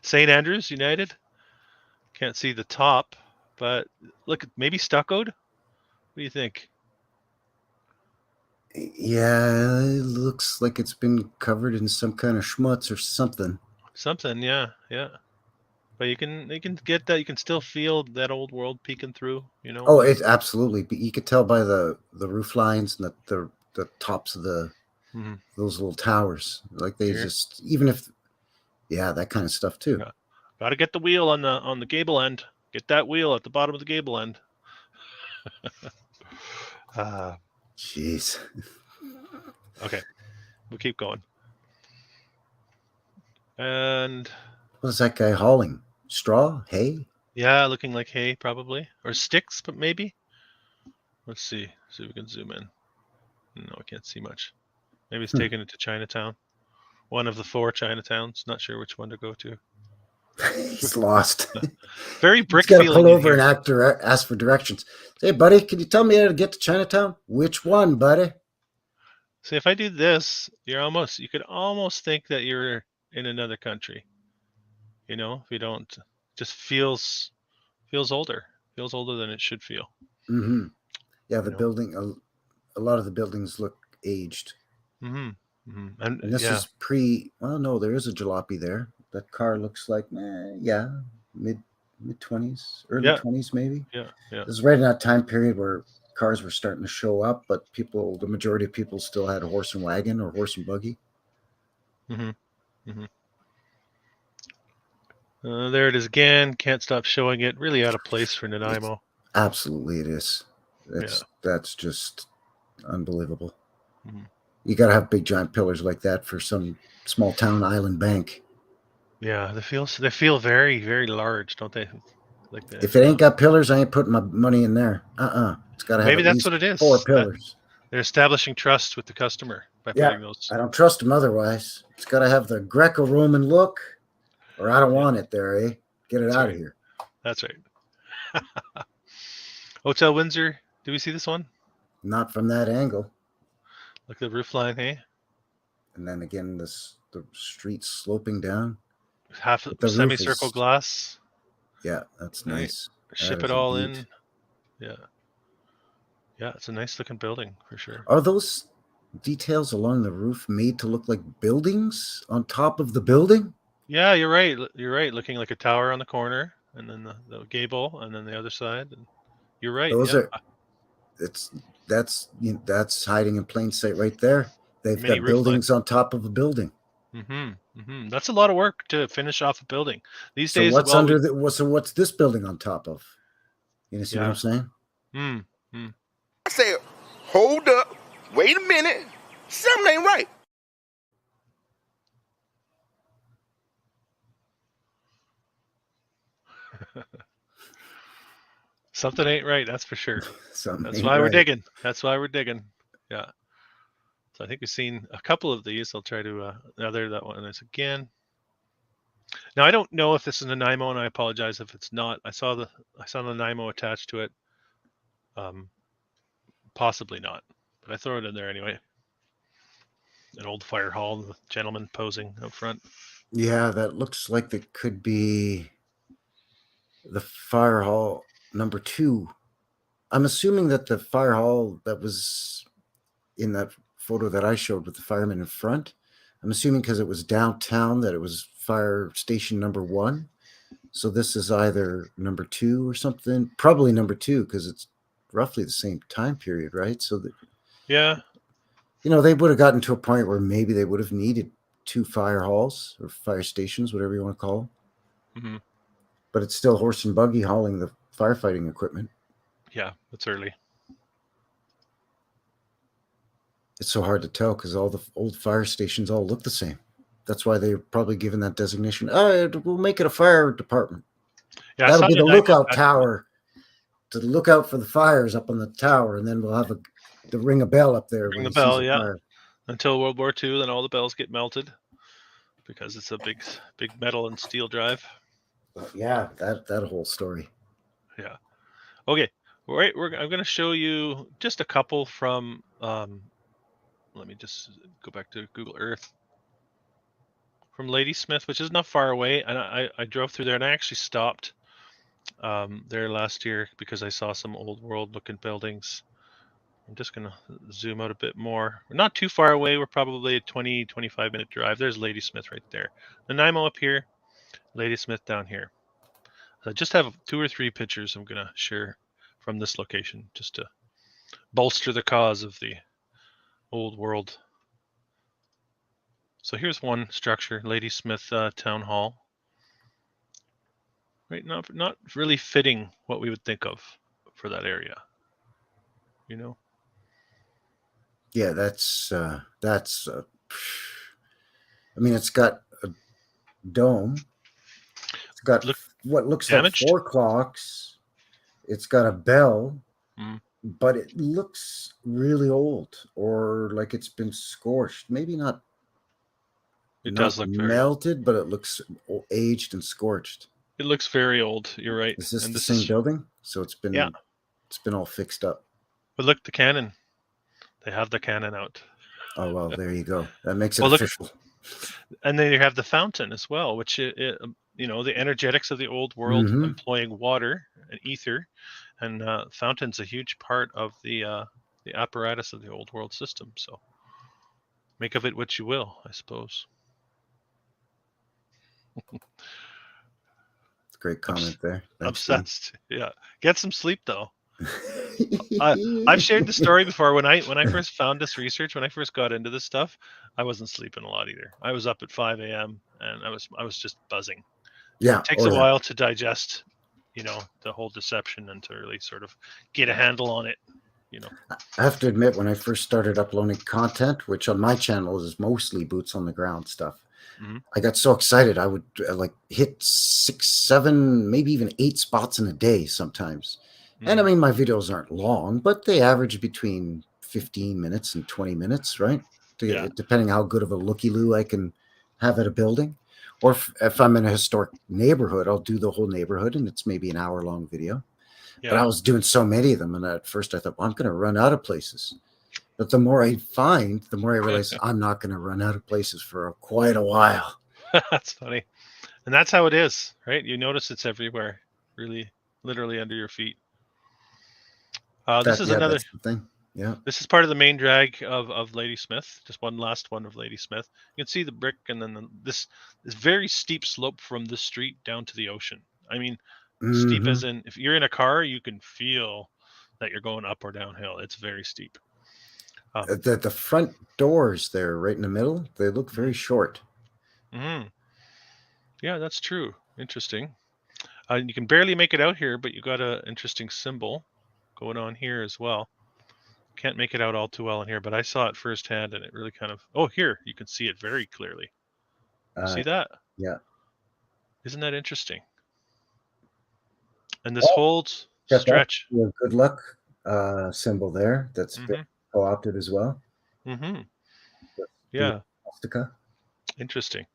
[SPEAKER 2] St. Andrews United. Can't see the top, but look, maybe stuccoed. What do you think?
[SPEAKER 1] Yeah, it looks like it's been covered in some kind of schmutz or something.
[SPEAKER 2] Something, yeah. But you can get that. You can still feel that old world peeking through. You know.
[SPEAKER 1] Oh, it absolutely. But you could tell by the roof lines and the tops of
[SPEAKER 2] Mm-hmm.
[SPEAKER 1] those little towers. Like they
[SPEAKER 2] Here.
[SPEAKER 1] just even if that kind of stuff too.
[SPEAKER 2] Yeah. Got to get the wheel on the gable end. Get that wheel at the bottom of the gable end.
[SPEAKER 1] Jeez.
[SPEAKER 2] Okay, we'll keep going. And
[SPEAKER 1] What is that guy hauling? Straw? Hay?
[SPEAKER 2] yeah, looking like hay probably, or sticks, but maybe. Let's see if we can zoom in. No, I can't see much. Maybe it's taking it to Chinatown. One of the 4 Chinatowns. Not sure which one to go to.
[SPEAKER 1] He's lost.
[SPEAKER 2] Very brick
[SPEAKER 1] He's got to
[SPEAKER 2] feeling.
[SPEAKER 1] pull over and ask for directions. Hey, buddy, can you tell me how to get to Chinatown? Which one, buddy?
[SPEAKER 2] See, if I do this, you could almost think that you're in another country. You know, if you don't, just feels older. Feels older than it should feel.
[SPEAKER 1] Mm-hmm. Yeah, the building. A lot of the buildings look aged.
[SPEAKER 2] Mm-hmm. Mm-hmm.
[SPEAKER 1] And this is pre. Well, no, there is a jalopy there. That car looks like, mid 20s, early 20s, maybe.
[SPEAKER 2] Yeah.
[SPEAKER 1] This is right in that time period where cars were starting to show up, but the majority of people still had a horse and wagon or horse and buggy.
[SPEAKER 2] Mm-hmm. Mm-hmm. There it is again. Can't stop showing it. Really out of place for Nanaimo.
[SPEAKER 1] Absolutely, it is. That's just unbelievable.
[SPEAKER 2] Mm-hmm.
[SPEAKER 1] You got to have big giant pillars like that for some small town island bank.
[SPEAKER 2] Yeah, they feel very, very large, don't they? Like that.
[SPEAKER 1] If it ain't got pillars, I ain't putting my money in there. It's got to have
[SPEAKER 2] maybe
[SPEAKER 1] at
[SPEAKER 2] that's
[SPEAKER 1] least
[SPEAKER 2] what it is.
[SPEAKER 1] 4 pillars.
[SPEAKER 2] They're establishing trust with the customer by putting those.
[SPEAKER 1] I don't trust them otherwise. It's got to have the Greco-Roman look, or I don't want it there, eh? Get it out of here.
[SPEAKER 2] That's right. Hotel Windsor. Do we see this one?
[SPEAKER 1] Not from that angle.
[SPEAKER 2] Look at the roof line, hey?
[SPEAKER 1] And then again, the street sloping down.
[SPEAKER 2] Half semicircle glass.
[SPEAKER 1] Yeah, that's nice.
[SPEAKER 2] Ship it all in. Yeah. Yeah, it's a nice looking building for sure.
[SPEAKER 1] Are those details along the roof made to look like buildings on top of the building?
[SPEAKER 2] Yeah, you're right. You're right. Looking like a tower on the corner, and then the gable, and then the other side. And you're right.
[SPEAKER 1] Those are. That's hiding in plain sight right there. They've got buildings on top of a building.
[SPEAKER 2] Mm-hmm. Mm-hmm. That's a lot of work to finish off a building these days.
[SPEAKER 1] What's so what's this building on top of? You see what I'm saying?
[SPEAKER 2] Mm-hmm.
[SPEAKER 5] I say, hold up, wait a minute, something ain't right.
[SPEAKER 2] Something ain't right, that's for sure.
[SPEAKER 1] That's
[SPEAKER 2] why we're digging. That's why we're digging. Yeah. So I think we've seen a couple of these. I'll try to there that one is again. Now I don't know if this is Nanaimo, and I apologize if it's not. I saw Nanaimo attached to it. Possibly not, but I throw it in there anyway. An old fire hall, the gentleman posing up front.
[SPEAKER 1] Yeah, that looks like it could be the fire hall number 2. I'm assuming that the fire hall that was in that photo that I showed with the firemen in front, I'm assuming because it was downtown that it was fire station number 1. So this is either number 2 or something. Probably number 2 because it's roughly the same time period, right? So that,
[SPEAKER 2] Yeah.
[SPEAKER 1] they would have gotten to a point where maybe they would have needed 2 fire halls or fire stations, whatever you want to call them.
[SPEAKER 2] Mm-hmm.
[SPEAKER 1] But it's still horse and buggy hauling the firefighting equipment.
[SPEAKER 2] Yeah, it's early.
[SPEAKER 1] It's so hard to tell because all the old fire stations all look the same. That's why they're probably given that designation. We'll make it a fire department.
[SPEAKER 2] Yeah,
[SPEAKER 1] that'll be the lookout tower to look out for the fires up on the tower, and then we'll have to ring a bell up there.
[SPEAKER 2] Ring the bell, yeah. Fire. Until World War II, then all the bells get melted because it's a big metal and steel drive.
[SPEAKER 1] Yeah, that whole story.
[SPEAKER 2] Yeah. Okay. Right. I'm going to show you just a couple from. Let me just go back to Google Earth. From Ladysmith, which is not far away, and I drove through there, and I actually stopped there last year because I saw some old world looking buildings. I'm just going to zoom out a bit more. We're not too far away. We're probably a 20-25 minute drive. There's Ladysmith right there. Nanaimo up here, Ladysmith down here. I just have 2 or 3 pictures I'm going to share from this location just to bolster the cause of the old world. So here's one structure, Ladysmith Town Hall. Right, not really fitting what we would think of for that area.
[SPEAKER 1] Yeah, that's. I mean, it's got a dome. It's got what looks damaged. Like 4 clocks. It's got a bell, but it looks really old, or like it's been scorched. Maybe not.
[SPEAKER 2] It does look
[SPEAKER 1] melted, but it looks aged and scorched.
[SPEAKER 2] It looks very old. You're right.
[SPEAKER 1] Is this the same building? So it's been all fixed up.
[SPEAKER 2] But look, the cannon. They have the cannon out.
[SPEAKER 1] Oh well, there you go. That makes it official.
[SPEAKER 2] And then you have the fountain as well, which the energetics of the old world employing water and ether, and fountain's a huge part of the apparatus of the old world system. So make of it what you will, I suppose.
[SPEAKER 1] Great comment there.
[SPEAKER 2] Thanks, obsessed. Yeah. Get some sleep though. I've shared the story before. When I first found this research, when I first got into this stuff, I wasn't sleeping a lot either. I was up at 5 a.m. and I was just buzzing.
[SPEAKER 1] Yeah.
[SPEAKER 2] It takes a while to digest, the whole deception and to really sort of get a handle on it.
[SPEAKER 1] I have to admit, when I first started uploading content, which on my channel is mostly boots on the ground stuff, I got so excited I would hit 6, 7, maybe even 8 spots in a day sometimes. And I mean, my videos aren't long, but they average between 15 minutes and 20 minutes, right? Depending how good of a looky-loo I can have at a building. Or if I'm in a historic neighborhood, I'll do the whole neighborhood, and it's maybe an hour-long video. Yeah. But I was doing so many of them, and at first I thought, well, I'm going to run out of places. But the more I find, the more I realize I'm not going to run out of places for quite a while.
[SPEAKER 2] That's funny. And that's how it is, right? You notice it's everywhere, really, literally under your feet. This is another
[SPEAKER 1] thing. Yeah.
[SPEAKER 2] This is part of the main drag of Ladysmith. Just one last one of Ladysmith. You can see the brick, and then this very steep slope from the street down to the ocean. I mean, steep as in if you're in a car, you can feel that you're going up or downhill. It's very steep.
[SPEAKER 1] The front doors there, right in the middle, they look very short.
[SPEAKER 2] Yeah, that's true. Interesting. You can barely make it out here, but you got an interesting symbol going on here as well. Can't make it out all too well in here, but I saw it firsthand, and it really kind of. Oh, here you can see it very clearly. See that?
[SPEAKER 1] Yeah.
[SPEAKER 2] Isn't that interesting? And this whole stretch.
[SPEAKER 1] Good luck symbol there. That's been co-opted as well.
[SPEAKER 2] Yeah.
[SPEAKER 1] Swastika.
[SPEAKER 2] Interesting.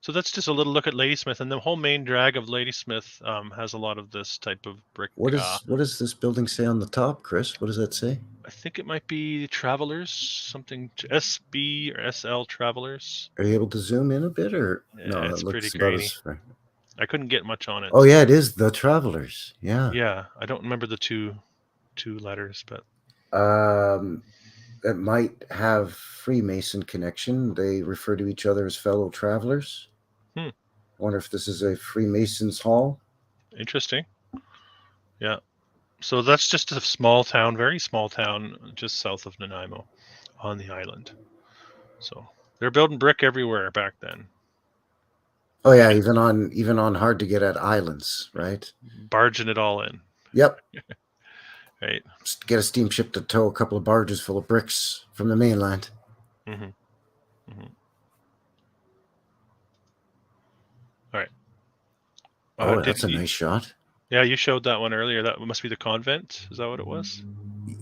[SPEAKER 2] So that's just a little look at Ladysmith, and the whole main drag of Ladysmith has a lot of this type of brick.
[SPEAKER 1] What does this building say on the top, Chris? What does that say?
[SPEAKER 2] I think it might be Travelers, something SB or SL Travelers.
[SPEAKER 1] Are you able to zoom in a bit, or
[SPEAKER 2] Yeah,
[SPEAKER 1] no?
[SPEAKER 2] it's
[SPEAKER 1] It
[SPEAKER 2] pretty
[SPEAKER 1] looks about
[SPEAKER 2] grainy.
[SPEAKER 1] as.
[SPEAKER 2] I couldn't get much on it.
[SPEAKER 1] Oh yeah, it is the Travelers. Yeah.
[SPEAKER 2] Yeah, I don't remember the two letters, but
[SPEAKER 1] it might have Freemason connection. They refer to each other as fellow travelers. I wonder if this is a Freemasons Hall.
[SPEAKER 2] Interesting. Yeah. So that's just a small town, very small town, just south of Nanaimo, on the island. So they're building brick everywhere back then.
[SPEAKER 1] Oh yeah, even on hard to get at islands, right?
[SPEAKER 2] Barging it all in.
[SPEAKER 1] Yep.
[SPEAKER 2] Right.
[SPEAKER 1] Just get a steamship to tow a couple of barges full of bricks from the mainland.
[SPEAKER 2] Mm-hmm. Mm-hmm. All right.
[SPEAKER 1] Oh, that's a nice shot.
[SPEAKER 2] Yeah, you showed that one earlier. That must be the convent. Is that what it was?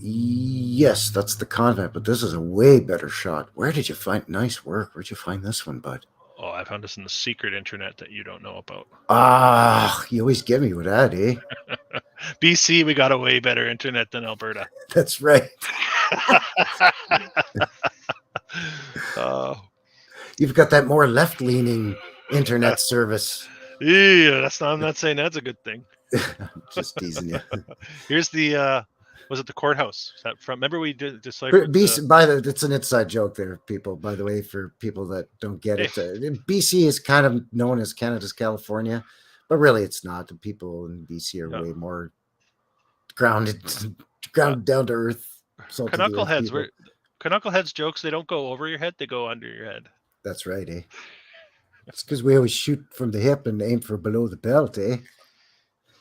[SPEAKER 1] Yes, that's the convent, but this is a way better shot. Where did you find? Nice work. Where'd you find this one, bud?
[SPEAKER 2] Oh, I found this in the secret internet that you don't know about.
[SPEAKER 1] Ah, you always get me with that, eh?
[SPEAKER 2] BC, we got a way better internet than Alberta.
[SPEAKER 1] That's right. You've got that more left-leaning internet service.
[SPEAKER 2] Yeah, I'm not saying that's a good thing.
[SPEAKER 1] Just teasing you.
[SPEAKER 2] Here's the was it the courthouse? Is that from? Remember we did deciphered.
[SPEAKER 1] It's an inside joke there, people. By the way, for people that don't get it, BC is kind of known as Canada's California, but really it's not. The people in BC are way more grounded down to earth.
[SPEAKER 2] CANUCKLEHEADS jokes. They don't go over your head; they go under your head.
[SPEAKER 1] That's right, eh? It's because we always shoot from the hip and aim for below the belt, eh?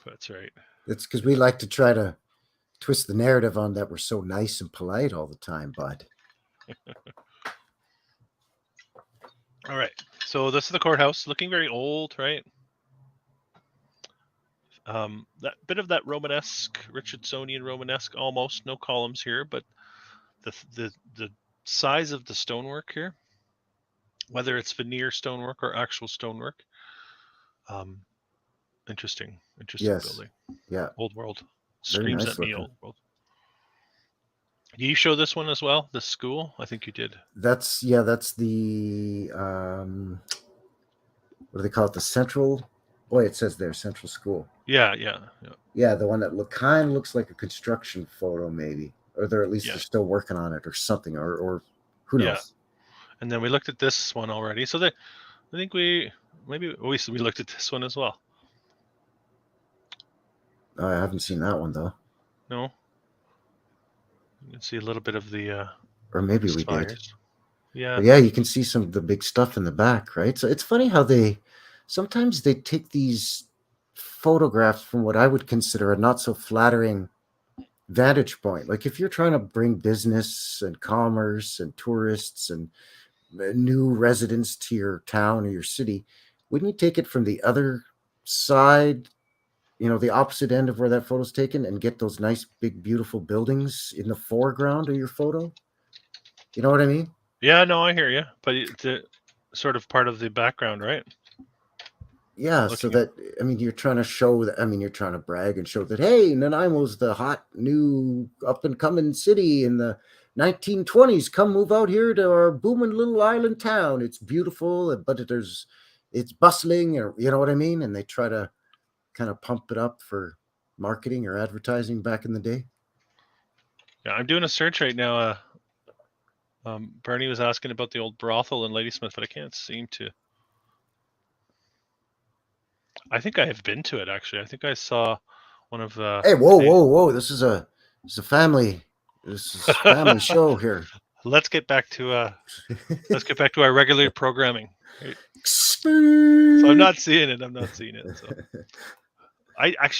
[SPEAKER 2] That's right.
[SPEAKER 1] It's because we like to try to twist the narrative on that we're so nice and polite all the time, bud.
[SPEAKER 2] All right. So this is the courthouse, looking very old, right? That bit of that Romanesque, Richardsonian Romanesque, almost no columns here, but the size of the stonework here, whether it's veneer stonework or actual stonework, interesting building.
[SPEAKER 1] Yeah,
[SPEAKER 2] old world.
[SPEAKER 1] Very
[SPEAKER 2] Screams
[SPEAKER 1] nice
[SPEAKER 2] at me,
[SPEAKER 1] looking.
[SPEAKER 2] old world. Did you show this one as well? The school? I think you did.
[SPEAKER 1] That's the what do they call it? The central. Boy, it says there, central school.
[SPEAKER 2] Yeah.
[SPEAKER 1] Yeah, the one that kind of looks like a construction photo, maybe, or they're still working on it, or something, or who knows.
[SPEAKER 2] Yeah. And then we looked at this one already, so I think we looked at this one as well.
[SPEAKER 1] I haven't seen that one though.
[SPEAKER 2] No. You can see a little bit of the.
[SPEAKER 1] Or maybe we
[SPEAKER 2] fires.
[SPEAKER 1] did.
[SPEAKER 2] Yeah.
[SPEAKER 1] But yeah, you can see some of the big stuff in the back, right? So it's funny how sometimes they take these photographs from what I would consider a not so flattering vantage point. Like if you're trying to bring business and commerce and tourists and new residents to your town or your city, wouldn't you take it from the other side, the opposite end of where that photo's taken, and get those nice, big, beautiful buildings in the foreground of your photo? You know what I mean?
[SPEAKER 2] Yeah, no, I hear you. But it's sort of part of the background, right?
[SPEAKER 1] Yeah, so that, you're trying to show that, you're trying to brag and show that, hey, Nanaimo's the hot, new, up-and-coming city in the 1920s. Come move out here to our booming little island town. It's beautiful, but it's bustling, or you know what I mean? And they try to kind of pump it up for marketing or advertising back in the day.
[SPEAKER 2] Yeah, I'm doing a search right now. Bernie was asking about the old brothel in Ladysmith, but I can't seem to. I think I have been to it, actually. I think I saw one of the.
[SPEAKER 1] Hey, whoa! This is a family. This is a family show here.
[SPEAKER 2] Let's get back to our regular programming. Right? So I'm not seeing it. So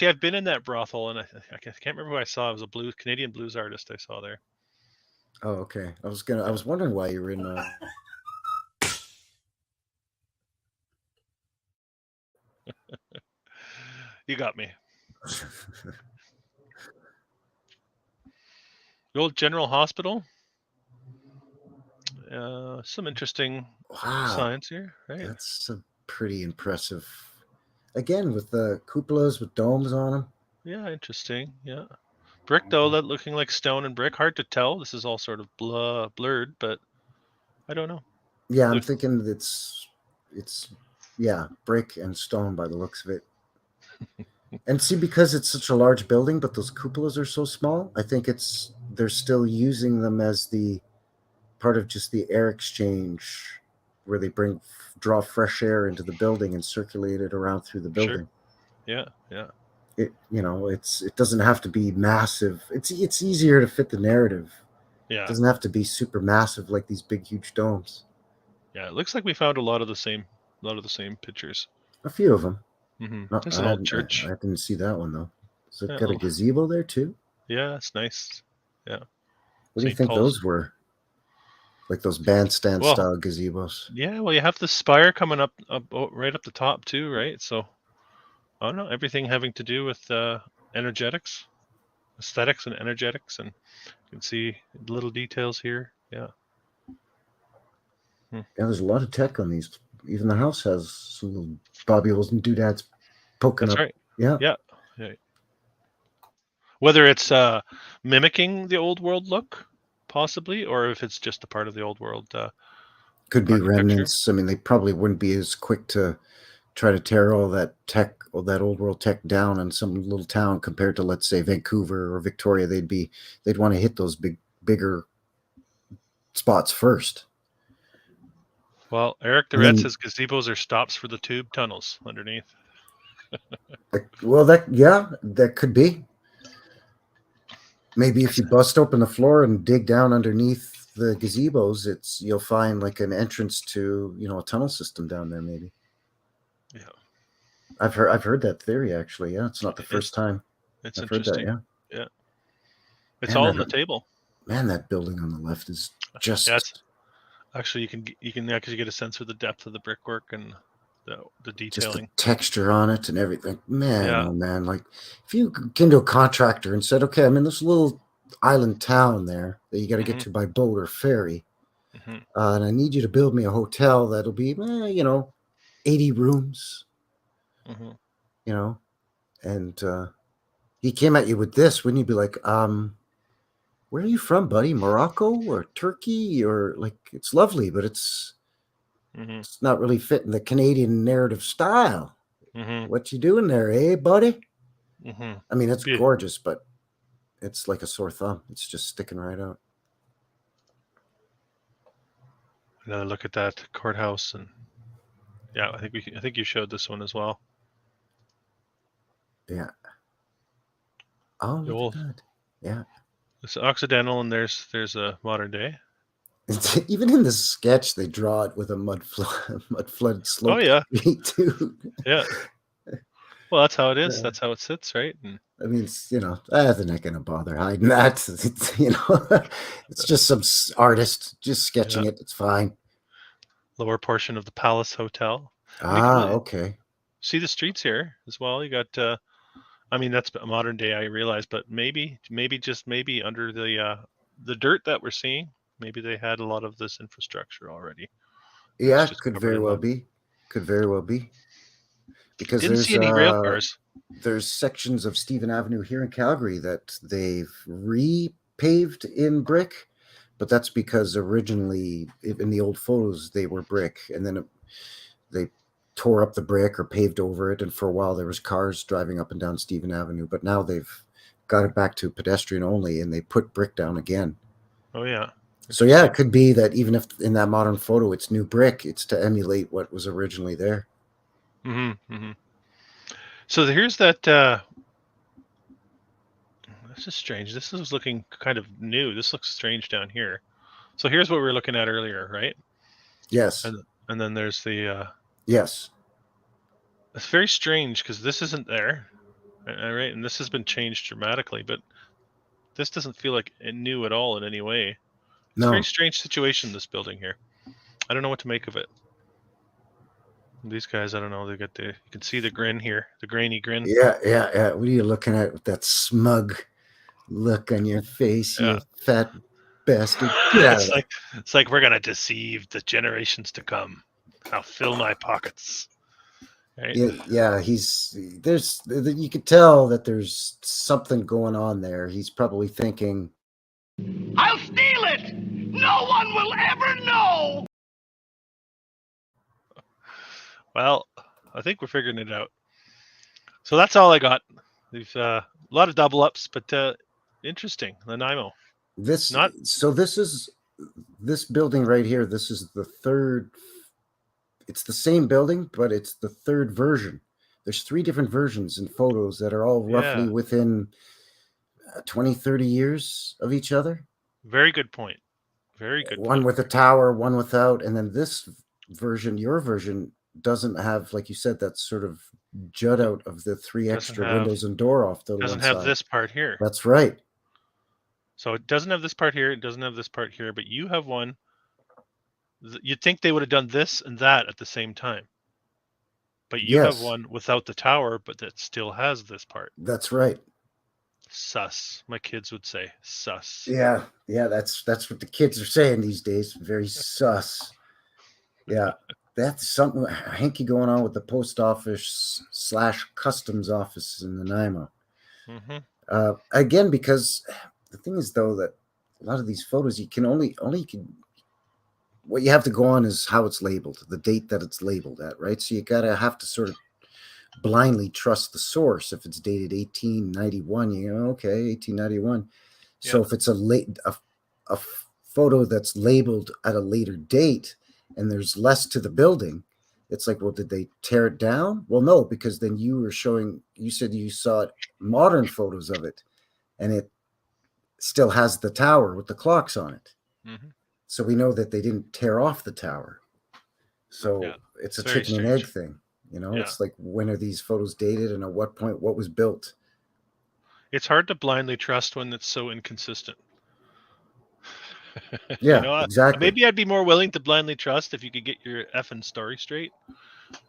[SPEAKER 2] I've been in that brothel, and I can't remember who I saw. It was a Canadian blues artist I saw there.
[SPEAKER 1] Oh, okay. I was wondering why you were in.
[SPEAKER 2] You got me. The old General Hospital. Some interesting science here, right?
[SPEAKER 1] That's a pretty impressive. Again, with the cupolas with domes on them.
[SPEAKER 2] Yeah, interesting. Yeah. Brick, though, that looking like stone and brick. Hard to tell. This is all sort of blurred, but I don't know.
[SPEAKER 1] Yeah, I'm
[SPEAKER 2] There's-
[SPEAKER 1] thinking it's brick and stone by the looks of it. And see, because it's such a large building, but those cupolas are so small, I think they're still using them as the part of just the air exchange, where they draw fresh air into the building and circulate it around through the building.
[SPEAKER 2] Yeah, yeah.
[SPEAKER 1] It doesn't have to be massive. It's easier to fit the narrative.
[SPEAKER 2] Yeah.
[SPEAKER 1] It doesn't have to be super massive like these big huge domes.
[SPEAKER 2] Yeah, it looks like we found a lot of the same pictures.
[SPEAKER 1] A few of them.
[SPEAKER 2] Mm-hmm. There's an old church.
[SPEAKER 1] I didn't see that one though. So it
[SPEAKER 2] Yeah,
[SPEAKER 1] got a gazebo there too.
[SPEAKER 2] Yeah, it's nice. Yeah.
[SPEAKER 1] What do you think those were? Like those bandstand style gazebos.
[SPEAKER 2] Yeah, well, you have the spire coming up right up the top too, right? So I don't know, everything having to do with energetics, aesthetics, and energetics, and you can see little details here. Yeah.
[SPEAKER 1] Yeah, there's a lot of tech on these. Even the house has some little bobby-holes and doodads poking
[SPEAKER 2] That's
[SPEAKER 1] up.
[SPEAKER 2] right.
[SPEAKER 1] Yeah.
[SPEAKER 2] Yeah. Whether it's mimicking the old world look, possibly, or if it's just a part of the old world.
[SPEAKER 1] Could be remnants. I mean, they probably wouldn't be as quick to try to tear all that tech, all that old world tech down in some little town compared to, let's say, Vancouver or Victoria. They'd want to hit those bigger spots first.
[SPEAKER 2] Well, Eric Durrett says gazebos are stops for the tube tunnels underneath.
[SPEAKER 1] Well, that could be. Maybe if you bust open the floor and dig down underneath the gazebos, you'll find like an entrance to, a tunnel system down there. Maybe.
[SPEAKER 2] Yeah,
[SPEAKER 1] I've heard that theory actually. Yeah, it's not the first time.
[SPEAKER 2] It's
[SPEAKER 1] I've
[SPEAKER 2] interesting.
[SPEAKER 1] Heard that,
[SPEAKER 2] yeah. It's all on the table.
[SPEAKER 1] Man, that building on the left is just.
[SPEAKER 2] Actually, you can actually get a sense of the depth of the brickwork and the detailing,
[SPEAKER 1] just the texture on it and everything. Man, oh man! Like if you came to a contractor and said, "Okay, I'm in this little island town there that you got to get to by boat or ferry, and I need you to build me a hotel that'll be, 80 rooms, and he came at you with this, wouldn't you be like, where are you from, buddy? Morocco or Turkey? Or like, it's lovely, but it's not really fitting the Canadian narrative style. What you doing there, eh, buddy? I mean, it's gorgeous, but it's like a sore thumb. It's just sticking right out.
[SPEAKER 2] Another look at that courthouse, and I think you showed this one as well.
[SPEAKER 1] Yeah. Oh, look at that. Yeah.
[SPEAKER 2] It's Occidental, and there's a modern day.
[SPEAKER 1] Even in the sketch, they draw it with a mud flood slope.
[SPEAKER 2] Oh yeah,
[SPEAKER 1] too.
[SPEAKER 2] Yeah. Well, that's how it is. That's how it sits, right? And
[SPEAKER 1] I mean, they're not going to bother hiding that. It's just some artist just sketching it. It's fine.
[SPEAKER 2] Lower portion of the Palace Hotel.
[SPEAKER 1] Okay.
[SPEAKER 2] See the streets here as well. You got. I mean, that's a modern day, I realize, but maybe under the dirt that we're seeing, maybe they had a lot of this infrastructure already.
[SPEAKER 1] Yeah, could very well be. Because
[SPEAKER 2] didn't see any rail cars.
[SPEAKER 1] There's sections of Stephen Avenue here in Calgary that they've repaved in brick, but that's because originally in the old photos they were brick, and then they tore up the brick or paved over it, and for a while there was cars driving up and down Stephen Avenue, but now they've got it back to pedestrian only and they put brick down again.
[SPEAKER 2] Oh yeah.
[SPEAKER 1] So yeah, it could be that even if in that modern photo it's new brick, it's to emulate what was originally there.
[SPEAKER 2] So here's that this is strange. This is looking kind of new. This looks strange down here. So here's what we were looking at earlier, right?
[SPEAKER 1] Yes.
[SPEAKER 2] And then there's the
[SPEAKER 1] yes.
[SPEAKER 2] It's very strange because this isn't there, right? And this has been changed dramatically, but this doesn't feel like new at all in any way. It's a very strange situation, this building here. I don't know what to make of it. These guys, I don't know. You can see the grin here, the grainy grin.
[SPEAKER 1] Yeah. What are you looking at with that smug look on your face, you fat bastard?
[SPEAKER 2] It's like we're gonna deceive the generations to come. I'll fill my pockets. Right?
[SPEAKER 1] Yeah, you could tell that there's something going on there. He's probably thinking,
[SPEAKER 3] I'll steal it! No one will ever know!
[SPEAKER 2] Well, I think we're figuring it out. So that's all I got. We've a lot of double ups, but interesting. Nanaimo.
[SPEAKER 1] this
[SPEAKER 2] Not
[SPEAKER 1] so this is this building right here. This is the third. It's the same building, but it's the third version. There's three different versions in photos that are all roughly
[SPEAKER 2] Yeah.
[SPEAKER 1] within 20, 30 years of each other.
[SPEAKER 2] very good point. Very good
[SPEAKER 1] One
[SPEAKER 2] point.
[SPEAKER 1] with a tower, one without, and then this version, your version, doesn't have, like you said, that sort of jut out of the three
[SPEAKER 2] Doesn't
[SPEAKER 1] extra
[SPEAKER 2] have-
[SPEAKER 1] windows and door off to the
[SPEAKER 2] Doesn't
[SPEAKER 1] one
[SPEAKER 2] have
[SPEAKER 1] side.
[SPEAKER 2] this part here.
[SPEAKER 1] That's right.
[SPEAKER 2] So it doesn't have this part here. It doesn't have this part here. But you have one. You'd think they would have done this and that at the same time. But you have
[SPEAKER 1] Yes.
[SPEAKER 2] one without the tower, but that still has this part.
[SPEAKER 1] That's right.
[SPEAKER 2] Sus. My kids would say sus.
[SPEAKER 1] Yeah, that's what the kids are saying these days. Very sus. Yeah, that's something hanky going on with the post office / customs office in Nanaimo.
[SPEAKER 2] Mm-hmm.
[SPEAKER 1] Again, because the thing is, though, that a lot of these photos you can only what you have to go on is how it's labeled, the date that it's labeled at, right? So you have to sort of blindly trust the source. If it's dated 1891, you know, okay, 1891. So
[SPEAKER 2] Yeah.
[SPEAKER 1] if it's a photo that's labeled at a later date and there's less to the building, it's like, well, did they tear it down? Well, no, because then you said you saw modern photos of it and it still has the tower with the clocks on it.
[SPEAKER 2] Mm-hmm.
[SPEAKER 1] So we know that they didn't tear off the tower. So
[SPEAKER 2] Yeah,
[SPEAKER 1] it's a
[SPEAKER 2] very
[SPEAKER 1] chicken and egg
[SPEAKER 2] strange.
[SPEAKER 1] thing. You know,
[SPEAKER 2] Yeah.
[SPEAKER 1] It's like, when are these photos dated and at what point, what was built?
[SPEAKER 2] It's hard to blindly trust when it's so inconsistent.
[SPEAKER 1] Yeah, exactly.
[SPEAKER 2] Maybe I'd be more willing to blindly trust if you could get your effing story straight,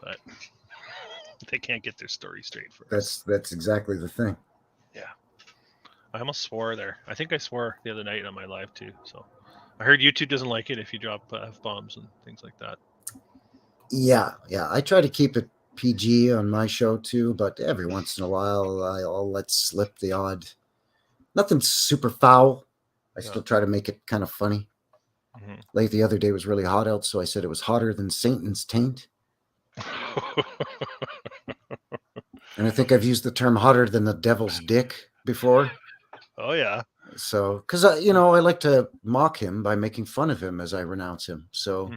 [SPEAKER 2] but they can't get their story straight for us.
[SPEAKER 1] That's exactly the thing.
[SPEAKER 2] Yeah. I almost swore there. I think I swore the other night on my live too. So I heard YouTube doesn't like it if you drop F-bombs and things like that.
[SPEAKER 1] Yeah. I try to keep it PG on my show too, but every once in a while I'll let slip the odd. Nothing super foul. I still try to make it kind of funny.
[SPEAKER 2] Mm-hmm.
[SPEAKER 1] Like the other day was really hot out, so I said it was hotter than Satan's taint. And I think I've used the term hotter than the devil's dick before.
[SPEAKER 2] Oh yeah.
[SPEAKER 1] So, because I like to mock him by making fun of him as I renounce him. So,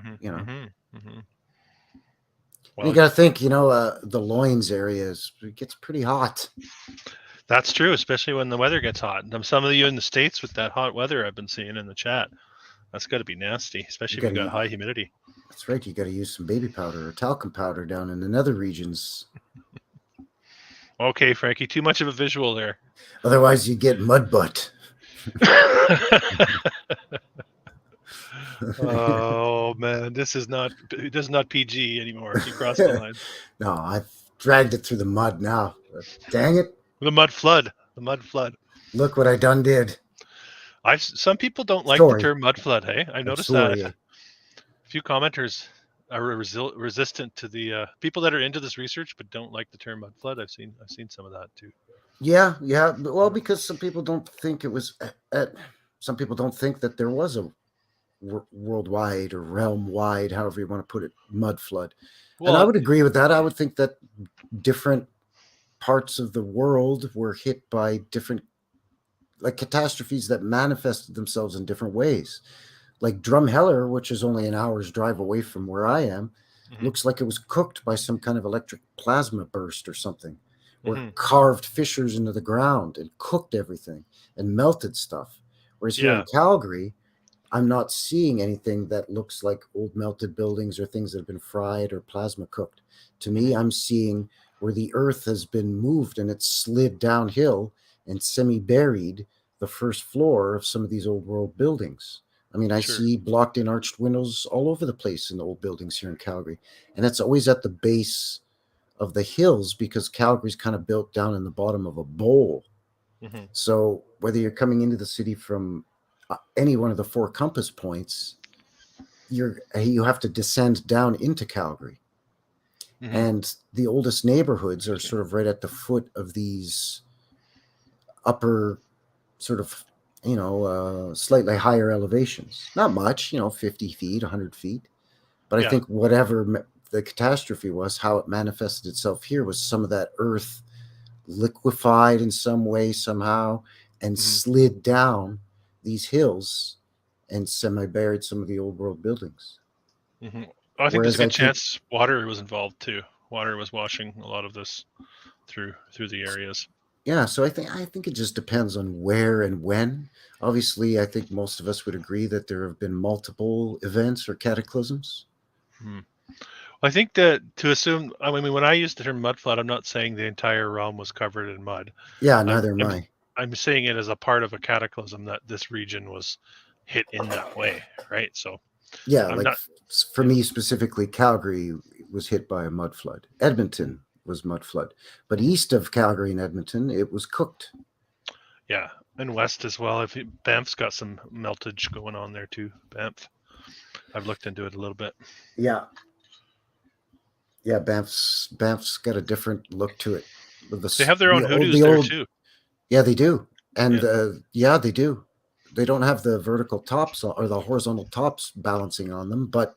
[SPEAKER 2] Well,
[SPEAKER 1] you got to think, the loins area it gets pretty hot.
[SPEAKER 2] That's true, especially when the weather gets hot. Some of you in the States with that hot weather I've been seeing in the chat, that's got to be nasty, especially if you got high humidity.
[SPEAKER 1] That's right. You got to use some baby powder or talcum powder down in the nether regions.
[SPEAKER 2] Okay, Frankie, too much of a visual there.
[SPEAKER 1] Otherwise, you get mud butt.
[SPEAKER 2] Oh man, this is not PG anymore. You crossed the line.
[SPEAKER 1] No, I've dragged it through the mud now. Dang it!
[SPEAKER 2] The mud flood.
[SPEAKER 1] Look what I done did.
[SPEAKER 2] Some people don't like the term mud flood. Hey, I noticed that. A few commenters are resistant to the people that are into this research, but don't like the term mud flood. I've seen some of that too.
[SPEAKER 1] Yeah. Well, because some people don't think it was. Some people don't think that there was a worldwide or realm-wide, however you want to put it, mud flood. Well, and I would agree with that. I would think that different parts of the world were hit by different, like, catastrophes that manifested themselves in different ways. Like Drumheller, which is only an hour's drive away from where I am, looks like it was cooked by some kind of electric plasma burst or something, or carved fissures into the ground and cooked everything and melted stuff. Whereas here in Calgary, I'm not seeing anything that looks like old melted buildings or things that have been fried or plasma cooked. To me, I'm seeing where the earth has been moved and it's slid downhill and semi-buried the first floor of some of these old world buildings. I mean, I see blocked in arched windows all over the place in the old buildings here in Calgary. And it's always at the base of the hills because Calgary's kind of built down in the bottom of a bowl. So whether you're coming into the city from any one of the four compass points, you have to descend down into Calgary. And the oldest neighborhoods are sort of right at the foot of these upper sort of, slightly higher elevations. Not much, 50 feet, 100 feet. But I think whatever the catastrophe was, how it manifested itself here was some of that earth liquefied in some way, somehow, and slid down these hills and semi-buried some of the old world buildings.
[SPEAKER 2] I think there's a good chance water was involved too. Water was washing a lot of this through the areas.
[SPEAKER 1] Yeah, so I think it just depends on where and when. Obviously, I think most of us would agree that there have been multiple events or cataclysms.
[SPEAKER 2] I think that to assume, I mean, when I use the term mud flood, I'm not saying the entire realm was covered in mud.
[SPEAKER 1] Yeah, neither am I.
[SPEAKER 2] I'm saying it as a part of a cataclysm that this region was hit in that way, right? So
[SPEAKER 1] yeah, for me specifically, Calgary was hit by a mud flood. Edmonton was mud flood, but east of Calgary and Edmonton, it was cooked.
[SPEAKER 2] Yeah, and west as well. Banff's got some meltage going on there too. Banff, I've looked into it a little bit.
[SPEAKER 1] Yeah, Banff's got a different look to it.
[SPEAKER 2] They have their own hoodoos there too.
[SPEAKER 1] Yeah, they do, and they do. They don't have the vertical tops or the horizontal tops balancing on them, but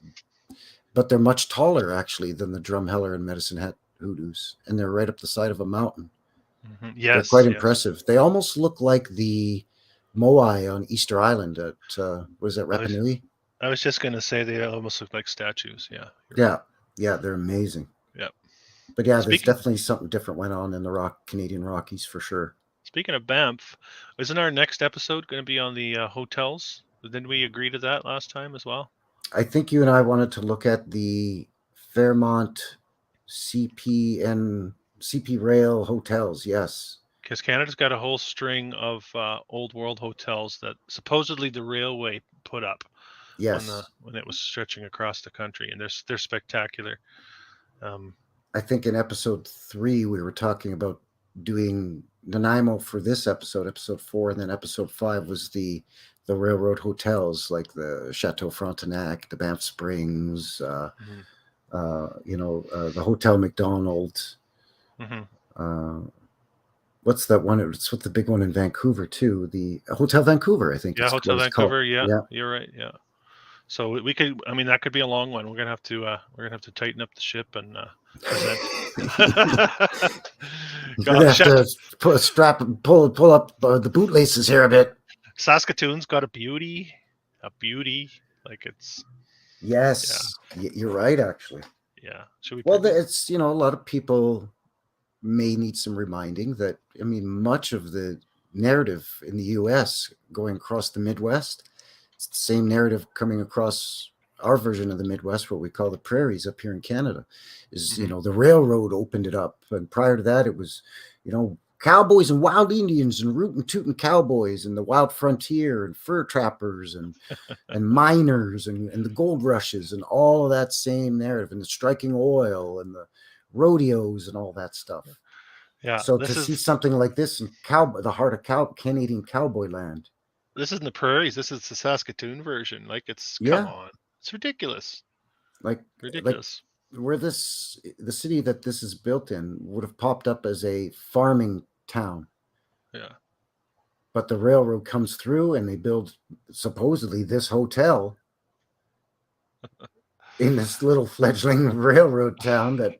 [SPEAKER 1] they're much taller actually than the Drumheller and Medicine Hat hoodoos, and they're right up the side of a mountain.
[SPEAKER 2] Yes,
[SPEAKER 1] they're quite impressive. They almost look like the moai on Easter Island at what is that, Rapa Nui?
[SPEAKER 2] I was just going to say they almost look like statues.
[SPEAKER 1] Yeah, they're amazing.
[SPEAKER 2] Yeah,
[SPEAKER 1] but there's definitely something different went on in the Canadian Rockies for sure.
[SPEAKER 2] Speaking of Banff, isn't our next episode going to be on the hotels? Didn't we agree to that last time as well?
[SPEAKER 1] I think you and I wanted to look at the Fairmont CP Rail hotels, yes.
[SPEAKER 2] Because Canada's got a whole string of old world hotels that supposedly the railway put up.
[SPEAKER 1] Yes.
[SPEAKER 2] When it was stretching across the country, and they're spectacular.
[SPEAKER 1] I think in episode 3 we were talking about doing Nanaimo for this episode 4, and then episode 5 was the railroad hotels like the Chateau Frontenac, the Banff Springs, the Hotel McDonald. What's that one? It's with the big one in Vancouver too. The Hotel Vancouver, I think.
[SPEAKER 2] Yeah, Hotel Vancouver. Yeah, you're right. Yeah. So we could. I mean, that could be a long one. We're gonna have to tighten up the ship and present.
[SPEAKER 1] You're gonna have to put a strap and pull up the bootlaces here a bit.
[SPEAKER 2] Saskatoon's got a beauty. Like it's.
[SPEAKER 1] Yes, you're right. Actually.
[SPEAKER 2] Yeah.
[SPEAKER 1] It's a lot of people may need some reminding that much of the narrative in the U.S. going across the Midwest. It's the same narrative coming across our version of the Midwest, what we call the prairies up here in Canada, is, the railroad opened it up. And prior to that, it was, cowboys and wild Indians and rootin' tootin' cowboys and the wild frontier and fur trappers and miners and the gold rushes and all of that same narrative and the striking oil and the rodeos and all that stuff.
[SPEAKER 2] Yeah.
[SPEAKER 1] So to see something like this in the heart of Canadian cowboy land.
[SPEAKER 2] This isn't the prairies. This is the Saskatoon version. Like come on, it's ridiculous. Ridiculous.
[SPEAKER 1] Where the city that this is built in would have popped up as a farming town.
[SPEAKER 2] Yeah.
[SPEAKER 1] But the railroad comes through and they build supposedly this hotel in this little fledgling railroad town that,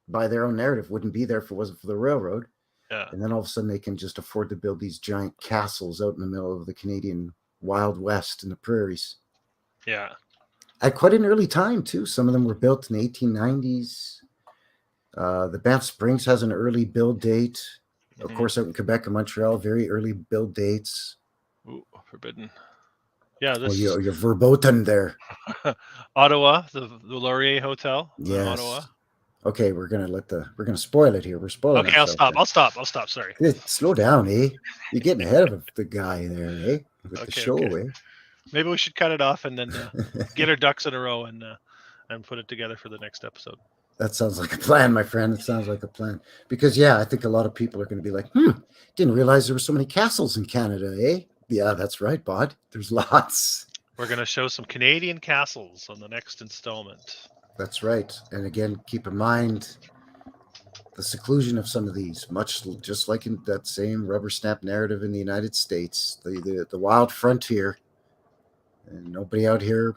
[SPEAKER 1] by their own narrative, wouldn't be there if it wasn't for the railroad.
[SPEAKER 2] Yeah.
[SPEAKER 1] And then all of a sudden they can just afford to build these giant castles out in the middle of the Canadian Wild West in the prairies.
[SPEAKER 2] Yeah.
[SPEAKER 1] At quite an early time, too. Some of them were built in the 1890s. The Banff Springs has an early build date. Of course, out in Quebec and Montreal, very early build dates.
[SPEAKER 2] Ooh, forbidden. Yeah,
[SPEAKER 1] you're verboten there.
[SPEAKER 2] Ottawa, the Laurier Hotel.
[SPEAKER 1] Yes.
[SPEAKER 2] Ottawa.
[SPEAKER 1] Okay, we're gonna spoil it here. We're spoiling.
[SPEAKER 2] Okay, I'll stop. Sorry.
[SPEAKER 1] Slow down, eh? You're getting ahead of the guy there, eh? With the show, eh?
[SPEAKER 2] Maybe we should cut it off and then get our ducks in a row and put it together for the next episode.
[SPEAKER 1] That sounds like a plan, my friend. It sounds like a plan. Because I think a lot of people are going to be like, didn't realize there were so many castles in Canada, eh? Yeah, that's right, Bod. There's lots.
[SPEAKER 2] We're going to show some Canadian castles on the next installment.
[SPEAKER 1] That's right. And again, keep in mind the seclusion of some of these, much just like in that same rubber stamp narrative in the United States, the wild frontier, and nobody out here,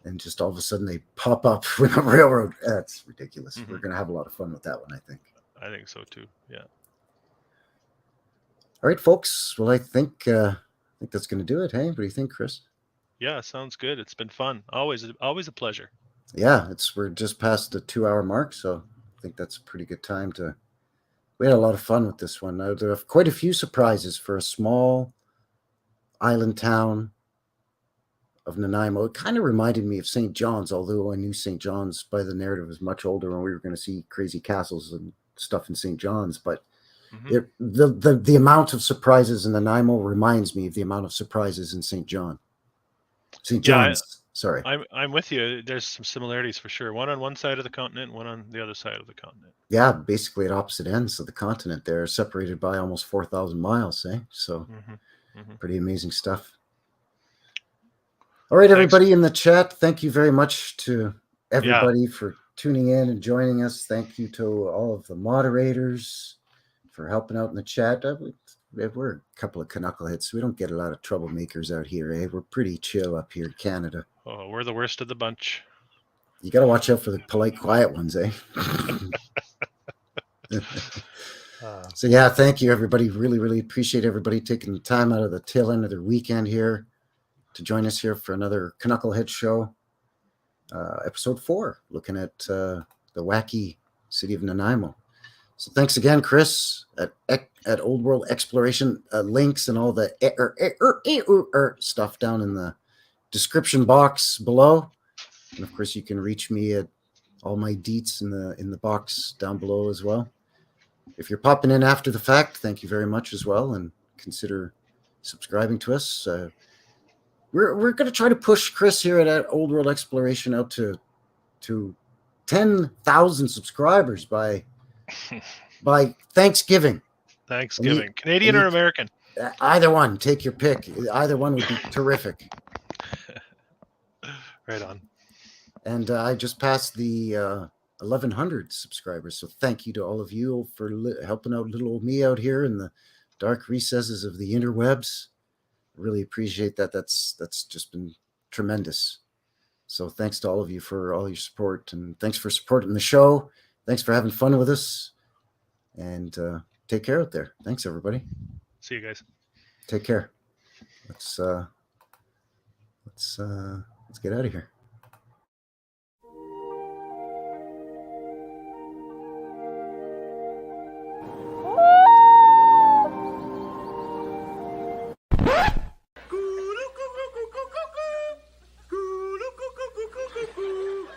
[SPEAKER 1] and just all of a sudden they pop up with a railroad. That's ridiculous. We're going to have a lot of fun with that one, I think.
[SPEAKER 2] I think so too. Yeah.
[SPEAKER 1] All right, folks. Well, I think that's going to do it. Hey, what do you think, Chris?
[SPEAKER 2] Yeah, sounds good. It's been fun. Always a pleasure.
[SPEAKER 1] Yeah, we're just past the 2-hour mark, so I think that's a pretty good time to. We had a lot of fun with this one. There are quite a few surprises for a small island town of Nanaimo. It kind of reminded me of St. John's, although I knew St. John's by the narrative was much older and we were going to see crazy castles and stuff in St. John's. But the amount of surprises in Nanaimo reminds me of the amount of surprises in St. John. St. John's, sorry.
[SPEAKER 2] I'm with you. There's some similarities for sure. One on one side of the continent, one on the other side of the continent.
[SPEAKER 1] Yeah, basically at opposite ends of the continent. They're separated by almost 4,000 miles, eh? So pretty amazing stuff. All right, everybody in the chat, thank you very much to everybody for tuning in and joining us. Thank you to all of the moderators for helping out in the chat. We're a couple of knuckleheads. We don't get a lot of troublemakers out here, eh? We're pretty chill up here in Canada.
[SPEAKER 2] Oh, we're the worst of the bunch.
[SPEAKER 1] You got to watch out for the polite, quiet ones, eh? So, yeah, thank you, everybody. Really, really appreciate everybody taking the time out of the tail end of their weekend here to join us here for another Knucklehead show, episode 4, looking at the wacky city of Nanaimo. So thanks again, Chris, at Old World Exploration. Links and all the stuff down in the description box below. And, of course, you can reach me at all my deets in the box down below as well. If you're popping in after the fact, thank you very much as well, and consider subscribing to us. We're going to try to push Chris here at Old World Exploration out to 10,000 subscribers by Thanksgiving.
[SPEAKER 2] Canadian or American?
[SPEAKER 1] Either one. Take your pick. Either one would be terrific.
[SPEAKER 2] Right on.
[SPEAKER 1] And I just passed the 1,100 subscribers. So thank you to all of you for helping out little old me out here in the dark recesses of the interwebs. Really appreciate that. That's just been tremendous. So thanks to all of you for all your support, and thanks for supporting the show. Thanks for having fun with us, and take care out there. Thanks, everybody.
[SPEAKER 2] See you guys.
[SPEAKER 1] Take care. Let's get out of here.